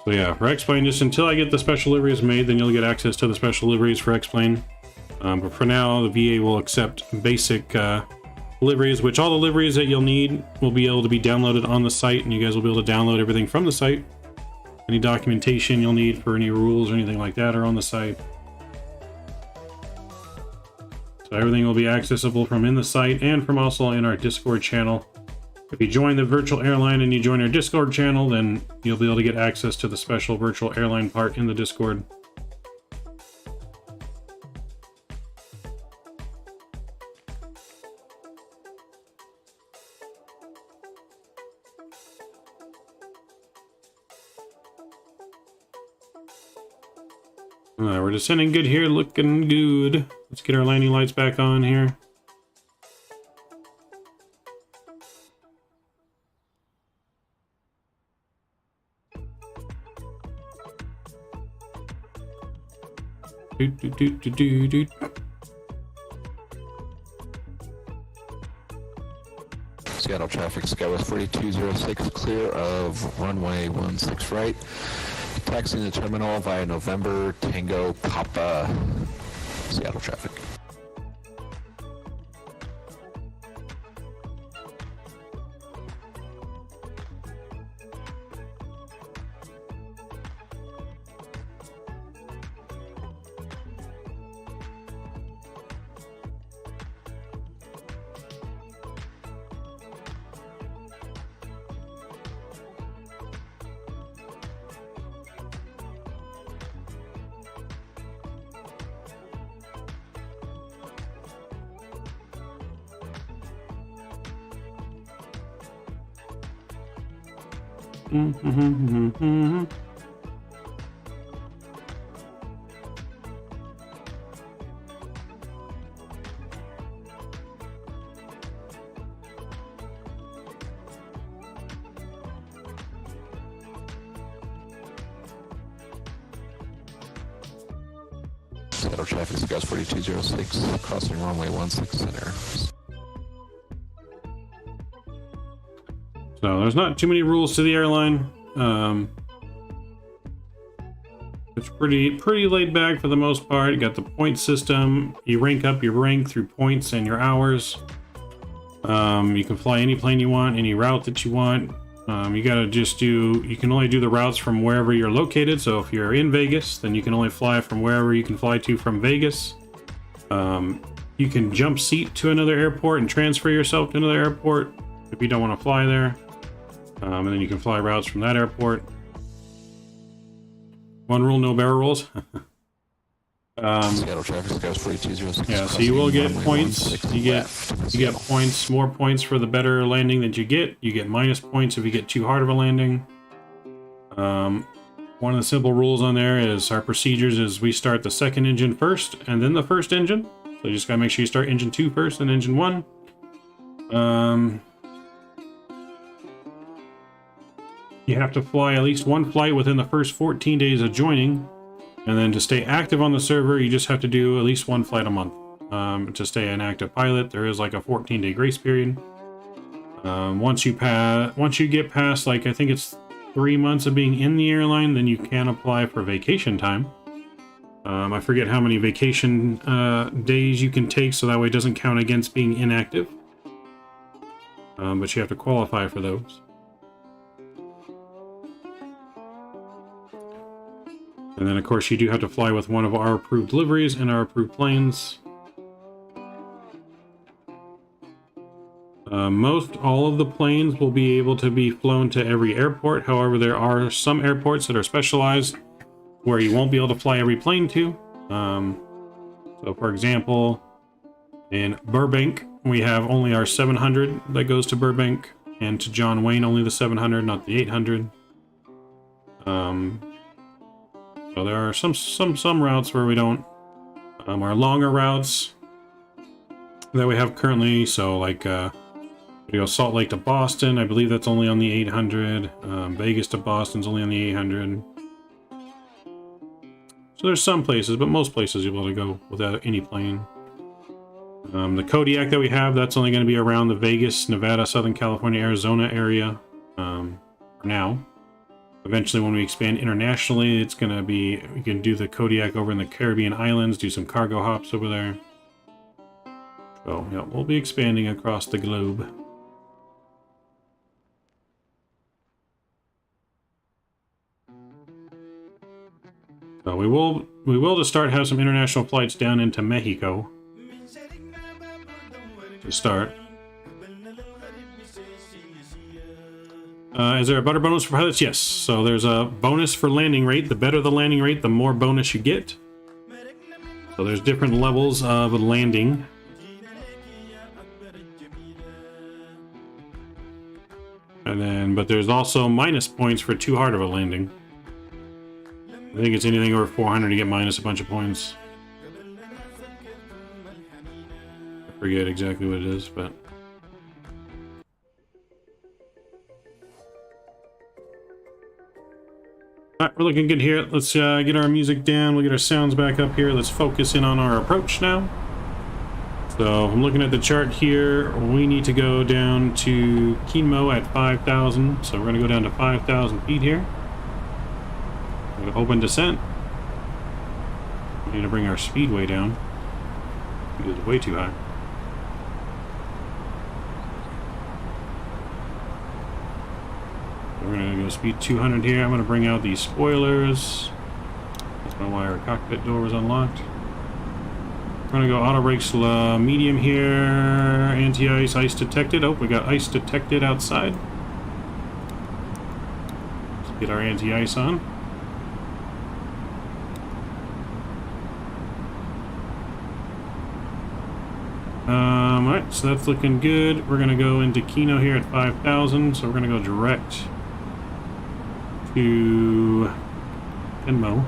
So yeah, for X-Plane, just until I get the special liveries made, then you'll get access to the special liveries for X-Plane. But for now, the VA will accept basic liveries, which all the liveries that you'll need will be able to be downloaded on the site, and you guys will be able to download everything from the site. Any documentation you'll need for any rules or anything like that are on the site. So everything will be accessible from in the site and from also in our Discord channel. If you join the virtual airline and you join our Discord channel, then you'll be able to get access to the special virtual airline part in the Discord. We're descending good here, looking good. Let's get our landing lights back on here. Seattle traffic, Skywest 4206, clear of runway 16 right. Taxiing the terminal via November Tango Papa. Seattle traffic. Seattle traffic, Skywest 4206, crossing runway 16 center. So there's not too many rules to the airline. It's pretty laid back for the most part. You got the point system. You rank up your rank through points and your hours. You can fly any plane you want, any route that you want. You can only do the routes from wherever you're located. So if you're in Vegas, then you can only fly from wherever you can fly to from Vegas. You can jump seat to another airport and transfer yourself to another airport if you don't want to fly there. And then you can fly routes from that airport. One rule, no barrel rolls. Seattle traffic, Skywest 4206. Yeah, so you will get points. You get points, more points for the better landing that you get. You get minus points if you get too hard of a landing. One of the simple rules on there is our procedures is we start the second engine first and then the first engine. So you just gotta make sure you start engine 2 first and engine 1. You have to fly at least one flight within the first 14 days of joining. And then to stay active on the server, you just have to do at least one flight a month. to stay an active pilot. There is like a 14-day grace period. Once you get past, like, I think it's 3 months of being in the airline, then you can apply for vacation time. I forget how many vacation days you can take, so that way it doesn't count against being inactive. But you have to qualify for those. And then, of course, you do have to fly with one of our approved liveries and our approved planes. Most all of the planes will be able to be flown to every airport. However, there are some airports that are specialized where you won't be able to fly every plane to. So, for example, in Burbank, we have only our 700 that goes to Burbank, and to John Wayne, only the 700, not the 800. So there are some routes where we don't. Our longer routes that we have currently, so like we go Salt Lake to Boston, I believe that's only on the 800. Vegas to Boston's only on the 800. So there's some places, but most places you'll be able to go without any plane. The Kodiak that we have, that's only going to be around the Vegas, Nevada, Southern California, Arizona area for now. Eventually, when we expand internationally, it's going to be, we can do the Kodiak over in the Caribbean islands, do some cargo hops over there. So, yeah, we'll be expanding across the globe. So we will to start have some international flights down into Mexico. To start. Is there a butter bonus for pilots? Yes. So there's a bonus for landing rate. The better the landing rate, the more bonus you get. So there's different levels of landing. And then, but there's also minus points for too hard of a landing. I think it's anything over 400 to get minus a bunch of points. I forget exactly what it is, but... Alright, we're looking good here. Let's get our music down. We'll get our sounds back up here. Let's focus in on our approach now. So, I'm looking at the chart here. We need to go down to Kinmo at 5,000. So, we're going to go down to 5,000 feet here. Open descent. We need to bring our speedway down. It is way too high. We're going to go speed 200 here. I'm going to bring out these spoilers. That's why our cockpit door was unlocked. We're going to go auto brakes medium here. Anti-ice, ice detected. Oh, we got ice detected outside. Let's get our anti-ice on. Alright, so that's looking good. We're going to go into Kino here at 5,000, so we're going to go direct to Kenmo.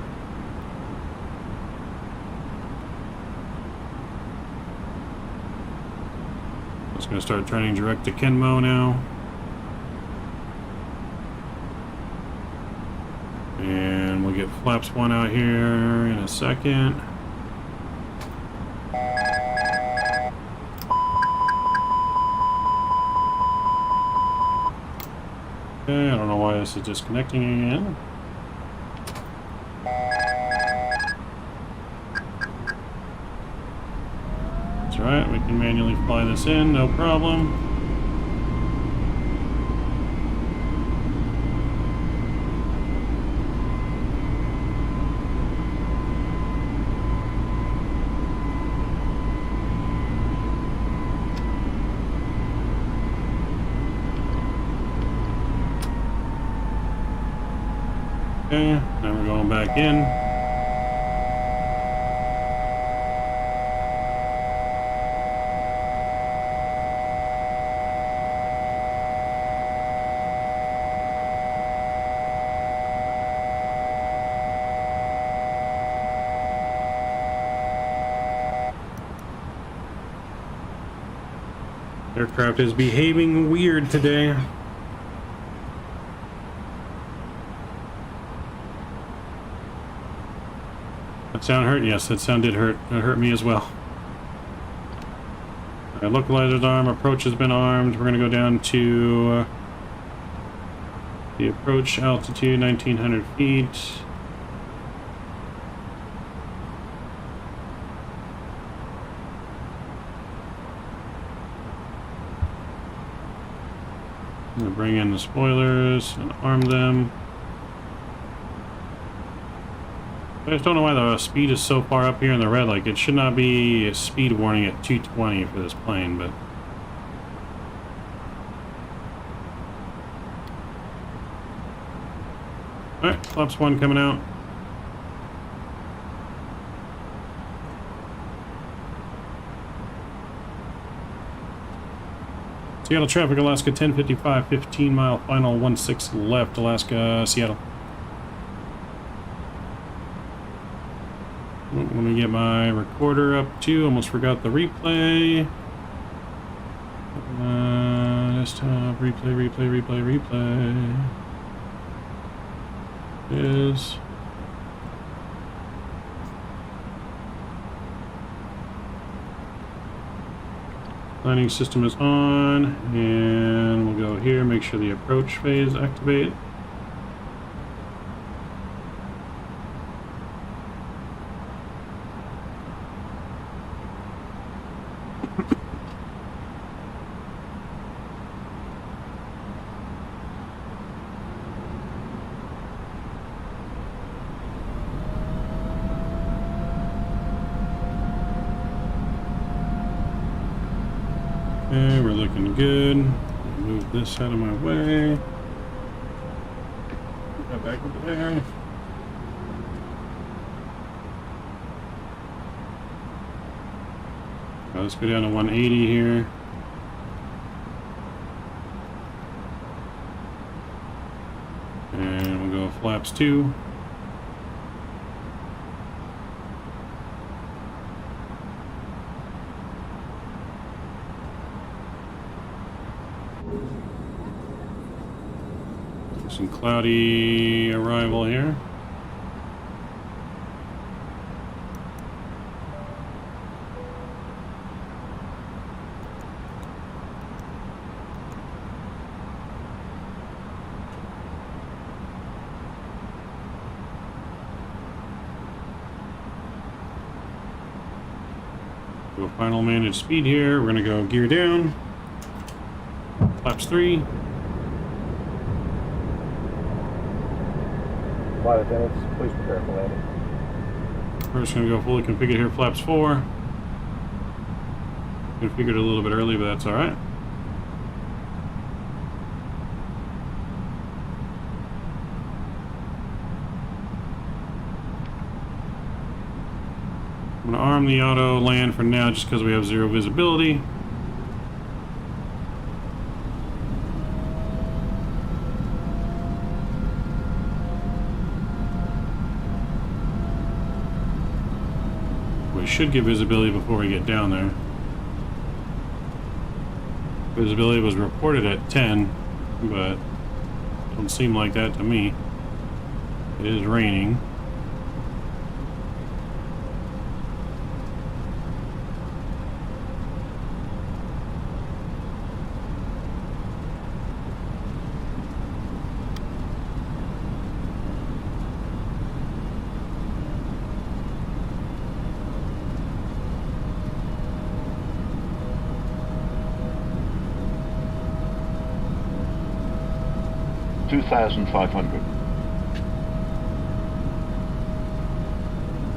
Just going to start turning direct to Kenmo now. And we'll get flaps 1 out here in a second. Okay, I don't know why this is disconnecting again. That's right, we can manually fly this in, no problem. Okay, now we're going back in. Aircraft is behaving weird today. That sound hurt? Yes, that sound did hurt. It hurt me as well. Our localizer's arm, approach has been armed. We're gonna go down to the approach altitude, 1900 feet. I'm gonna bring in the spoilers and arm them. I just don't know why the speed is so far up here in the red. Like, it should not be a speed warning at 220 for this plane, but... Alright, flaps 1 coming out. Seattle traffic, Alaska 1055, 15 mile final, 16 left, Alaska, Seattle. Let me get my recorder up too, almost forgot the replay. Desktop, replay. Is... Planning system is on, and we'll go here, make sure the approach phase activate. Okay, we're looking good. Move this out of my way. Put that back over there. Let's go down to 180 here. And we'll go flaps 2. Some cloudy arrival here. Go final managed speed here. We're gonna go gear down. Flaps 3. Flight attendants, please prepare for landing. We're just going to go fully configured here, flaps 4. Configured a little bit early, but that's alright. I'm going to arm the auto land for now just because we have 0 visibility. Should get visibility before we get down there. Visibility was reported at 10, but it don't seem like that to me. It is raining.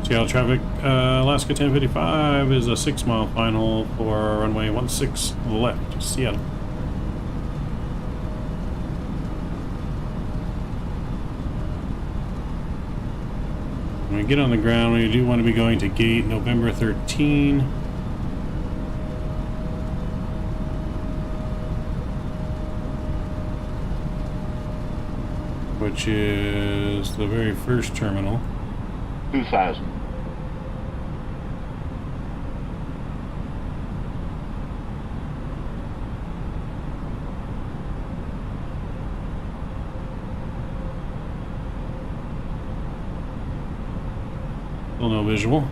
Seattle traffic, Alaska 1055 is a 6 mile final for runway 16 left, Seattle. When we get on the ground, we do want to be going to gate November 13. Which is the very first terminal. 2000. Still no visual.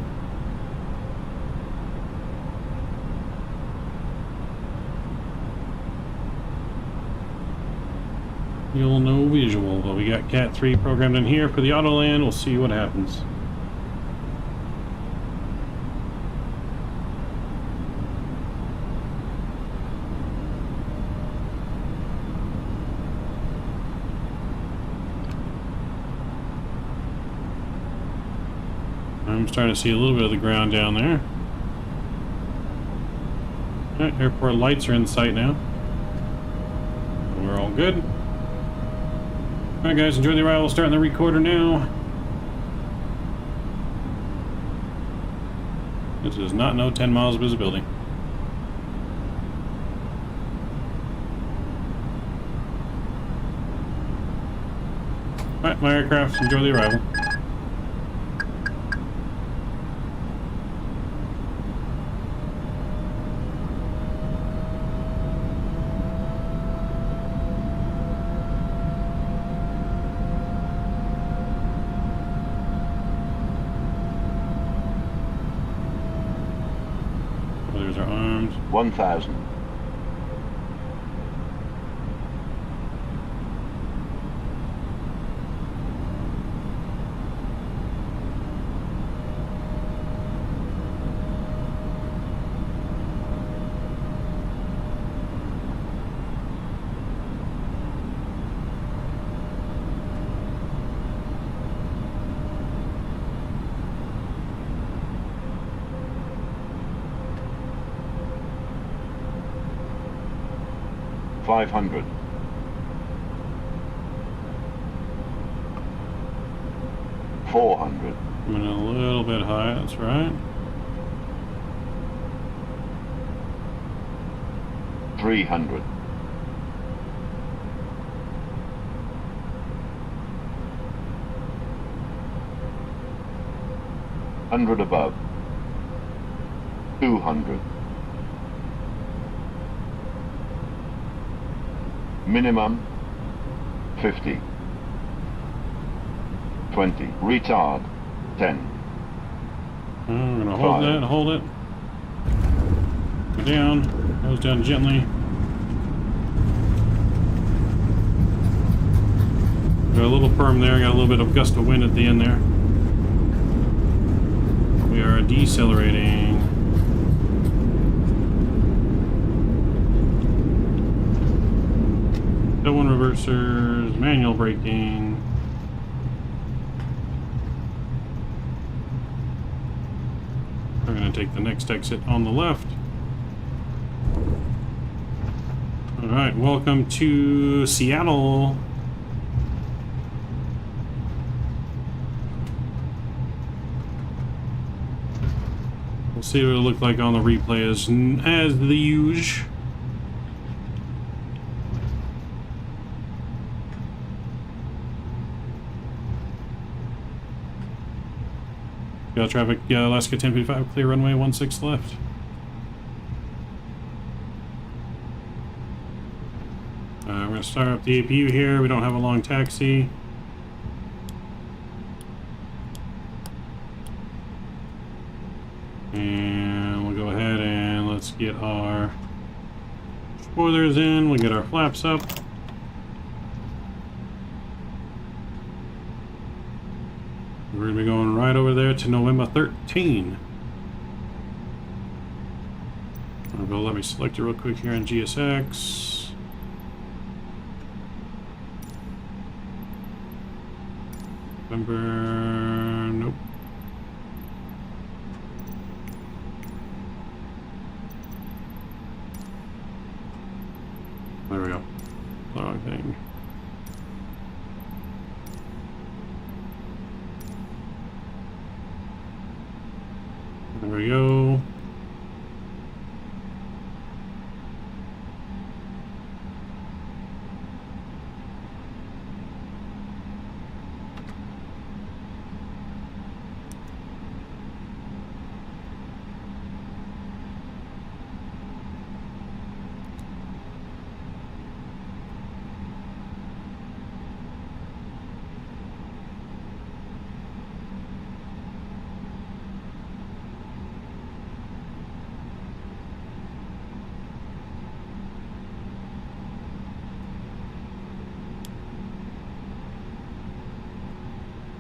You'll know visual, but we got Cat 3 programmed in here for the auto land. We'll see what happens. I'm starting to see a little bit of the ground down there. Alright, airport lights are in sight now. We're all good. Alright guys, enjoy the arrival. Starting the recorder now. This is not no 10 miles of visibility. Alright, my aircraft, enjoy the arrival. There's our arms. 1,000. $500. 400. Went a little bit high, that's right. 300. 100 above. 200. Minimum 50. 20. Retard 10. I'm gonna hold that, hold it. Go down. Goes down gently. Got a little firm there, got a little bit of gust of wind at the end there. We are decelerating. One reversers, manual braking. We're going to take the next exit on the left. Alright, welcome to Seattle. We'll see what it'll look like on the replay as the usual. Got traffic, Alaska 1055, clear runway 16 left. We're going to start up the APU here. We don't have a long taxi. And we'll go ahead and let's get our spoilers in. We'll get our flaps up. We're going to be going right over there to November 13. Let me select it real quick here on GSX. November, nope. There we go. Wrong thing. There we go.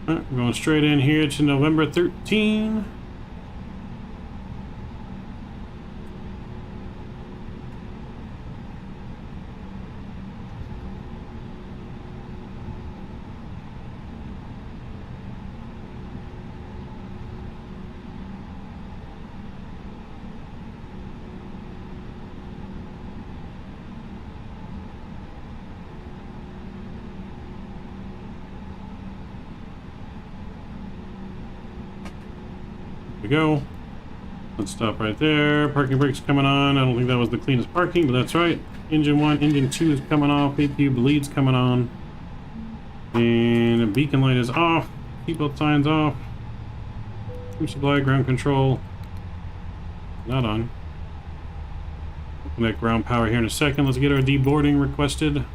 Alright, we're going straight in here to November 13. We go. Let's stop right there. Parking brake's coming on. I don't think that was the cleanest parking, but that's right. Engine 1, engine 2 is coming off. APU bleed's coming on. And a beacon light is off. Seatbelt sign's off. Food supply, ground control. Not on. Connect ground power here in a second. Let's get our deboarding requested.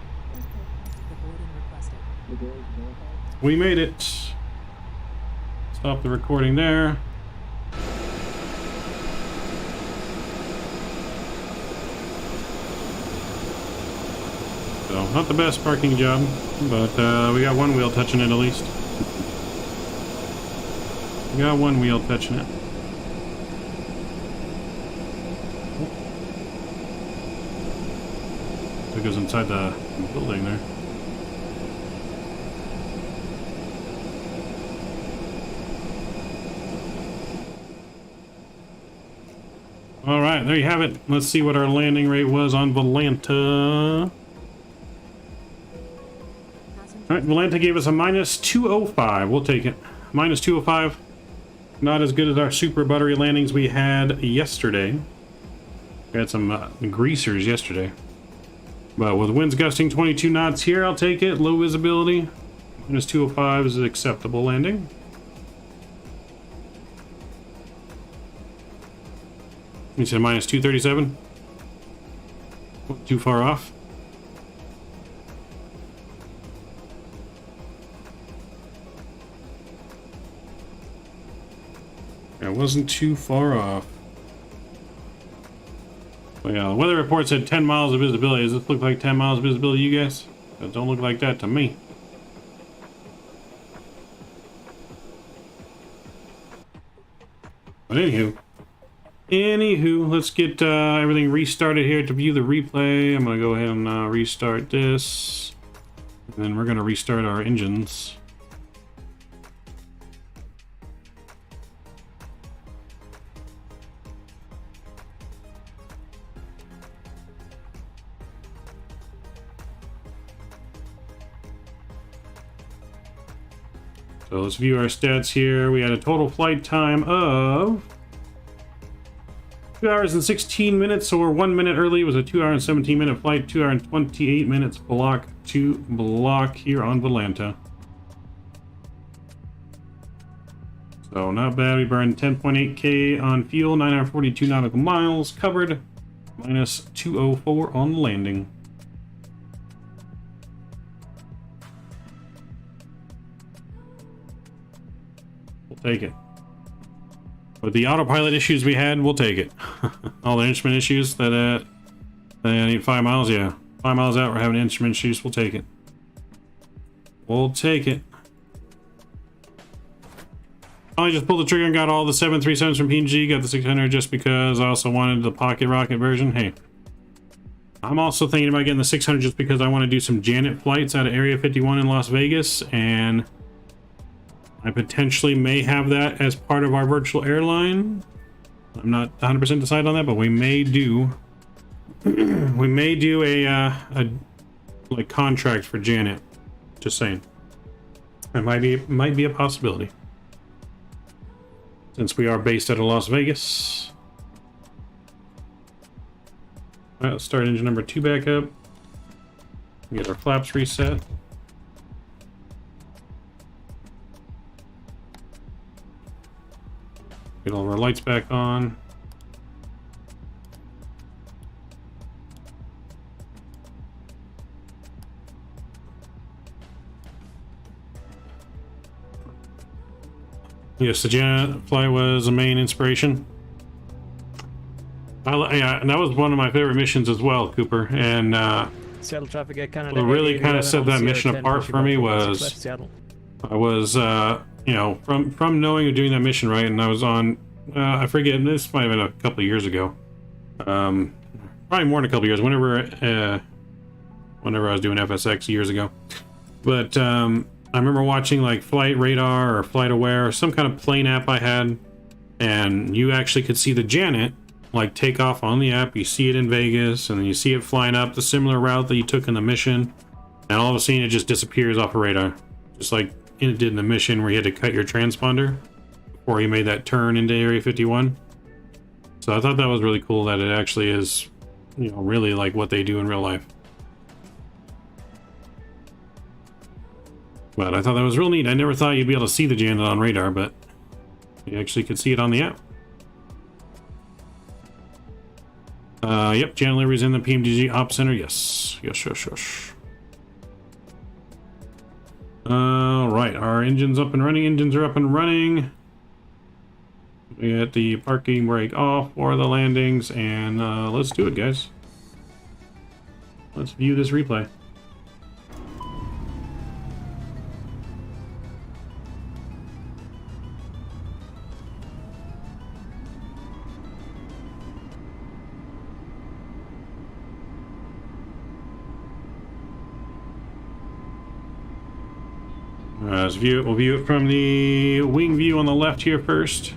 We made it. Stop the recording there. So, not the best parking job, but we got one wheel touching it at least. We got one wheel touching it. It goes inside the building there. Alright, there you have it. Let's see what our landing rate was on Volanta. Alright, Volanta gave us a minus 205. We'll take it. Minus 205. Not as good as our super buttery landings we had yesterday. We had some greasers yesterday. But with winds gusting 22 knots here, I'll take it. Low visibility. Minus 205 is an acceptable landing. You said minus 237? Too far off? It wasn't too far off. But yeah, the weather report said 10 miles of visibility. Does this look like 10 miles of visibility, you guys? It don't look like that to me. But anywho, let's get everything restarted here to view the replay. I'm gonna go ahead and restart this, and then we're gonna restart our engines. So let's view our stats here. We had a total flight time of 2 hours and 16 minutes, so we're 1 minute early. It was a 2 hour and 17 minute flight, 2 hour and 28 minutes block to block here on Volanta. So not bad. We burned 10.8k on fuel, 942 nautical miles covered, minus 204 on landing. Take it. With the autopilot issues we had, we'll take it. All the instrument issues that I need 5 miles, yeah. 5 miles out, we're having instrument issues, we'll take it. We'll take it. I just pulled the trigger and got all the 737s from P&G, got the 600 just because I also wanted the pocket rocket version. Hey, I'm also thinking about getting the 600 just because I want to do some Janet flights out of Area 51 in Las Vegas, and I potentially may have that as part of our virtual airline. I'm not 100% decided on that, but we may do we may do a like contract for Janet. Just saying, it might be a possibility since we are based out of Las Vegas. All right, let's start engine number 2 back up. Get our flaps reset. Get all of our lights back on. Yes, the Janet flight was a main inspiration. Yeah, and that was one of my favorite missions as well, Cooper. And what really kind of set that mission apart for me was I was, you know, from knowing and doing that mission, right, and I was on, I forget, this might have been a couple of years ago. Probably more than a couple of years, whenever I was doing FSX years ago. But, I remember watching, like, Flight Radar or Flight Aware, or some kind of plane app I had, and you actually could see the Janet, like, take off on the app. You see it in Vegas, and then you see it flying up the similar route that you took in the mission, and all of a sudden it just disappears off the radar. Just like it did in the mission where you had to cut your transponder before you made that turn into Area 51. So I thought that was really cool that it actually is, you know, really like what they do in real life. But I thought that was real neat. I never thought you'd be able to see the Janet on radar, but you actually could see it on the app. Yep, Janet Livery's in the PMDG Ops Center. Yes. Right, our engine's up and running. Engines are up and running. We got the parking brake off for the landings, and let's do it, guys. Let's view this replay. Let's view it. We'll view it from the wing view on the left here first.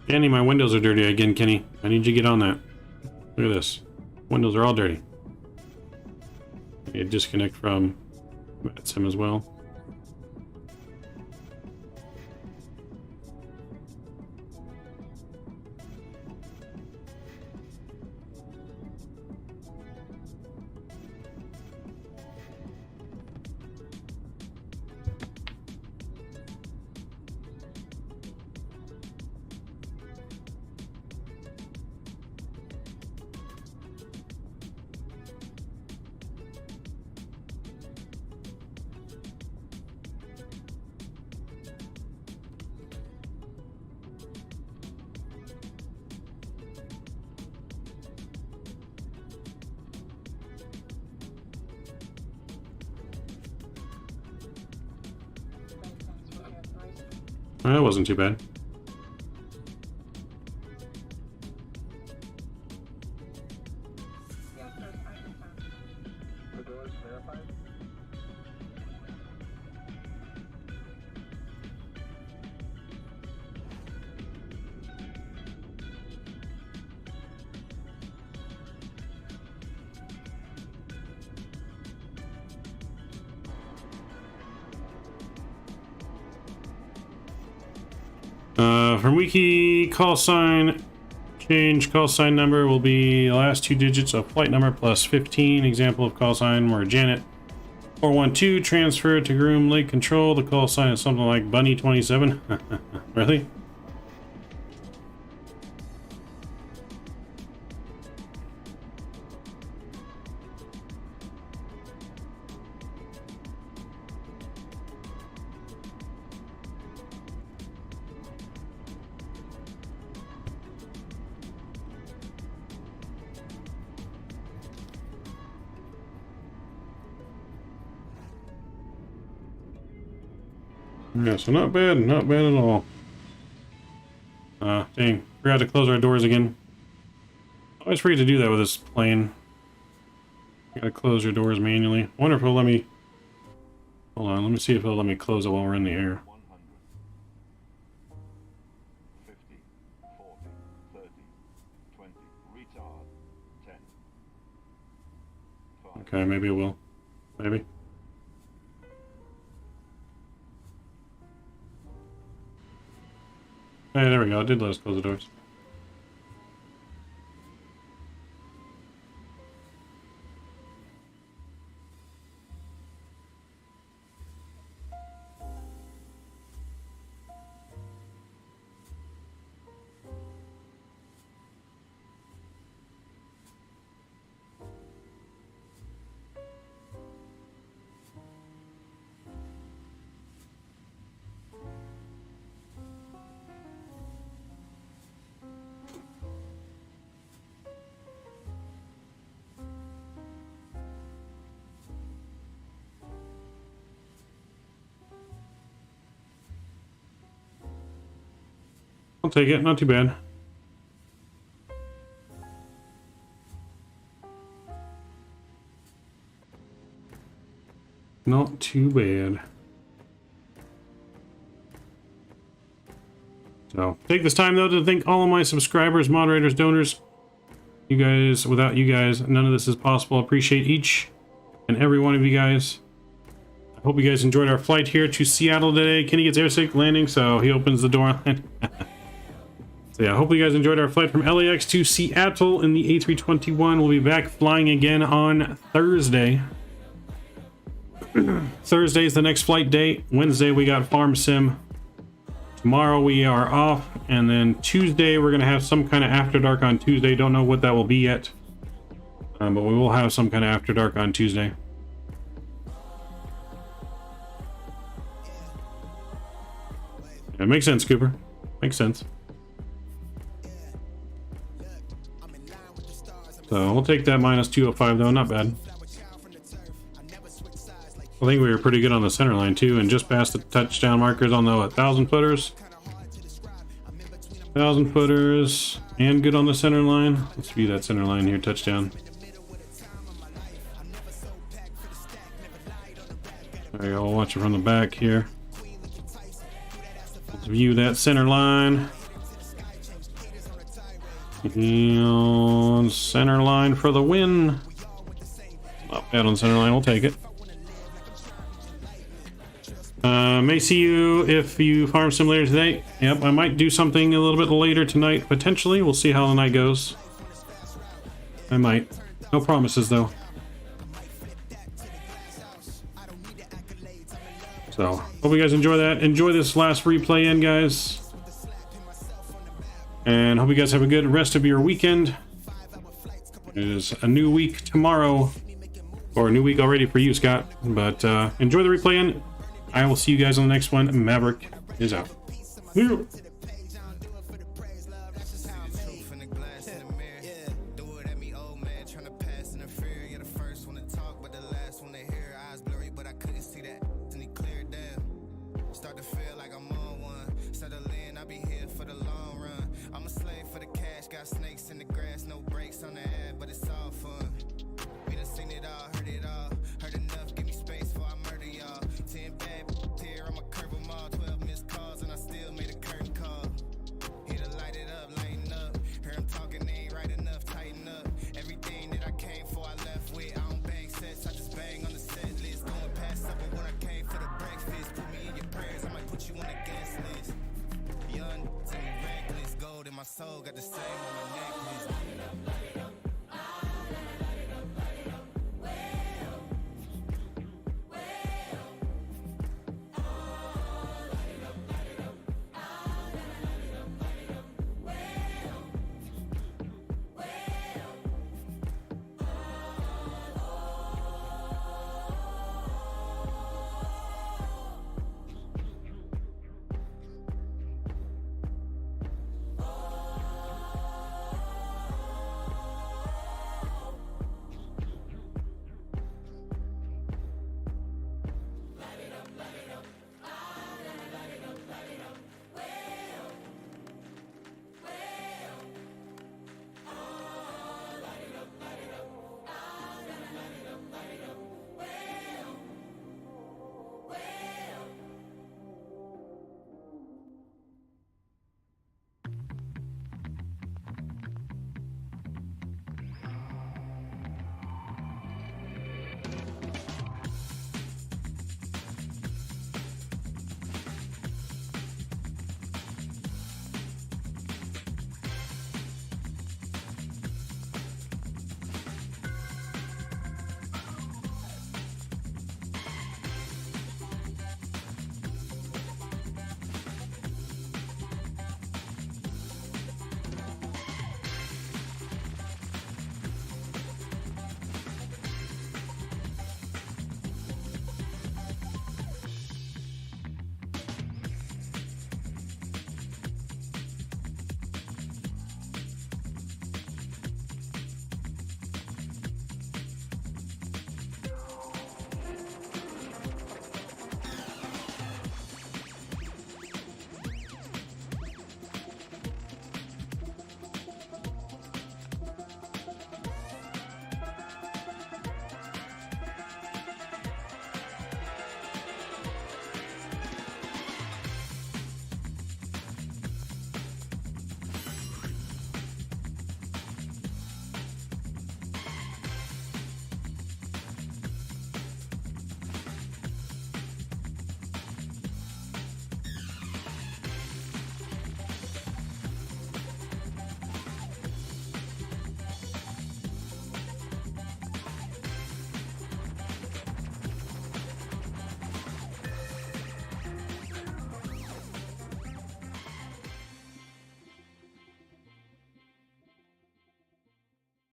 Kenny, my windows are dirty again, Kenny. I need you to get on that. Look at this. Windows are all dirty. I need to disconnect from Vatsim as well. That wasn't too bad. From wiki, call sign, change call sign number will be the last two digits of flight number plus 15. Example of call sign where Janet 412 transfer to Groom Lake Control. The call sign is something like Bunny 27. Really? Yeah, so not bad at all. Dang, forgot to close our doors again. I always forget to do that with this plane. You gotta close your doors manually. I wonder if it'll let me... Hold on, let me see if it'll let me close it while we're in the air. 50, 40, 30, 20, retard, 10. 5. Okay, maybe it will. Maybe. Hey, there we go. It did let us close the doors. I'll take it. Not too bad. Not too bad. So, take this time, though, to thank all of my subscribers, moderators, donors. You guys, without you guys, none of this is possible. I appreciate each and every one of you guys. I hope you guys enjoyed our flight here to Seattle today. Kenny gets airsick landing, so he opens the door. So yeah, I hope you guys enjoyed our flight from LAX to Seattle in the A321. We'll be back flying again on Thursday. Thursday is the next flight date. Wednesday we got Farm Sim. Tomorrow we are off, and then Tuesday we're gonna have some kind of after dark on Tuesday. Don't know what that will be yet, but we will have some kind of after dark on Tuesday. Yeah, makes sense, Cooper. Makes sense. So we'll take that minus 205 though, not bad. I think we were pretty good on the center line too, and just past the touchdown markers on the 1,000 footers. 1,000 footers, and good on the center line. Let's view that center line here, touchdown. There you go, we'll watch it from the back here. Let's view that center line. And center line for the win. Not bad on center line, we'll take it. May see you if you farm sim later today. Yep, I might do something a little bit later tonight, potentially. We'll see how the night goes. I might. No promises, though. So, hope you guys enjoy that. Enjoy this last replay in, guys. And hope you guys have a good rest of your weekend. It is a new week tomorrow. Or a new week already for you, Scott. But enjoy the replay in. I will see you guys on the next one. Maverick is out. Soul got the same